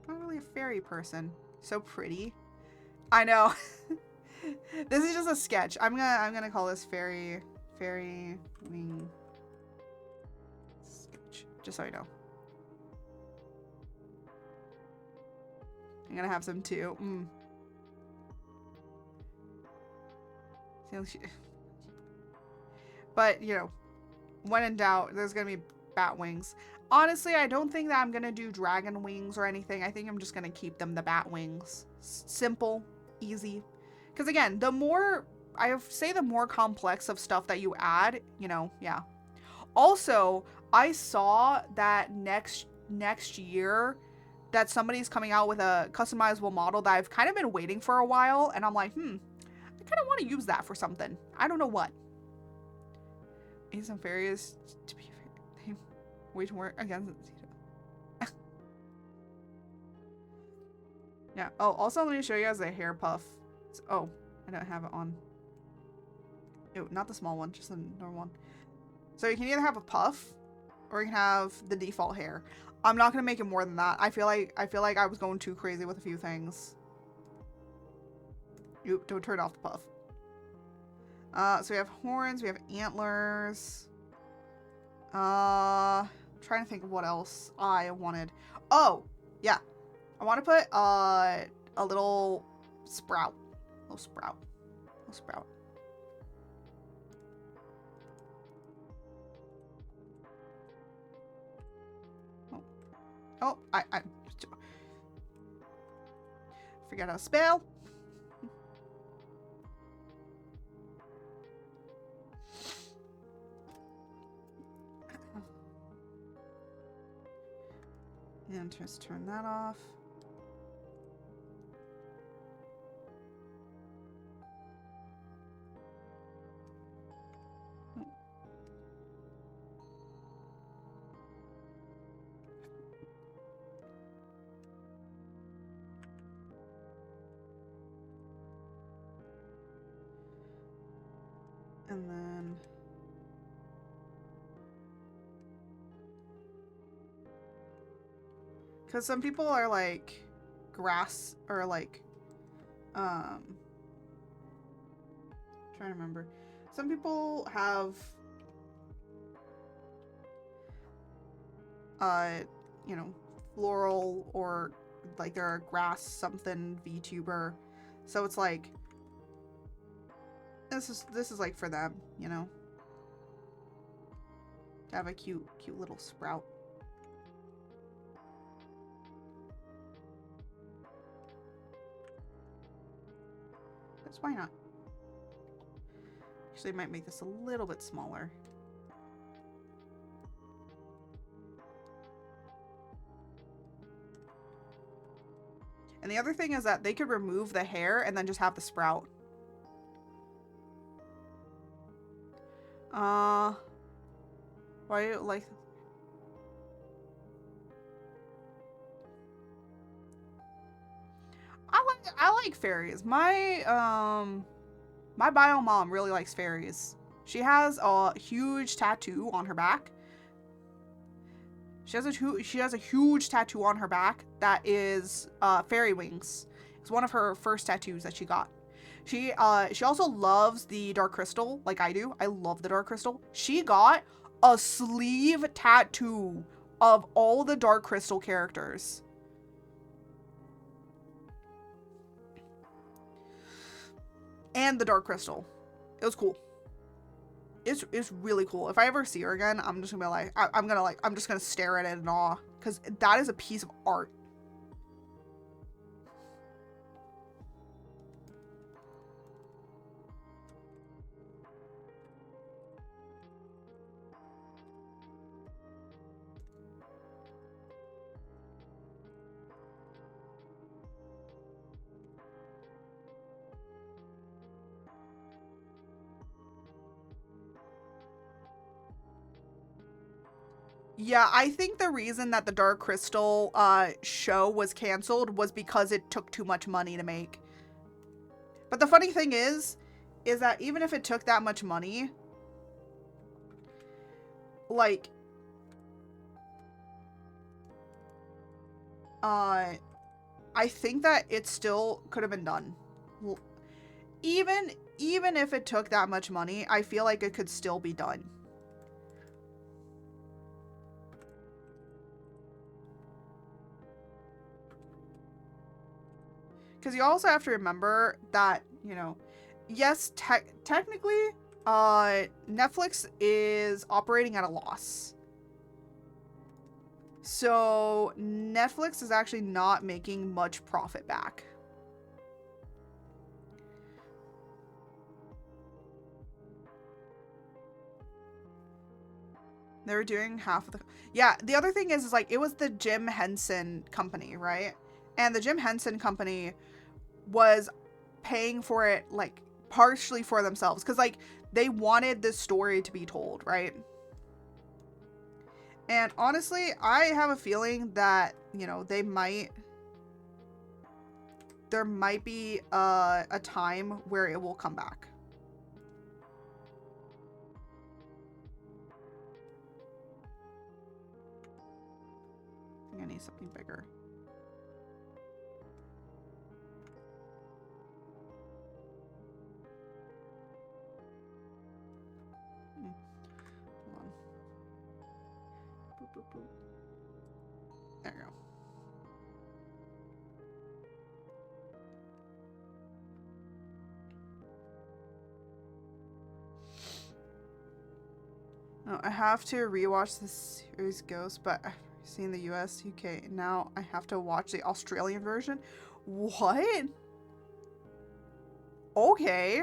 I'm not really a fairy person. So pretty. I know. This is just a sketch. I'm gonna call this fairy wing sketch, just so you know. I'm gonna have some too. But, you know, when in doubt, there's gonna be bat wings. Honestly, I don't think that I'm gonna do dragon wings or anything. I think I'm just gonna keep them the bat wings. Simple, easy. Because again, the more, I say the more complex of stuff that you add, you know, yeah. Also, I saw that next year that somebody's coming out with a customizable model that I've kind of been waiting for a while, and I'm like, I kind of want to use that for something. I don't know what. Need some fairies to be Wage work against. Yeah. Oh, also let me show you guys the hair puff. Oh, I don't have it on. Ew, not the small one, just the normal one. So you can either have a puff, or you can have the default hair. I'm not gonna make it more than that. I feel like I was going too crazy with a few things. Oop, don't turn off the puff. So we have horns, we have antlers. Trying to think of what else I wanted. Oh, yeah. I want to put a little sprout. Little sprout. Little sprout. Oh, I forget how to spell. And just turn that off. And then because some people are like grass or like trying to remember. Some people have you know, floral or like they're a grass something VTuber. So it's like this is like for them, you know. To have a cute little sprout. That's why not. Actually, I might make this a little bit smaller. And the other thing is that they could remove the hair and then just have the sprout. Why do you like... I like fairies. My bio mom really likes fairies. She has a huge tattoo on her back. She has a huge tattoo on her back that is fairy wings. It's one of her first tattoos that she got. She also loves the dark crystal like I do. I love the dark crystal. She got a sleeve tattoo of all the dark crystal characters. And the dark crystal. It was cool. It's really cool. If I ever see her again, I'm just gonna be like, I'm just gonna stare at it in awe. Because that is a piece of art. Yeah, I think the reason that the Dark Crystal show was canceled was because it took too much money to make. But the funny thing is that even if it took that much money, like, I think that it still could have been done. Even if it took that much money, I feel like it could still be done. Because you also have to remember that, you know, yes, technically, Netflix is operating at a loss. So Netflix is actually not making much profit back. They were doing half of the... Yeah, the other thing is like, it was the Jim Henson company, right? And the Jim Henson company was paying for it, like, partially for themselves. Because, like, they wanted this story to be told, right? And honestly, I have a feeling that, you know, there might be a time where it will come back. I think I need something bigger. Hold on. Boop, boop, boop. There we go. No, I have to rewatch the series Ghost, but I've seen the US, UK. Now I have to watch the Australian version. What? Okay.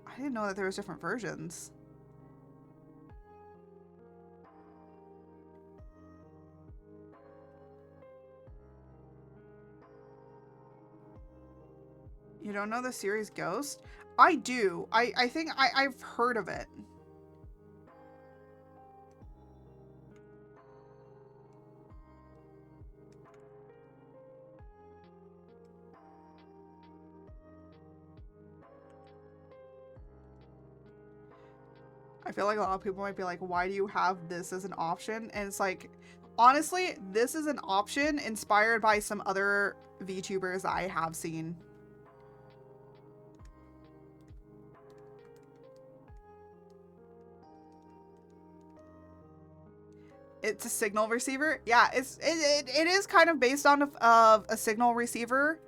I didn't know that there was different versions. You don't know the series Ghost? I do. I think I've heard of it. I feel like a lot of people might be like, why do you have this as an option? And it's like, honestly, this is an option inspired by some other VTubers I have seen. It's a signal receiver. Yeah, it is kind of based on a signal receiver.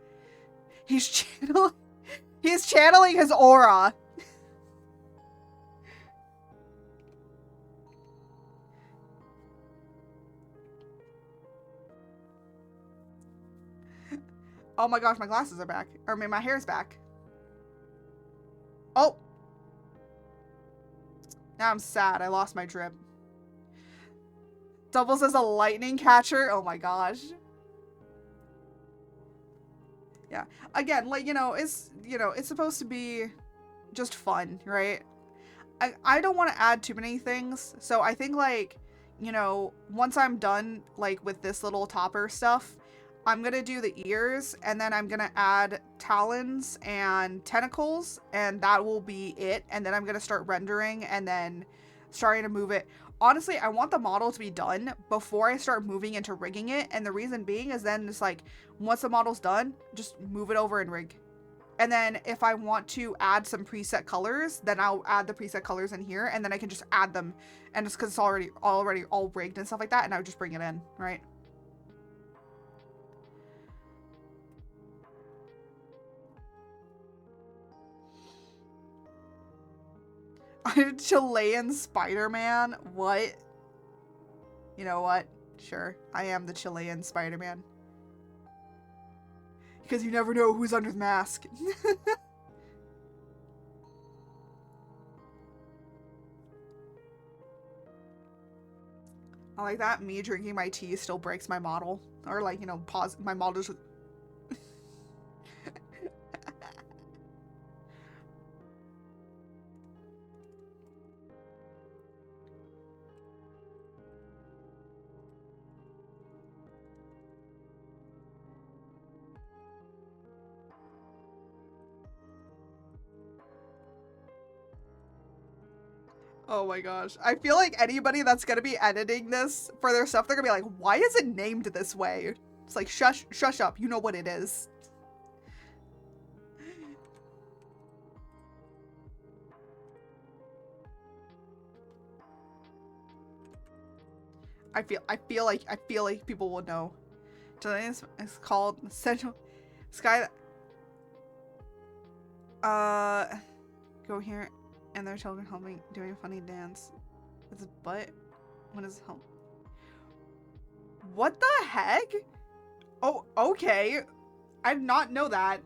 He's channeling his aura. Oh my gosh, my glasses are back. Or I mean, my hair's back. Oh. Now I'm sad. I lost my drip. Doubles as a lightning catcher. Oh my gosh. Yeah. Again, like, it's supposed to be just fun, right? I don't want to add too many things. So I think, like, once I'm done, like, with this little topper stuff, I'm going to do the ears, and then I'm going to add talons and tentacles, and that will be it. And then I'm going to start rendering and then starting to move it. Honestly, I want the model to be done before I start moving into rigging it. And the reason being is then it's like, once the model's done, just move it over and rig. And then if I want to add some preset colors, then I'll add the preset colors in here, and then I can just add them. And it's because it's already all rigged and stuff like that, and I would just bring it in, right? I'm Chilean Spider-Man? What? You know what? Sure, I am the Chilean Spider-Man. Because you never know who's under the mask. I like that. Me drinking my tea still breaks my model. Or like, pause my model just... Oh my gosh. I feel like anybody that's gonna be editing this for their stuff, they're gonna be like, why is it named this way? It's like, shush up. You know what it is. I feel like people will know. It's called Central Sky. Go here. And their children helping doing a funny dance. It's butt. When is home? What the heck? Oh, okay. I did not know that.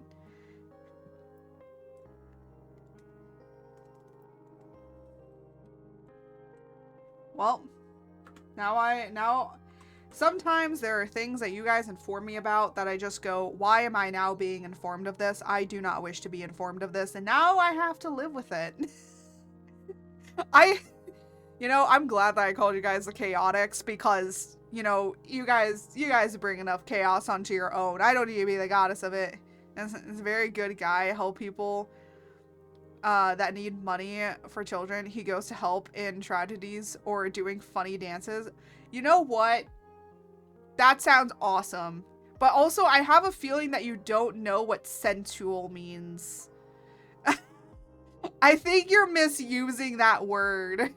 Well, now sometimes there are things that you guys inform me about that I just go, why am I now being informed of this? I do not wish to be informed of this, and now I have to live with it. You know, I'm glad that I called you guys the Chaotix because, you know, you guys bring enough chaos onto your own. I don't need to be the goddess of it. It's a very good guy, help people that need money for children. He goes to help in tragedies or doing funny dances. You know what? That sounds awesome. But also, I have a feeling that you don't know what sensual means. I think you're misusing that word.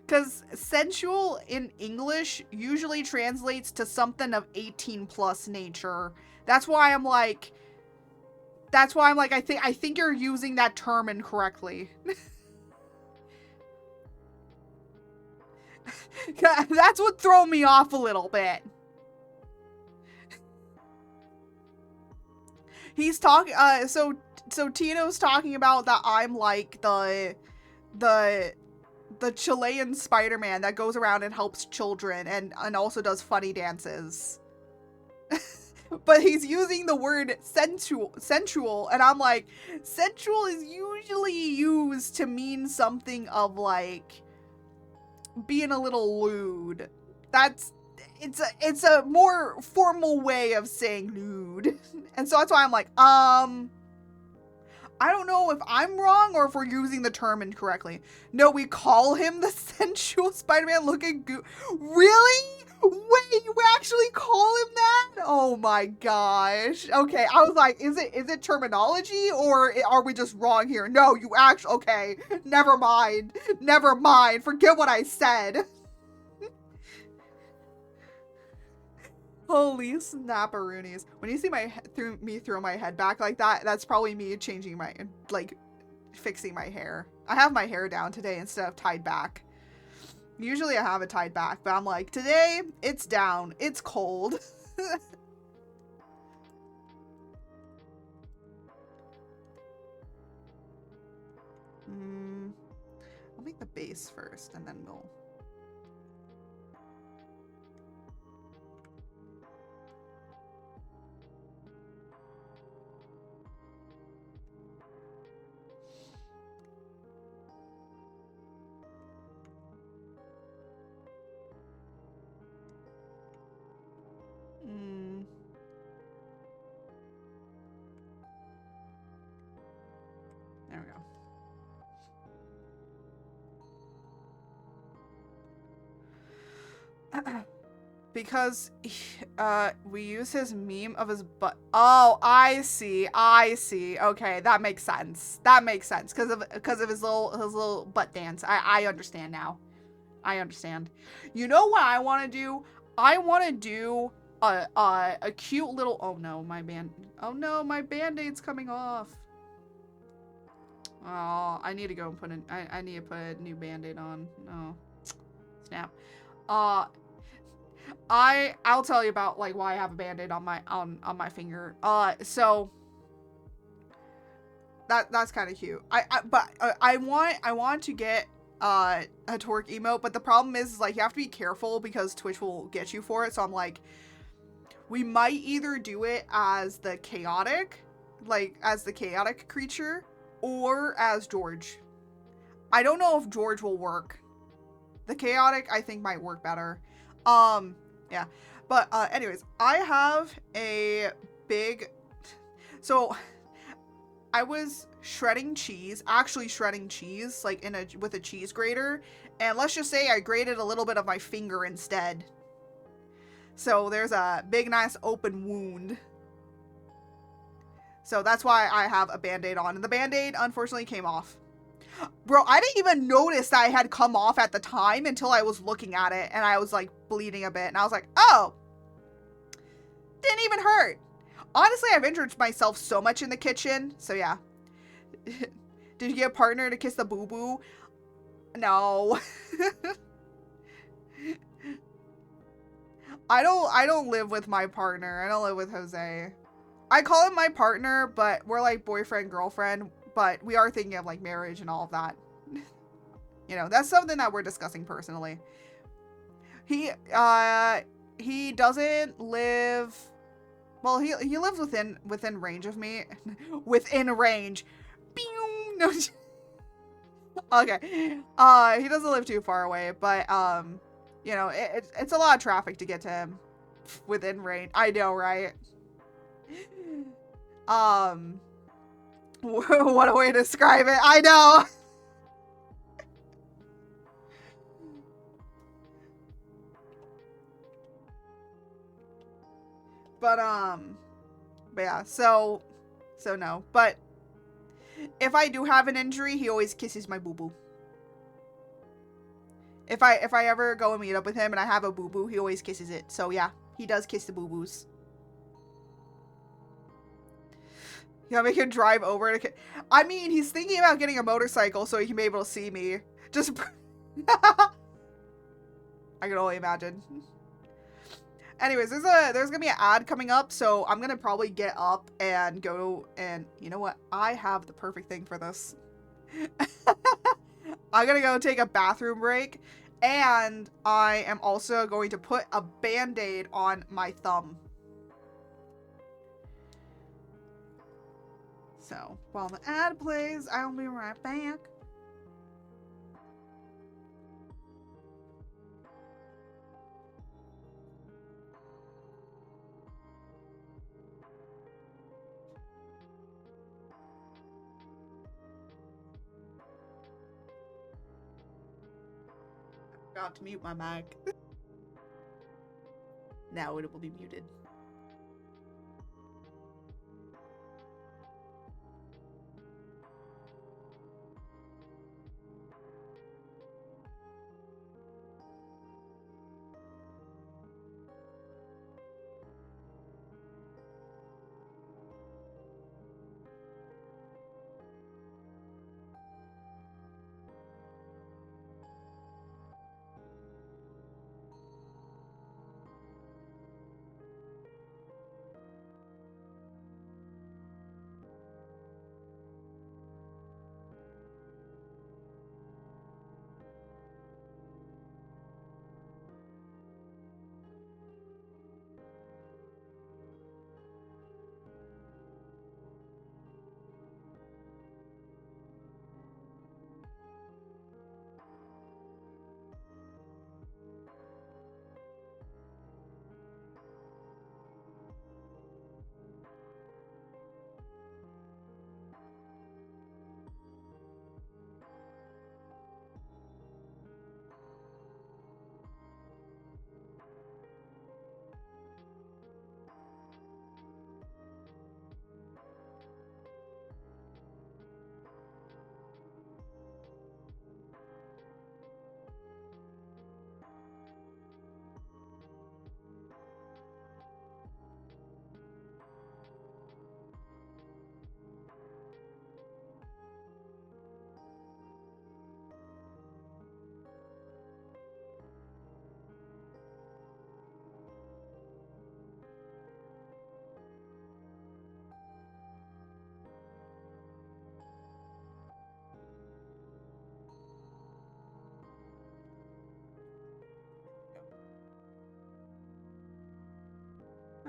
Because sensual in English usually translates to something of 18 plus nature. That's why I'm like, I think you're using that term incorrectly. That's what threw me off a little bit. He's talking, so Tino's talking about that I'm like the Chilean Spider-Man that goes around and helps children and also does funny dances. But he's using the word sensual, and I'm like, sensual is usually used to mean something of like being a little lewd. It's a more formal way of saying lewd. And so that's why I'm like, I don't know if I'm wrong or if we're using the term incorrectly. No, we call him the sensual Spider-Man looking Really? Wait, you actually call him that? Oh my gosh. Okay, I was like, is it terminology or are we just wrong here? No, you actually, okay, never mind. Never mind. Forget what I said. Holy snapperoonies. When you see me throw my head back like that, that's probably me changing my, like, fixing my hair. I have my hair down today instead of tied back. Usually I have it tied back, but I'm like, today, it's down. It's cold. I'll make the base first, and then we'll... There we go. Because we use his meme of his butt. Oh, I see. Okay, that makes sense. Because of his little butt dance. I understand now. I understand. You know what I want to do? I want to do a cute little. Oh no, my band-aid's coming off. Oh, I need to go and put I need to put a new band-aid on. No, snap. I'll tell you about like why I have a band-aid on my finger. So that's kind of cute. I want to get a twerk emote, but the problem is like you have to be careful because Twitch will get you for it. So I'm like, we might either do it as the chaotic creature or as George. I don't know if George will work. The chaotic I think might work better. Yeah. But anyways, I have a big, so I was actually shredding cheese, like with a cheese grater, and let's just say I grated a little bit of my finger instead. So there's a big nice open wound. So that's why I have a band-aid on, and the band-aid unfortunately came off. Bro, I didn't even notice that I had come off at the time until I was looking at it and I was like bleeding a bit and I was like, oh, didn't even hurt. Honestly, I've injured myself so much in the kitchen. So yeah. Did you get a partner to kiss the boo-boo? No. I don't live with my partner. I don't live with Jose. I call him my partner, but we're like boyfriend, girlfriend. But we are thinking of like marriage and all of that. You know, that's something that we're discussing personally. He doesn't live, well, he lives within range of me. Within range. No. Okay. He doesn't live too far away, but you know, it's a lot of traffic to get to him within range. I know, right? What a way to describe it. I know. But yeah, so no. But if I do have an injury, he always kisses my boo-boo. If I ever go and meet up with him and I have a boo-boo, he always kisses it. So yeah, he does kiss the boo-boos. Yeah, make him drive over to. I mean, he's thinking about getting a motorcycle so he can be able to see me. Just. I can only imagine. Anyways, there's gonna be an ad coming up, so I'm gonna probably get up and go, and you know what? I have the perfect thing for this. I'm gonna go take a bathroom break, and I am also going to put a band-aid on my thumb. So, while the ad plays, I'll be right back. I forgot to mute my mic. Now it will be muted.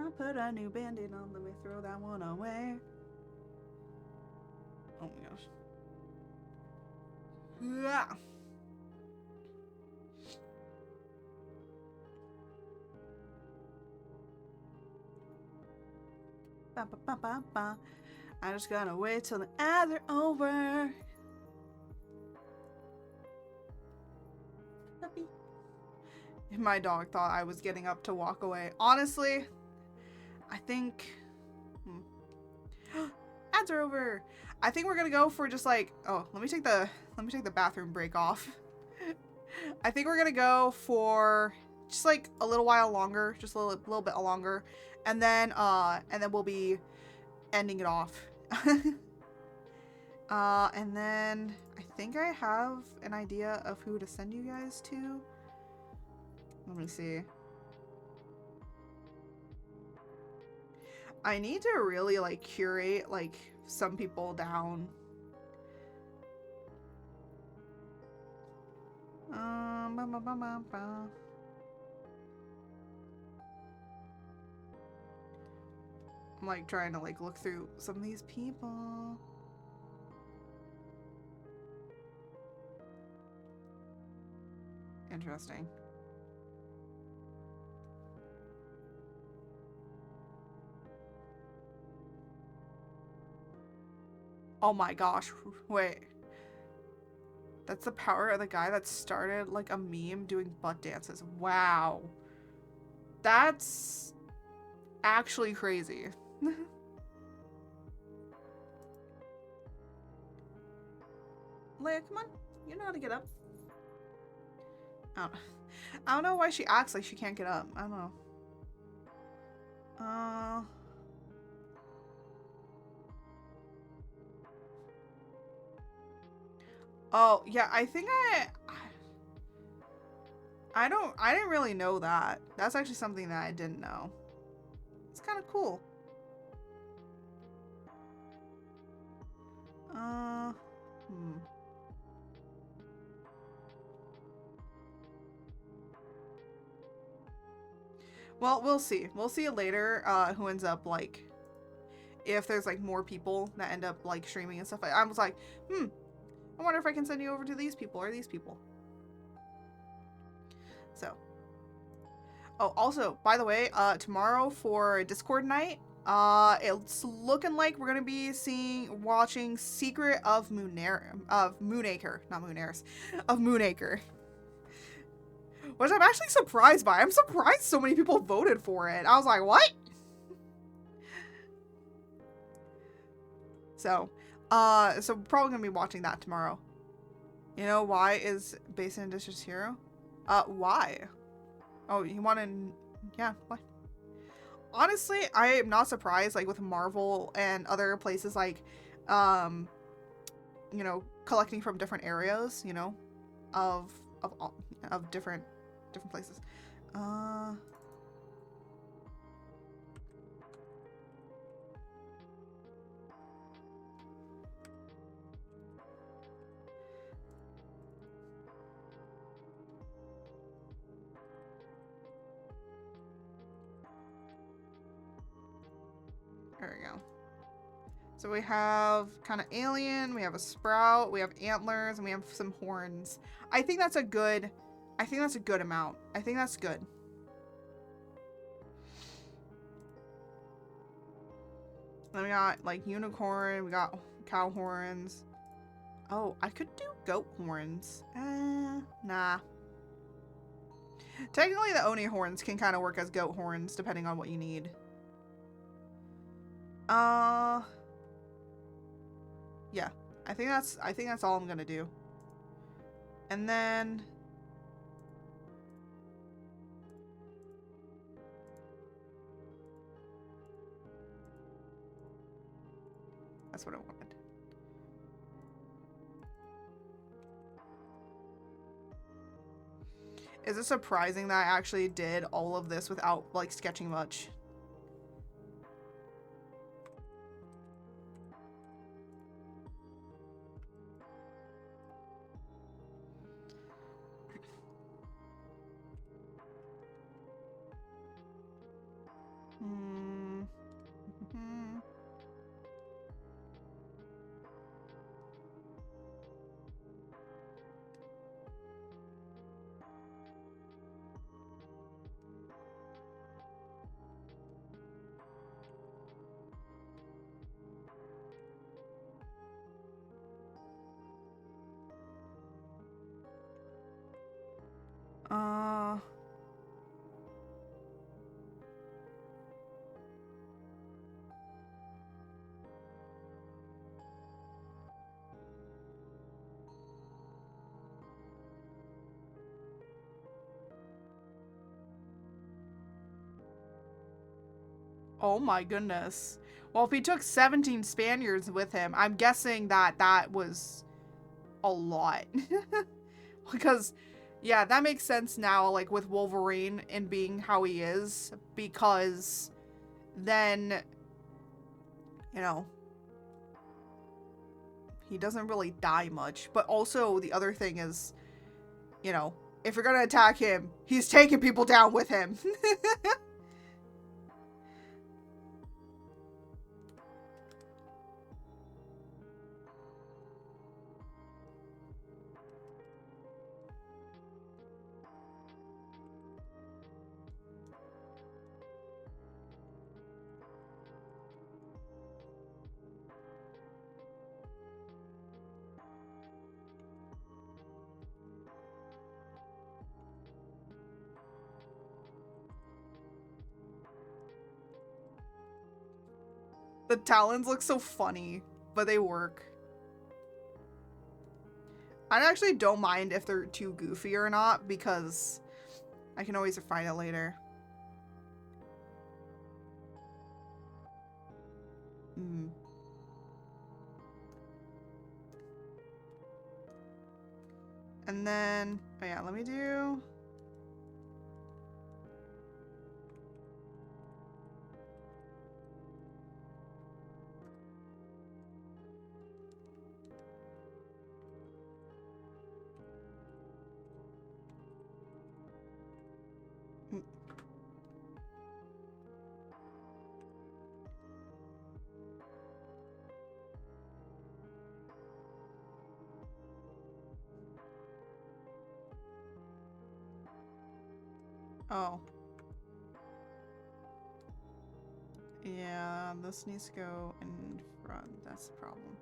I'll put a new band-aid on, let me throw that one away. Oh my gosh. Yeah. Ba, ba, ba, ba, ba. I just gotta wait till the ads are over. My dog thought I was getting up to walk away. Honestly, I think ads are over. I think we're gonna go for just like, oh, let me take the bathroom break off. I think we're gonna go for just like a little while longer, just a little bit longer, and then we'll be ending it off. And then I think I have an idea of who to send you guys to. Let me see. I need to really like curate like some people down. Ba, ba, ba, ba, ba. I'm like trying to like look through some of these people. Interesting. Oh my gosh. Wait. That's the power of the guy that started like a meme doing butt dances. Wow. That's actually crazy. Leia, come on. You know how to get up. I don't know why she acts like she can't get up. I don't know. Oh, yeah, I think I didn't really know that. That's actually something that I didn't know. It's kind of cool. Well, we'll see. We'll see later who ends up, like, if there's, like, more people that end up, like, streaming and stuff. I was like, I wonder if I can send you over to these people or these people. So. Oh, also, by the way, tomorrow for Discord night, it's looking like we're gonna be watching Secret of Moonacre, not Moonaris, of Moonacre. Which I'm actually surprised by. I'm surprised so many people voted for it. I was like, what? So we're probably gonna be watching that tomorrow. You know why is Pecent District's hero? Why? Oh, you want to? Yeah. What? Honestly, I am not surprised. Like with Marvel and other places, like, you know, collecting from different areas. You know, of different places. There we go. So we have kind of alien, we have a sprout, we have antlers, and we have some horns. I think that's a good amount. I think that's good. Then we got like unicorn, we got cow horns. Oh, I could do goat horns. Nah. Technically the Oni horns can kind of work as goat horns depending on what you need. Yeah. I think that's all I'm gonna do. And then that's what I wanted. Is it surprising that I actually did all of this without like sketching much? Oh my goodness. Well, if he took 17 Spaniards with him, I'm guessing that was a lot. Because, yeah, that makes sense now, like, with Wolverine and being how he is. Because then, you know, he doesn't really die much. But also, the other thing is, you know, if you're gonna attack him, he's taking people down with him. The talons look so funny, but they work. I actually don't mind if they're too goofy or not, because I can always find it later. And then, oh yeah, let me do... Oh. Yeah, this needs to go in front. That's the problem.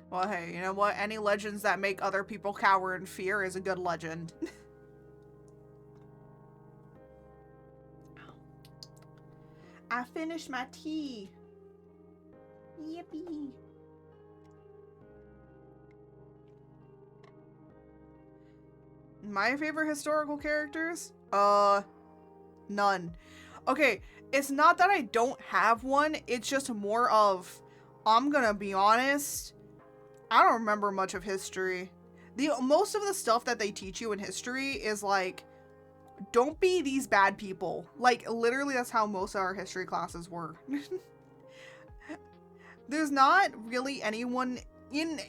Well, hey, you know what? Any legends that make other people cower in fear is a good legend. I finished my tea. Yippee. My favorite historical characters? None. Okay, it's not that I don't have one, it's just more of, I'm gonna be honest, I don't remember much of history. Most of the stuff that they teach you in history is like, don't be these bad people. Like, literally that's how most of our history classes were. There's not really anyone in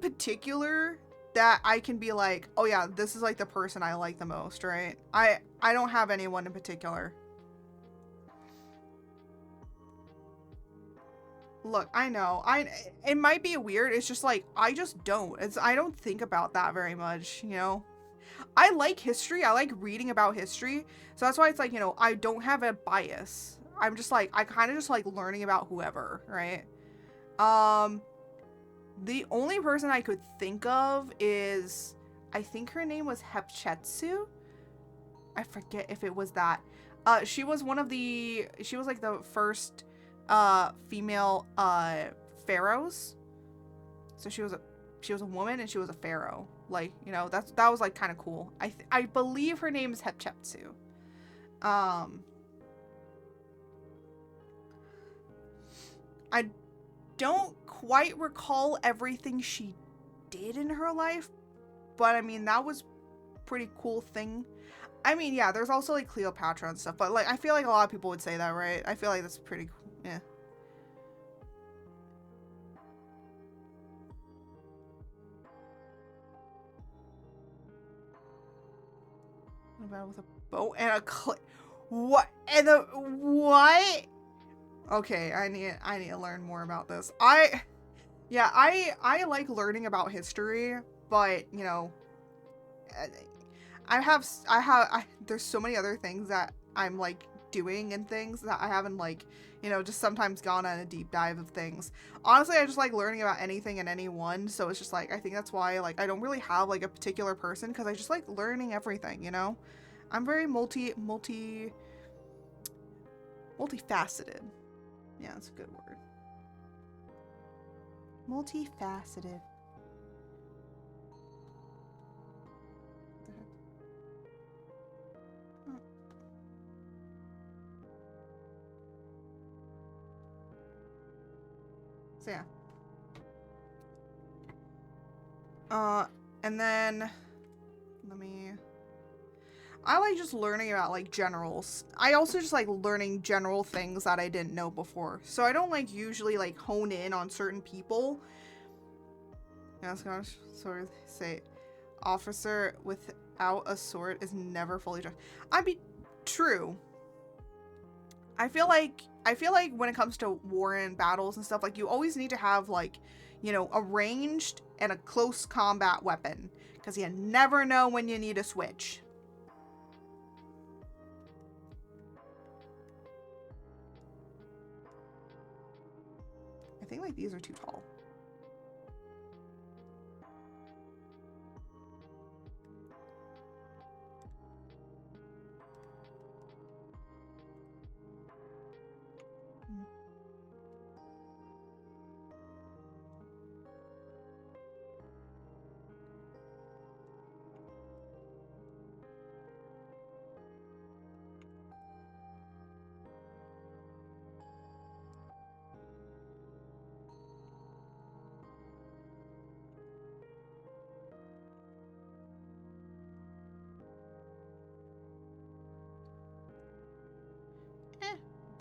particular that I can be like, oh yeah, this is like the person I like the most, right? I don't have anyone in particular. Look, I know. It might be weird. It's just like I just don't. I don't think about that very much, you know? I like history. I like reading about history. So that's why it's like, you know, I don't have a bias. I'm just like I kind of just like learning about whoever, right? The only person I could think of is, I think her name was Hepchetsu. I forget if it was that. She was like the first female pharaohs. So she was a woman and she was a pharaoh. Like, you know, that was like kind of cool. I believe her name is Hepchetsu. I don't quite recall everything she did in her life, but I mean, that was pretty cool thing. I mean, yeah, there's also like Cleopatra and stuff, but like I feel like a lot of people would say that, right? I feel like that's pretty cool. Yeah. About with a bow and a what? And the what? Okay, I need to learn more about this. I like learning about history, but you know, there's so many other things that I'm like doing and things that I haven't like, you know, just sometimes gone on a deep dive of things. Honestly, I just like learning about anything and anyone, so it's just like I think that's why like I don't really have like a particular person, because I just like learning everything, you know? I'm very multifaceted. Yeah, that's a good word. Multifaceted. So yeah. And then I like just learning about like generals. I also just like learning general things that I didn't know before. So I don't like usually like hone in on certain people. Yeah, I was gonna sort of say, officer without a sword is never fully dressed. I mean, true. I feel like when it comes to war and battles and stuff, like you always need to have like, you know, a ranged and a close combat weapon, because you never know when you need a switch. I think like these are too tall.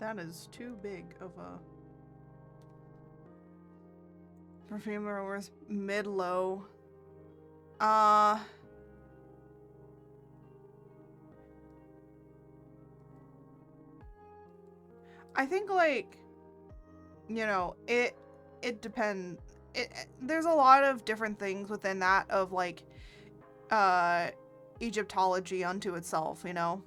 That is too big of a perfume was mid-low. I think like, you know, it depends. There's a lot of different things within that of like Egyptology unto itself, you know.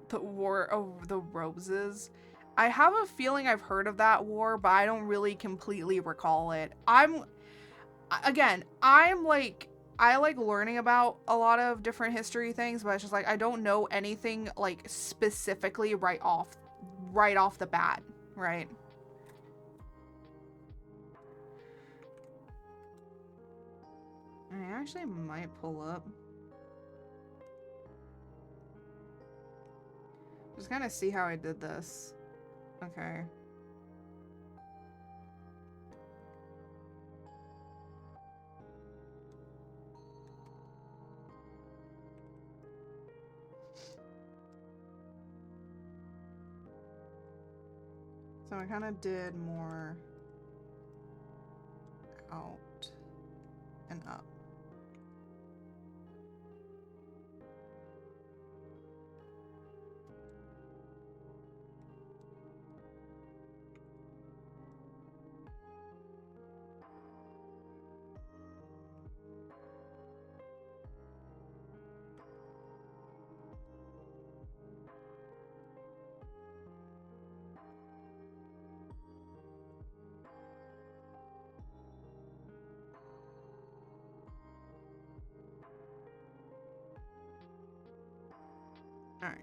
The War of the Roses. I have a feeling I've heard of that war, but I don't really completely recall it. I'm like, I like learning about a lot of different history things, but it's just like I don't know anything like specifically right off the bat, right? I actually might pull up. Just kind of see how I did this. Okay. So I kind of did more out and up. All right.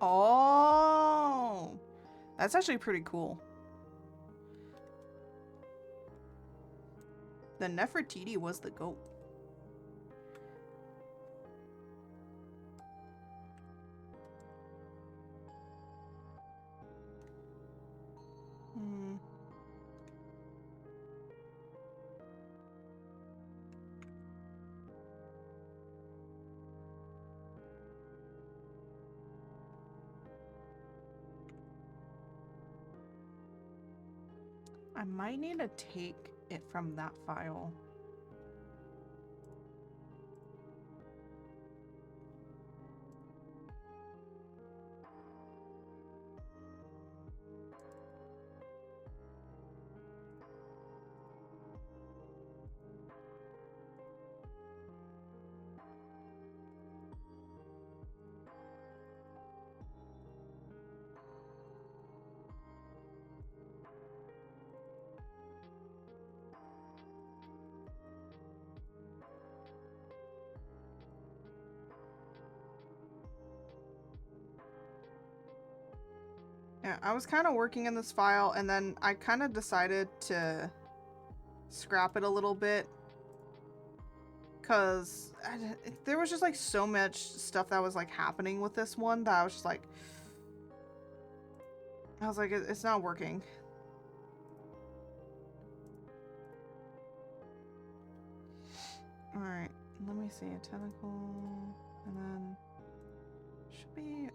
Oh, that's actually pretty cool. The Nefertiti was the goat. Hmm. I might need to take it from that file. Yeah, I was kind of working in this file, and then I kind of decided to scrap it a little bit. Because there was just, like, so much stuff that was, like, happening with this one that I was just like... I was like, it's not working. Alright, let me see. A tentacle, and then... Should be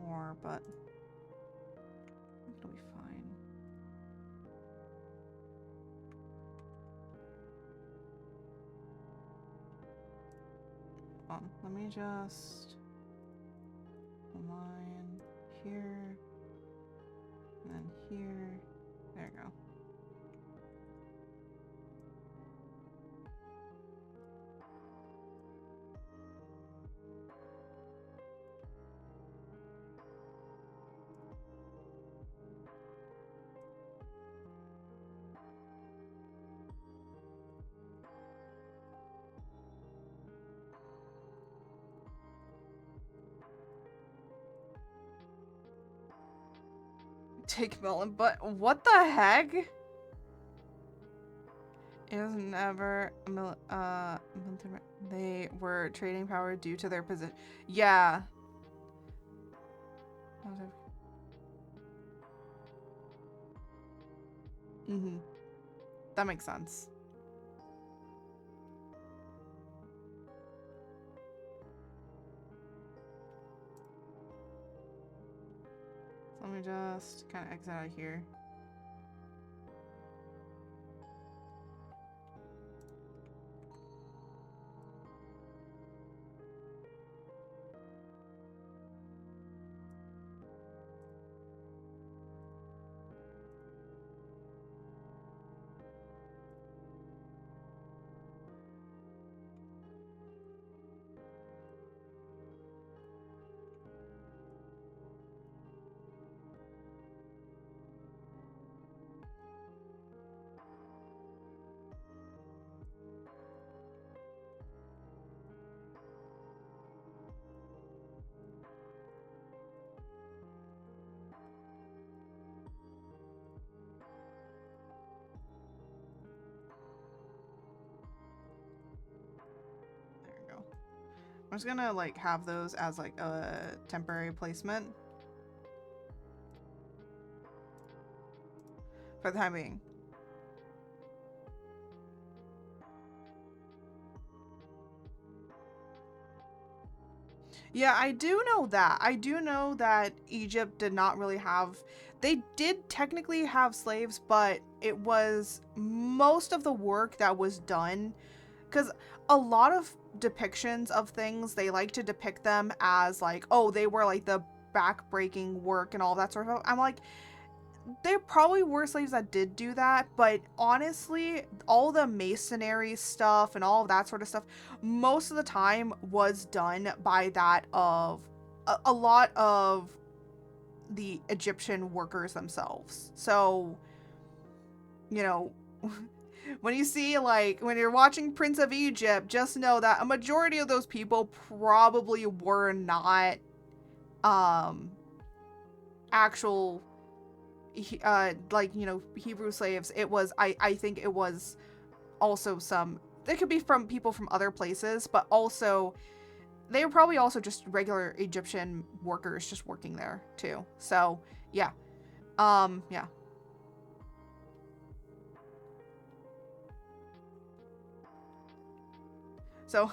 more, but... I think it'll be fine. Let me just align here, and then here. There you go. Take melon, but what the heck? It was never they were trading power due to their position. Yeah. That makes sense. So let me just kind of exit out of here. I'm just gonna like have those as like a temporary placement for the time being. Yeah, I do know that. I do know that Egypt did not really have... They did technically have slaves, but it was most of the work that was done. Because a lot of depictions of things, they like to depict them as like, oh, they were like the back-breaking work and all that sort of stuff. I'm like, there probably were slaves that did do that, but honestly, all the masonry stuff and all of that sort of stuff, most of the time was done by that of a lot of the Egyptian workers themselves. So, you know, when you see, like, when you're watching Prince of Egypt, just know that a majority of those people probably were not, actual... like, you know, Hebrew slaves. It was, I think it was also some, they could be from people from other places, but also they were probably also just regular Egyptian workers just working there too. So yeah. Yeah. So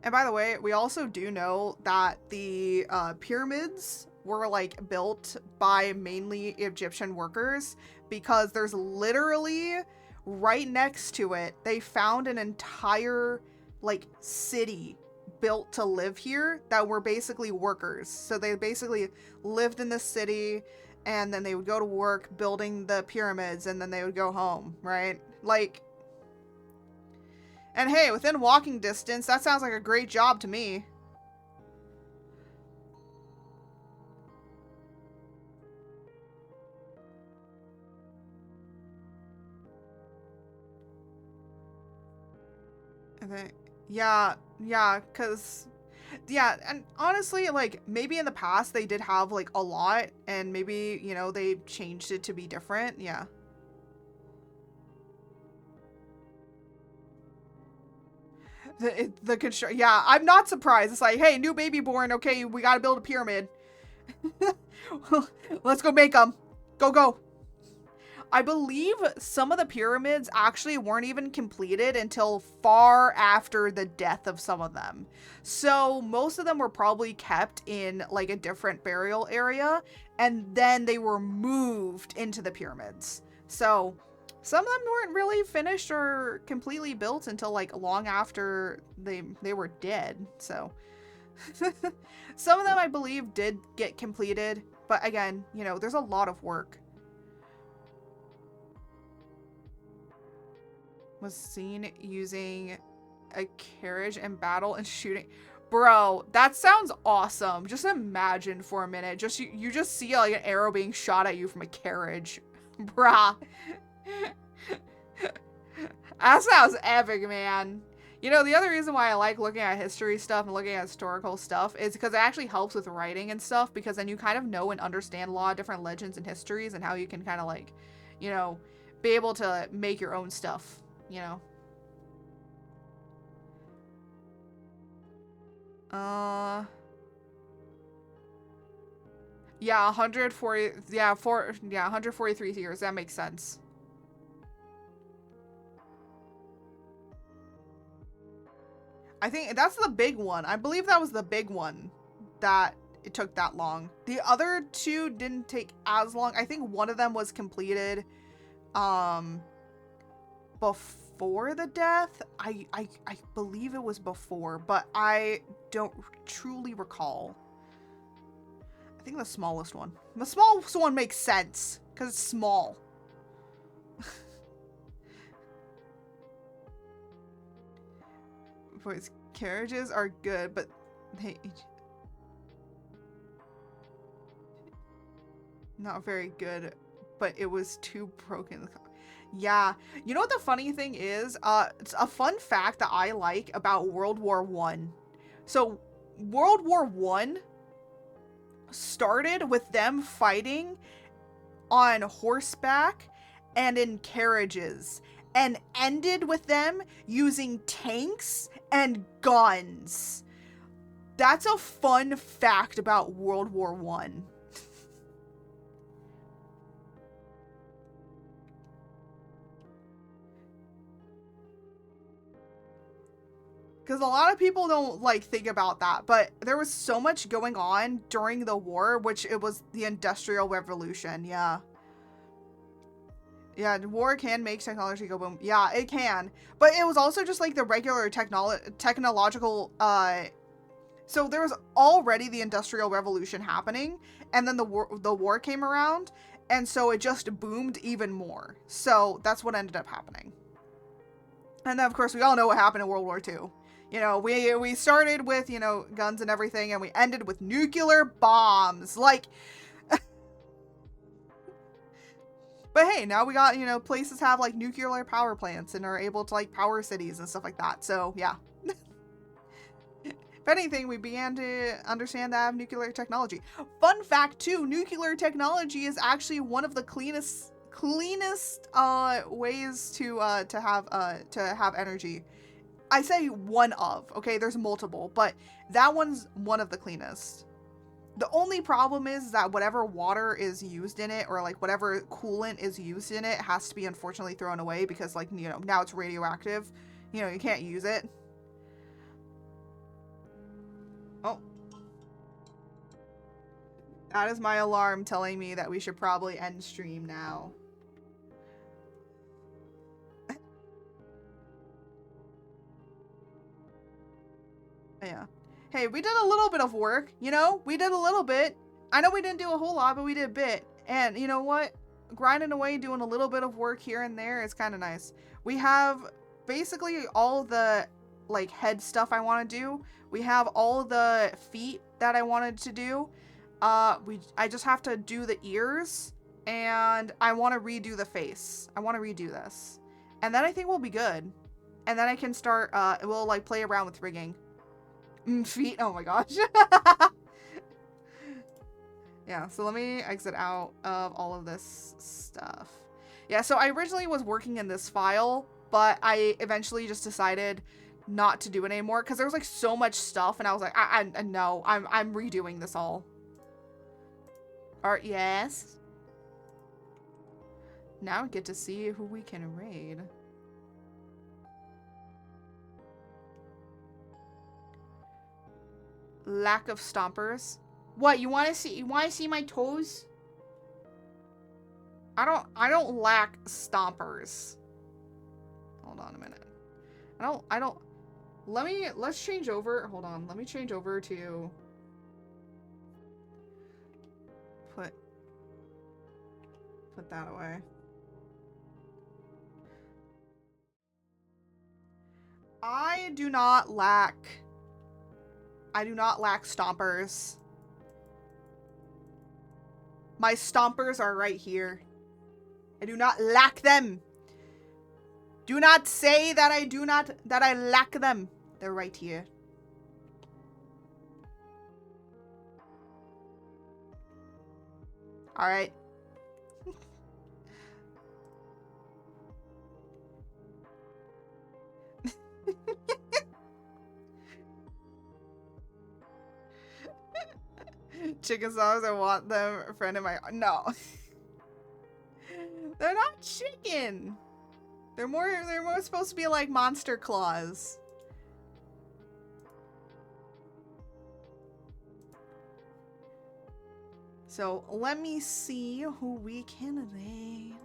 and by the way, we also do know that the pyramids were like built by mainly Egyptian workers, because there's literally right next to it, they found an entire like city built to live here that were basically workers. So they basically lived in this city, and then they would go to work building the pyramids, and then they would go home, right? Like, and hey, within walking distance, that sounds like a great job to me. I think, yeah, because yeah, and honestly, like, maybe in the past they did have, like, a lot, and maybe, you know, they changed it to be different. Yeah. The construction, yeah, I'm not surprised. It's like, hey, new baby born. Okay, we gotta build a pyramid. Let's go make them. Go, go. I believe some of the pyramids actually weren't even completed until far after the death of some of them. So most of them were probably kept in like a different burial area, and then they were moved into the pyramids. So some of them weren't really finished or completely built until like long after they were dead. So some of them I believe did get completed, but again, you know, there's a lot of work. Was seen using a carriage in battle and shooting. Bro, that sounds awesome. Just imagine for a minute. Just you just see like an arrow being shot at you from a carriage. Bruh. That sounds epic, man. You know, the other reason why I like looking at history stuff and looking at historical stuff is because it actually helps with writing and stuff, because then you kind of know and understand a lot of different legends and histories and how you can kind of like, you know, be able to make your own stuff. You know. Yeah, 140, yeah, 143 years. That makes sense. I think that's the big one. I believe that was the big one that it took that long. The other two didn't take as long. I think one of them was completed before the death. I believe it was before, but I don't truly recall. I think the smallest one. The smallest one makes sense because it's small. Boys, carriages are good, but they not very good, but it was too broken. Yeah. You know what the funny thing is? It's a fun fact that I like about World War One. So World War One started with them fighting on horseback and in carriages, and ended with them using tanks and guns. That's a fun fact about World War One. Because a lot of people don't like think about that, but there was so much going on during the war, which it was the Industrial Revolution. Yeah. Yeah, war can make technology go boom. Yeah, it can. But it was also just like the regular technological, so there was already the Industrial Revolution happening, and then the war came around, and so it just boomed even more. So that's what ended up happening. And then, of course, we all know what happened in World War II. You know, we started with, you know, guns and everything, and we ended with nuclear bombs. Like, but hey, now we got, you know, places have like nuclear power plants and are able to like power cities and stuff like that. So yeah. If anything, we began to understand that of nuclear technology. Fun fact too, nuclear technology is actually one of the cleanest ways to have energy. I say one of, okay, there's multiple, but that one's one of the cleanest. The only problem is that whatever water is used in it, or like whatever coolant is used in it, has to be unfortunately thrown away because, like, you know, now it's radioactive. You know, you can't use it. Oh. That is my alarm telling me that we should probably end stream now. Yeah. Hey, we did a little bit of work, you know? We did a little bit. I know we didn't do a whole lot, but we did a bit. And you know what? Grinding away, doing a little bit of work here and there is kind of nice. We have basically all the, like, head stuff I want to do. We have all the feet that I wanted to do. I just have to do the ears, and I want to redo the face. I want to redo this. And then I think we'll be good. And then I can start, we'll, like, play around with rigging. Feet. Oh my gosh. Yeah, so let me exit out of all of this stuff. Yeah, so I originally was working in this file, but I eventually just decided not to do it anymore because there was like so much stuff, and I was like, no, I'm redoing this all. Art, yes. Now we get to see who we can raid. Lack of stompers. What, you want to see my toes? I don't lack stompers. Hold on a minute. I don't let's change over. Hold on. Let me change over to put that away. I do not lack stompers. My stompers are right here. I do not lack them. Do not say that I lack them. They're right here. All right. Chicken sauce, I want them a friend of my... No. They're not chicken. They're more supposed to be like monster claws. So let me see who we can raid.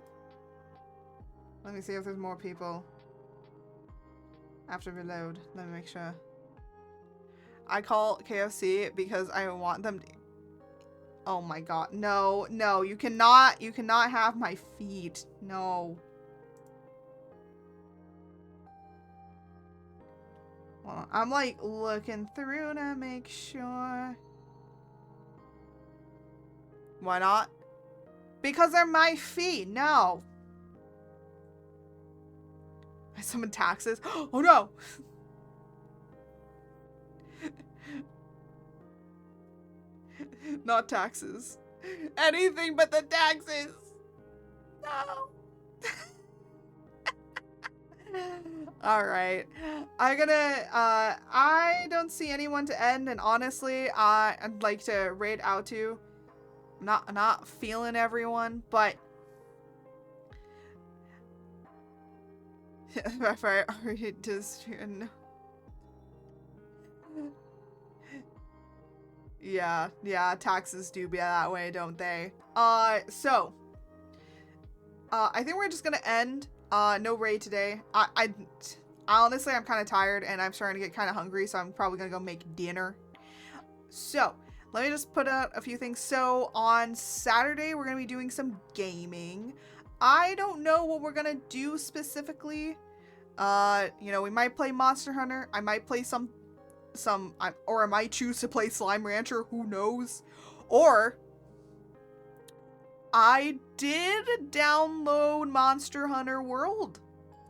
Let me see if there's more people. After reload, let me make sure. I call KFC because I want them to... Oh my god. No, no, you cannot have my feet. No. Well, I'm like looking through to make sure. Why not? Because they're my feet. No. I summoned taxes. Oh no. Not taxes. Anything but the taxes. No. Alright. I don't see anyone to end, and honestly, I'd like to raid out to. Not feeling everyone, but if I already just yeah, taxes do be that way, don't they? So I think we're just gonna end. No raid today. I honestly, I'm kind of tired and I'm starting to get kind of hungry, so I'm probably gonna go make dinner. So let me just put out a few things. So on Saturday, we're gonna be doing some gaming. I don't know what we're gonna do specifically. You know, we might play Monster Hunter. I might play or I might choose to play Slime Rancher. Who knows? Or I did download Monster Hunter World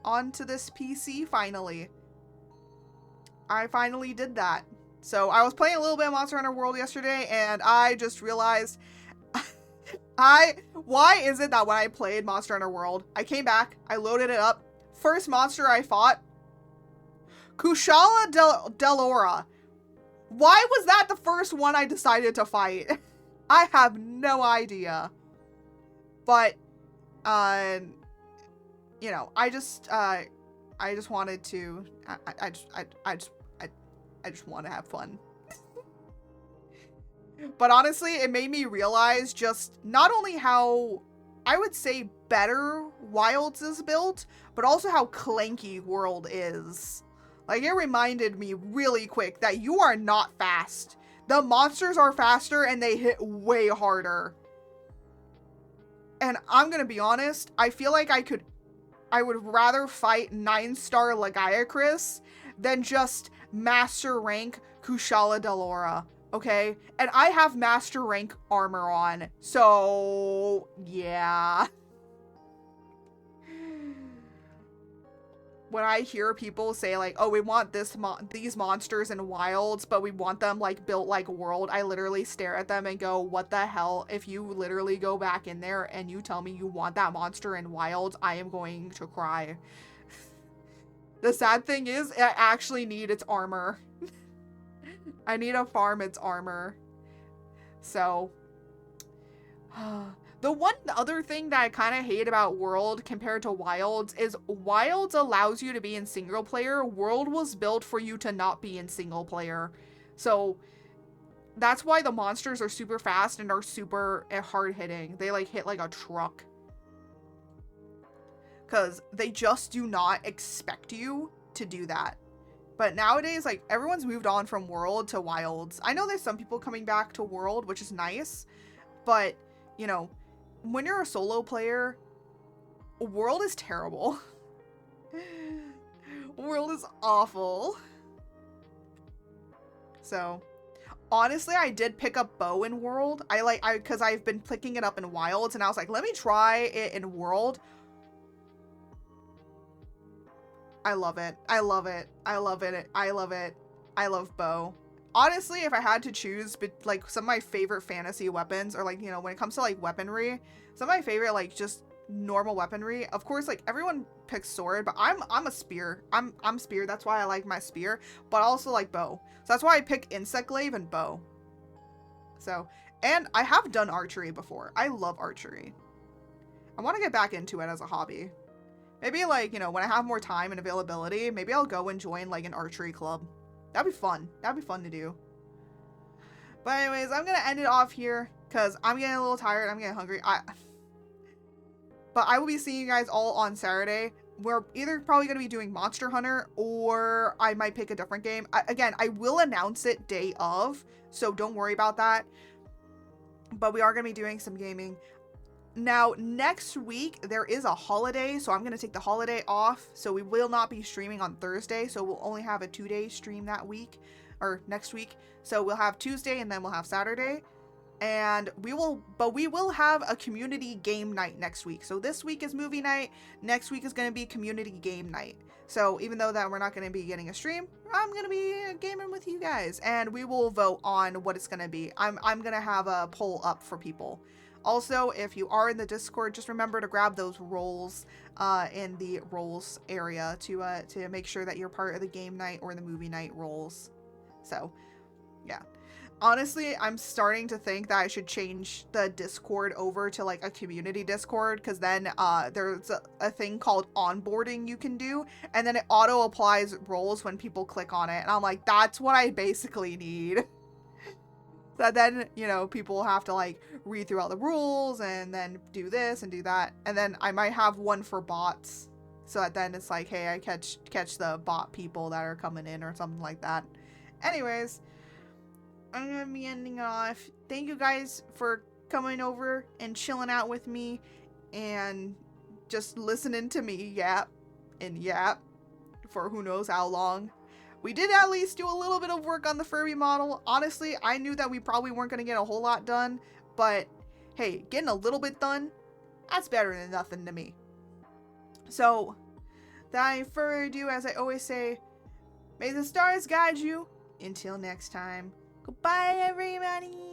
onto this PC finally. I finally did that. So I was playing a little bit of Monster Hunter World yesterday, and I just realized why is it that when I played Monster Hunter World, I came back, I loaded it up, first monster I fought, Kushala Delora. Why was that the first one I decided to fight? I have no idea. But, you know, I just wanted to, I just want to have fun. But honestly, it made me realize just not only how, I would say, better Wilds is built, but also how clanky World is. Like, it reminded me really quick that you are not fast. The monsters are faster and they hit way harder. And I'm gonna be honest, I feel like I would rather fight 9-star Lagiacrus than just master rank Kushala Delora, okay? And I have master rank armor on, so yeah. when I hear people say like, oh, we want these monsters in wilds, but we want them like built like world, I literally stare at them and go, what the hell? If you literally go back in there and you tell me you want that monster in wilds, I am going to cry. The sad thing is, I actually need its armor. I need to farm its armor. So, the one other thing that I kind of hate about World compared to Wilds is Wilds allows you to be in single player. World was built for you to not be in single player. So that's why the monsters are super fast and are super hard hitting. They like hit like a truck. Because they just do not expect you to do that. But nowadays, like, everyone's moved on from World to Wilds. I know there's some people coming back to World, which is nice. But, you know, when you're a solo player, World is terrible. World is awful. So, honestly, I did pick up Bow in World. Because I've been picking it up in Wilds, and I was like, let me try it in World. I love it. I love it. I love it. I love it. I love Bow. Honestly, if I had to choose, but like some of my favorite fantasy weapons, or like, you know, when it comes to like weaponry, some of my favorite like just normal weaponry, of course, like everyone picks sword, but I'm a spear. I'm spear. That's why I like my spear, but I also like bow. So that's why I pick insect glaive and bow. So, and I have done archery before. I love archery. I want to get back into it as a hobby. Maybe like, you know, when I have more time and availability, maybe I'll go and join like an archery club. That'd be fun. That'd be fun to do. But anyways, I'm going to end it off here because I'm getting a little tired. I'm getting hungry. But I will be seeing you guys all on Saturday. We're either probably going to be doing Monster Hunter or I might pick a different game. Again, I will announce it day of, so don't worry about that. But we are going to be doing some gaming. Now, next week, there is a holiday, so I'm going to take the holiday off. So we will not be streaming on Thursday, so we'll only have a 2-day stream that week, or next week. So we'll have Tuesday, and then we'll have Saturday. And we will have a community game night next week. So this week is movie night, next week is going to be community game night. So even though that we're not going to be getting a stream, I'm going to be gaming with you guys. And we will vote on what it's going to be. I'm going to have a poll up for people. Also, if you are in the Discord, just remember to grab those roles in the roles area to make sure that you're part of the game night or the movie night roles. So, yeah. Honestly, I'm starting to think that I should change the Discord over to like a community Discord, because then there's a thing called onboarding you can do, and then it auto applies roles when people click on it. And I'm like, that's what I basically need. So then, you know, people have to like read through all the rules and then do this and do that. And then I might have one for bots. So that then it's like, hey, I catch the bot people that are coming in or something like that. Anyways, I'm going to be ending it off. Thank you guys for coming over and chilling out with me and just listening to me yap and yap for who knows how long. We did at least do a little bit of work on the Furby model. Honestly, I knew that we probably weren't going to get a whole lot done, but hey, getting a little bit done, that's better than nothing to me. So, without further ado, as I always say, may the stars guide you. Until next time, goodbye everybody!